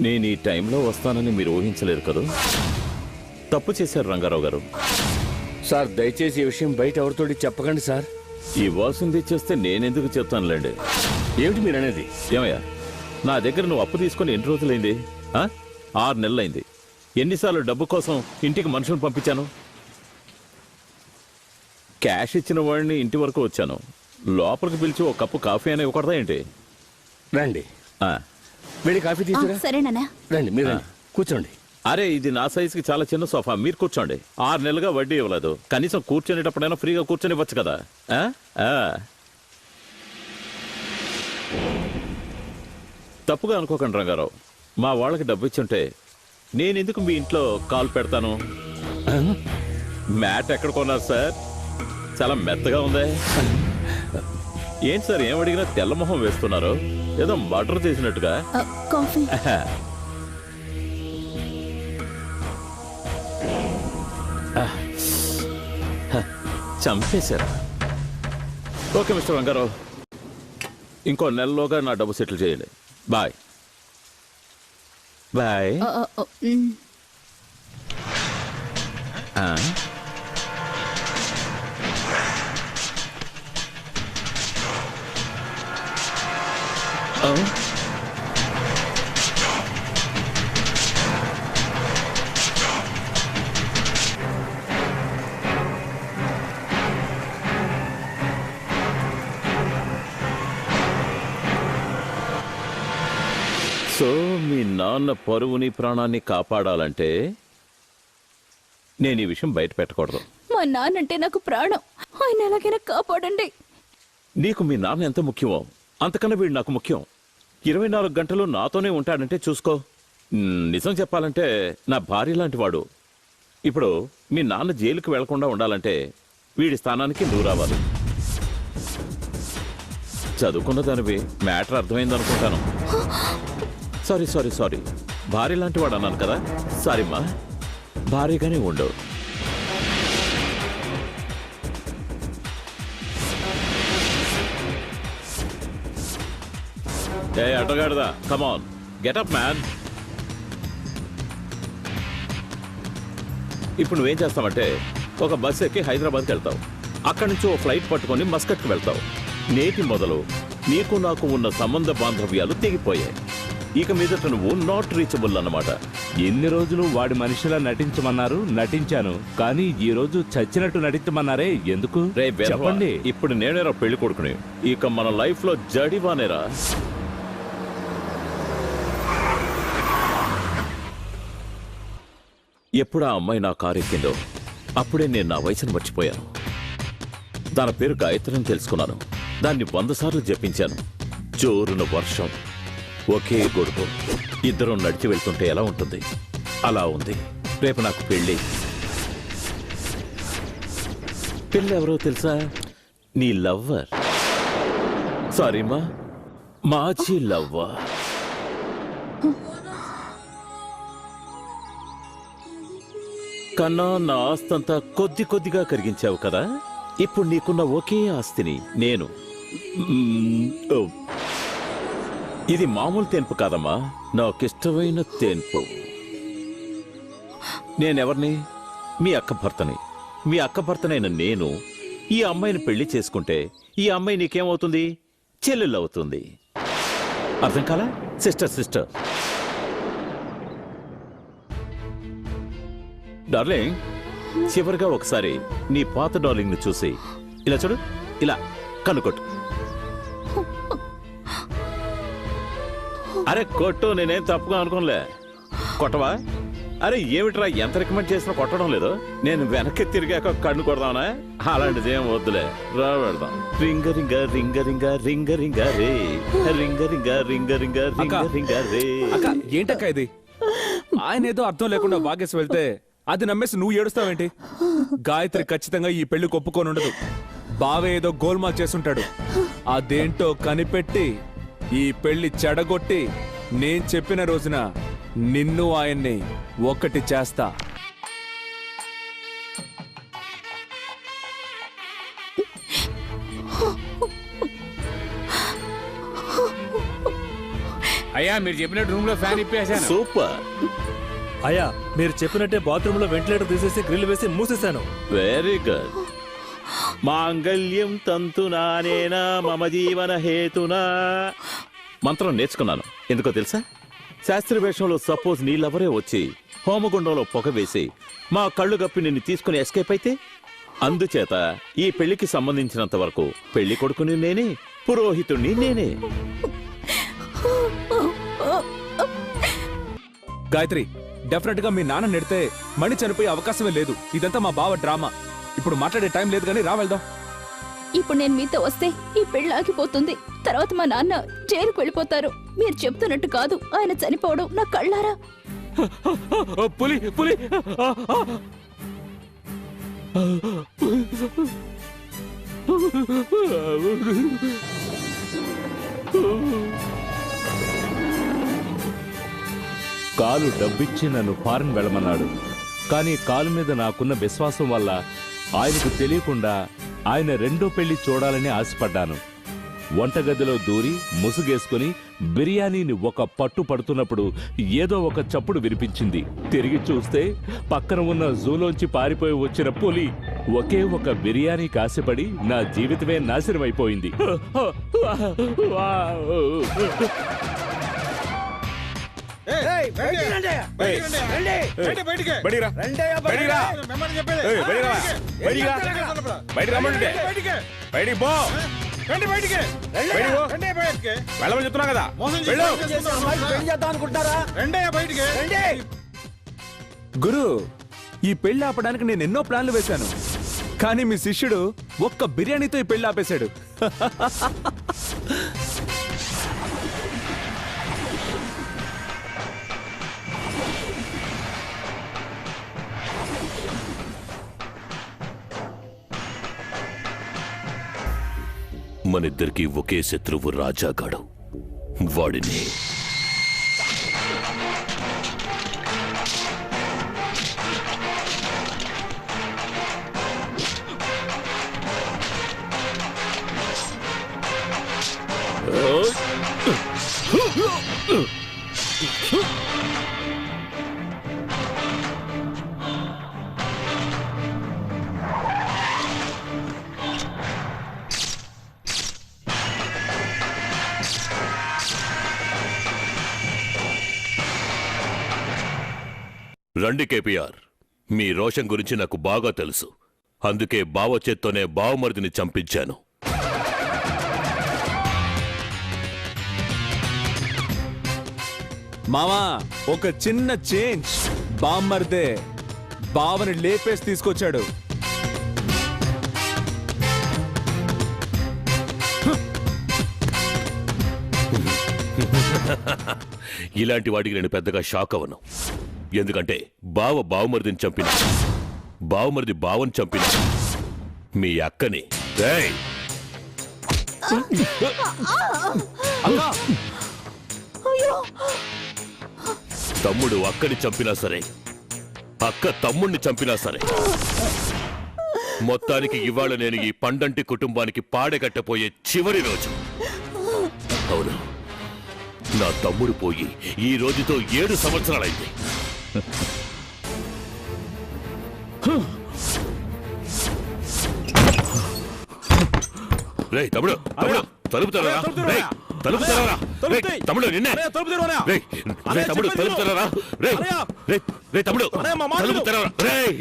నేను ఈ టైంలో వస్తానని మీరు ఊహించలేరు కదా. తప్పు చేశారు రంగారావు గారు. సార్ దయచేసి ఈ విషయం బయట ఎవరితోటి చెప్పకండి సార్. ఇవ్వాల్సింది చేస్తే నేనెందుకు చెప్తానులేండి. ఏమిటి మీరు అనేది? ఏమయ్యా, నా దగ్గర నువ్వు అప్పు తీసుకొని ఎన్ని రోజులైంది? 6 నెలలైంది. ఎన్నిసార్లు డబ్బు కోసం ఇంటికి మనుషులను పంపించాను. క్యాష్ ఇచ్చిన వాడిని ఇంటి వరకు వచ్చాను. లోపలికి పిలిచి ఒక కప్పు కాఫీ అని ఇవ్వకూడదా ఏంటి? రండి, వెళ్ళి కాఫీ తీసుకురా. సరేనా? రండి, మీరు రండి, కూర్చోండి. అరే, ఇది నా సైజుకి చాలా చిన్న సోఫా. మీరు కూర్చోండి. 6 నెలలుగా వడ్డీ ఇవ్వలేదు. కనీసం కూర్చొనేటప్పుడైనా ఫ్రీగా కూర్చొని ఇవ్వచ్చు కదా. తప్పుగా అనుకోకండి రంగారావు. మా వాళ్ళకి డబ్బు ఇచ్చుంటే నేనెందుకు మీ ఇంట్లో కాల్ పెడతాను? మ్యాట్ ఎక్కడ కొన్నారు సార్? చాలా మెత్తగా ఉందే. ఏంటి సార్, ఏం అడిగినా తెల్లమొహం వేస్తున్నారు? ఏదో మర్డర్ చేసినట్టుగా. కాఫీ. చంపేశారు. ఓకే మిస్టర్ రంగారావు, ఇంకో నెలలోగా నా డబ్బు సెటిల్ చేయండి. Bye bye. సో మీ నాన్న పరువుని ప్రాణాన్ని కాపాడాలంటే నేను ఈ విషయం బయట పెట్టకూడదు. మా నాన్నంటే నాకు ప్రాణం. ఆయన ఎలాగైనా కాపాడండి. నీకు మీ నాన్న ఎంత ముఖ్యమో అంతకన్నా వీడు నాకు ముఖ్యం. 24 గంటలు నాతోనే ఉంటాడంటే చూసుకో. నిజం చెప్పాలంటే నా భార్య లాంటి వాడు. ఇప్పుడు మీ నాన్న జైలుకి వెళ్లకుండా ఉండాలంటే వీడి స్థానానికి నువ్వు రావాలి. చదువుకున్న దానివి మ్యాటర్ అర్థమైందనుకుంటాను. సారీ సారీ సారీ భార్య లాంటి వాడు అన్నాను కదా. సారీమ్మా, భారీగానే ఉండు. ఏ అడ్డగాడదా, కమాన్ గెట్ అప్ మ్యాన్. ఇప్పుడు నువ్వేం చేస్తావంటే ఒక బస్సు ఎక్కి హైదరాబాద్కి వెళ్తావు. అక్కడి నుంచి ఓ ఫ్లైట్ పట్టుకొని మస్కట్కి వెళ్తావు. నేటి మొదలు నీకు నాకు ఉన్న సంబంధ బాంధవ్యాలు తెగిపోయాయి. ఇక మీదట నువ్వు నాట్ రీచబుల్ అన్నమాట. ఎన్ని రోజులు వాడి మనిషిలా నటించమన్నారు, నటించాను. కానీ ఈ రోజు చచ్చినట్టు నటించమన్నారే, ఎందుకు రే చెప్పండి. ఇప్పుడు నేనేరా పెళ్లి కొడుకుని, ఇక మన లైఫ్ లో జడివానేరా. ఎప్పుడు ఆ అమ్మాయి నా కారు ఎక్కిందో అప్పుడే నేను నా వయసును మర్చిపోయాను. దాని పేరు గాయత్రి అని తెలుసుకున్నాను. దాన్ని 100 సార్లు జపించాను. జోరున వర్షం, ఒకే గొడుగు, ఇద్దరం నడిచి వెళ్తుంటే ఎలా ఉంటుంది అలా ఉంది. రేపు నాకు పెళ్ళి. పెళ్ళి ఎవరో తెలుసా? నీ లవ్వర్. సారీమా, మాజీ లవ్వర్. కన్నా నా ఆస్తంతా కొద్ది కొద్దిగా కరిగించావు కదా. ఇప్పుడు నీకున్న ఒకే ఆస్తిని నేను. ఇది మామూలు తెన్పు కాదమ్మా, నాకిష్టమైన తెన్పు. నేనెవర్ని? మీ అక్క భర్తని. మీ అక్క భర్తనైన నేను ఈ అమ్మాయిని పెళ్లి చేసుకుంటే ఈ అమ్మాయి నీకేమవుతుంది? చెల్లెలు అవుతుంది. అర్థం కాలా? Sister sister. డార్లింగ్, చివరిగా ఒకసారి నీ పాత డార్లింగ్ ని చూసి ఇలా చూడు, ఇలా కనుకొట్టు. అరే కొట్టు, నేనేం తప్పుగా అనుకోలే. కొట్టవా? అరే ఏమిట్రా, ఎంత రికమెండ్ చేసినా కొట్టడం లేదు. నేను వెనక్కి తిరిగాక కన్ను కొడదామనా? అలాంటిది ఏం వద్దులే, రా వెళ్దాం. రింగ రింగ రింగ రింగ రింగ రింగ రే, రింగ రింగ రింగ రింగ రింగ రింగ రే. ఏంటక్క ఇది? ఆయన ఏదో అర్థం లేకుండా వాగేసి వెళ్తే అది నమ్మేసి నువ్వు ఏడుస్తావేంటి? గాయత్రి ఖచ్చితంగా ఈ పెళ్లి ఒప్పుకోనుండదు. బావే ఏదో గోల్మాల్ చేసుంటాడు. అదేంటో కనిపెట్టి ఈ పెళ్లి చెడగొట్టి నేను చెప్పిన రోజున నిన్ను ఆయన్ని ఒకటి చేస్తా. అయ్యా మీరు చెప్పినట్టు రూమ్ లో ఫ్యాన్ ఇప్పేసాను. సూపర్. అయ్యా మీరు చెప్పినట్టే బాత్రూమ్ లో వెంటిలేటర్ తీసేసి గ్రిల్ వేసి మూసేశాను. Very good. మాంగళ్యం తంతునానేనా మమ జీవన హేతునా. మంత్రం నేర్చుకున్నాను. ఎందుకో తెలుసా? శాస్త్ర వేషంలో సపోజ్ నీళ్ళెవరే వచ్చి హోమగుండంలో పొగ వేసి మా కళ్ళు గప్పి నిన్ను తీసుకుని ఎస్కేప్ అయితే, అందుచేత ఈ పెళ్లికి సంబంధించినంత వరకు పెళ్లి కొడుకుని నేనే, పురోహితుణ్ణి నేనే. గాయత్రి, డెఫినెట్ గా మీ నాన్న నెడితే మణి చనిపోయే అవకాశమే లేదు. ఇదంతా మా బావ డ్రామా. ఇప్పుడు మాట్లాడే టైం లేదు, కానీ రా వెళ్దాం. ఇప్పుడు నేను మీతో వస్తే ఈ పెళ్లి ఆగిపోతుంది. తర్వాత మా నాన్న జైలుకు వెళ్ళిపోతారు. మీరు చెప్తున్నట్టు కాదు, ఆయన చనిపోవడం నా కళ్ళారా. పులి పులి. కాలు డబ్బిచ్చి నన్ను ఫారెన్ వెళ్ళమన్నాడు. కానీ కాలు మీద నాకున్న విశ్వాసం వల్ల ఆయనకు తెలియకుండా ఆయన రెండో పెళ్లి చూడాలని ఆశపడ్డాను. వంటగదిలో దూరి ముసుగేసుకుని బిర్యానీని ఒక పట్టు పడుతున్నప్పుడు ఏదో ఒక చప్పుడు వినిపించింది. తిరిగి చూస్తే పక్కన ఉన్న జూలోంచి పారిపోయి వచ్చిన పులి ఒకే ఒక బిర్యానీ కాసిపడి నా జీవితమే నాశనమైపోయింది. చెప్తున్నా కదా. గురు, ఈ పెళ్లి ఆపడానికి నేను ఎన్నో ప్లాన్లు వేశాను. కానీ మీ శిష్యుడు ఒక్క బిర్యానీతో ఈ పెళ్లి ఆపేశాడు. మనిద్దరికి ఒకే శత్రువు రాజాగాడు. వాడిని రండి కేపీఆర్, మీ రోషన్ గురించి నాకు బాగా తెలుసు. అందుకే బావ చేత్తోనే బావమరిదిని చంపించాను. మామా, ఒక చిన్న చేంజ్. బామ్మర్దే బావని లేపేసి తీసుకొచ్చాడు. ఇలాంటి వాటికి నేను పెద్దగా షాక్ అవ్వను. ఎందుకంటే బావ బావమరిదిని చంపిన, బావమరిది బావని చంపిన మీ అక్కని. రేయ్! తమ్ముడు అక్కని చంపినా సరే, అక్క తమ్ముణ్ణి చంపినా సరే, మొత్తానికి ఇవాళ నేను ఈ పండంటి కుటుంబానికి పాడెగట్టపోయే చివరి రోజు. అవును, నా తమ్ముడు పోయి ఈ రోజుతో 7 సంవత్సరాలైంది. రేయ్ తమ్ముడు, తమ్ముడు తలుపు తెరవరా? రేయ్ తలుపు తెరవరా? రేయ్ తమ్ముడు, నిన్నే. రేయ్ తమ్ముడు తలుపు తెరవరా? రేయ్ తమ్ముడు తలుపు తెరవరా? రేయ్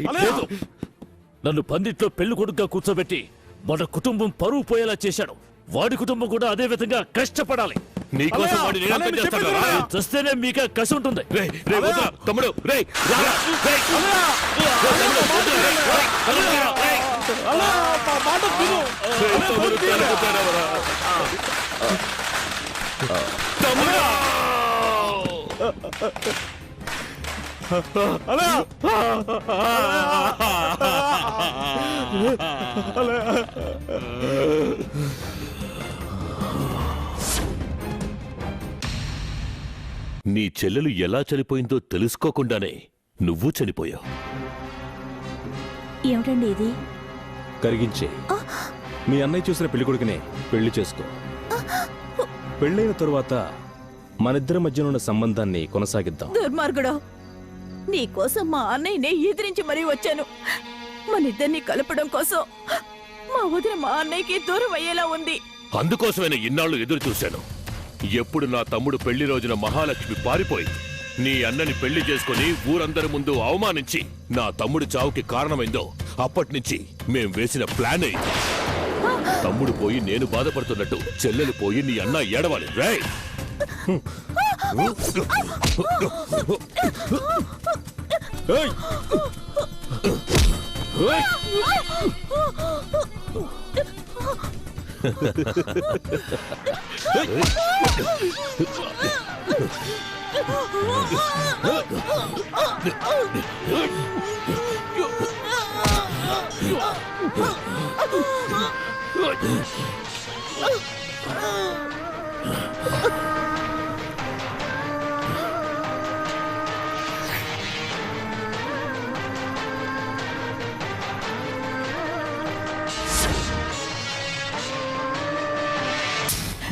నన్ను పందిట్లో పెళ్లి కొడుకుగా కూర్చోబెట్టి మన కుటుంబం పరువు పోయేలా చేశాడు. వాడి కుటుంబం కూడా అదే విధంగా కష్టపడాలి. నీకోసం వాడు నిరంతరం చేస్తాడు. చస్తేనే మీకే కసి ఉంటుంది. తమ్ముడు రేయ్ నీ చెల్లెలు ఎలా చనిపోయిందో తెలుసుకోకుండానే నువ్వు చనిపోయావు. ఏమిటండి ఇది? కరిగించే. మీ అన్నయ్య చూసిన పెళ్లికొడుకునే పెళ్లి చేసుకో. పెళ్ళైన తరువాత మనిద్దరి మధ్య ఉన్న సంబంధాన్ని కొనసాగిద్దాం. దుర్మార్గుడు, నీకోసం మా అన్నయ్యనే ఎదిరించి మరీ వచ్చాను. మనిద్దరిని కలపడం కోసం మా వదిన మా అన్నయ్యకి దూరం అయ్యేలా ఉంది. అందుకోసమైన ఇన్నాళ్ళు ఎదురు చూశాను. ఎప్పుడు నా తమ్ముడు పెళ్లి రోజున మహాలక్ష్మి పారిపోయి నీ అన్నని పెళ్లి చేసుకుని ఊరందరి ముందు అవమానించి నా తమ్ముడు చావుకి కారణమైందో అప్పటినుంచి మేం వేసిన ప్లాన్ అయింది. తమ్ముడు పోయి నేను బాధపడుతున్నట్టు చెల్లెలు పోయి నీ అన్న ఏడవాలి. రేయ్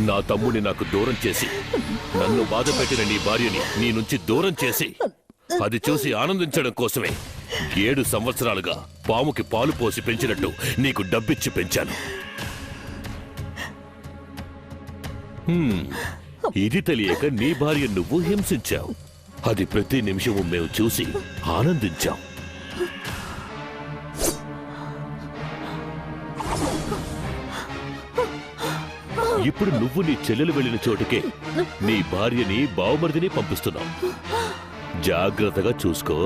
నా తమ్ముడిని నాకు దూరం చేసి నన్ను బాధ పెట్టిన నీ భార్యని నీ నుంచి దూరం చేసి అది చూసి ఆనందించడం కోసమే 7 సంవత్సరాలుగా పాముకి పాలు పోసి పెంచినట్టు నీకు డబ్బిచ్చి పెంచాను. ఇది తెలియక నీ భార్య నువ్వు హింసించావు. అది ప్రతి నిమిషము మేము చూసి ఆనందించాం. ఇప్పుడు నువ్వు నీ చెల్లెలు వెళ్ళిన చోటుకే నీ భార్యని బావమరిదిని పంపిస్తున్నావు. జాగ్రత్తగా చూసుకో.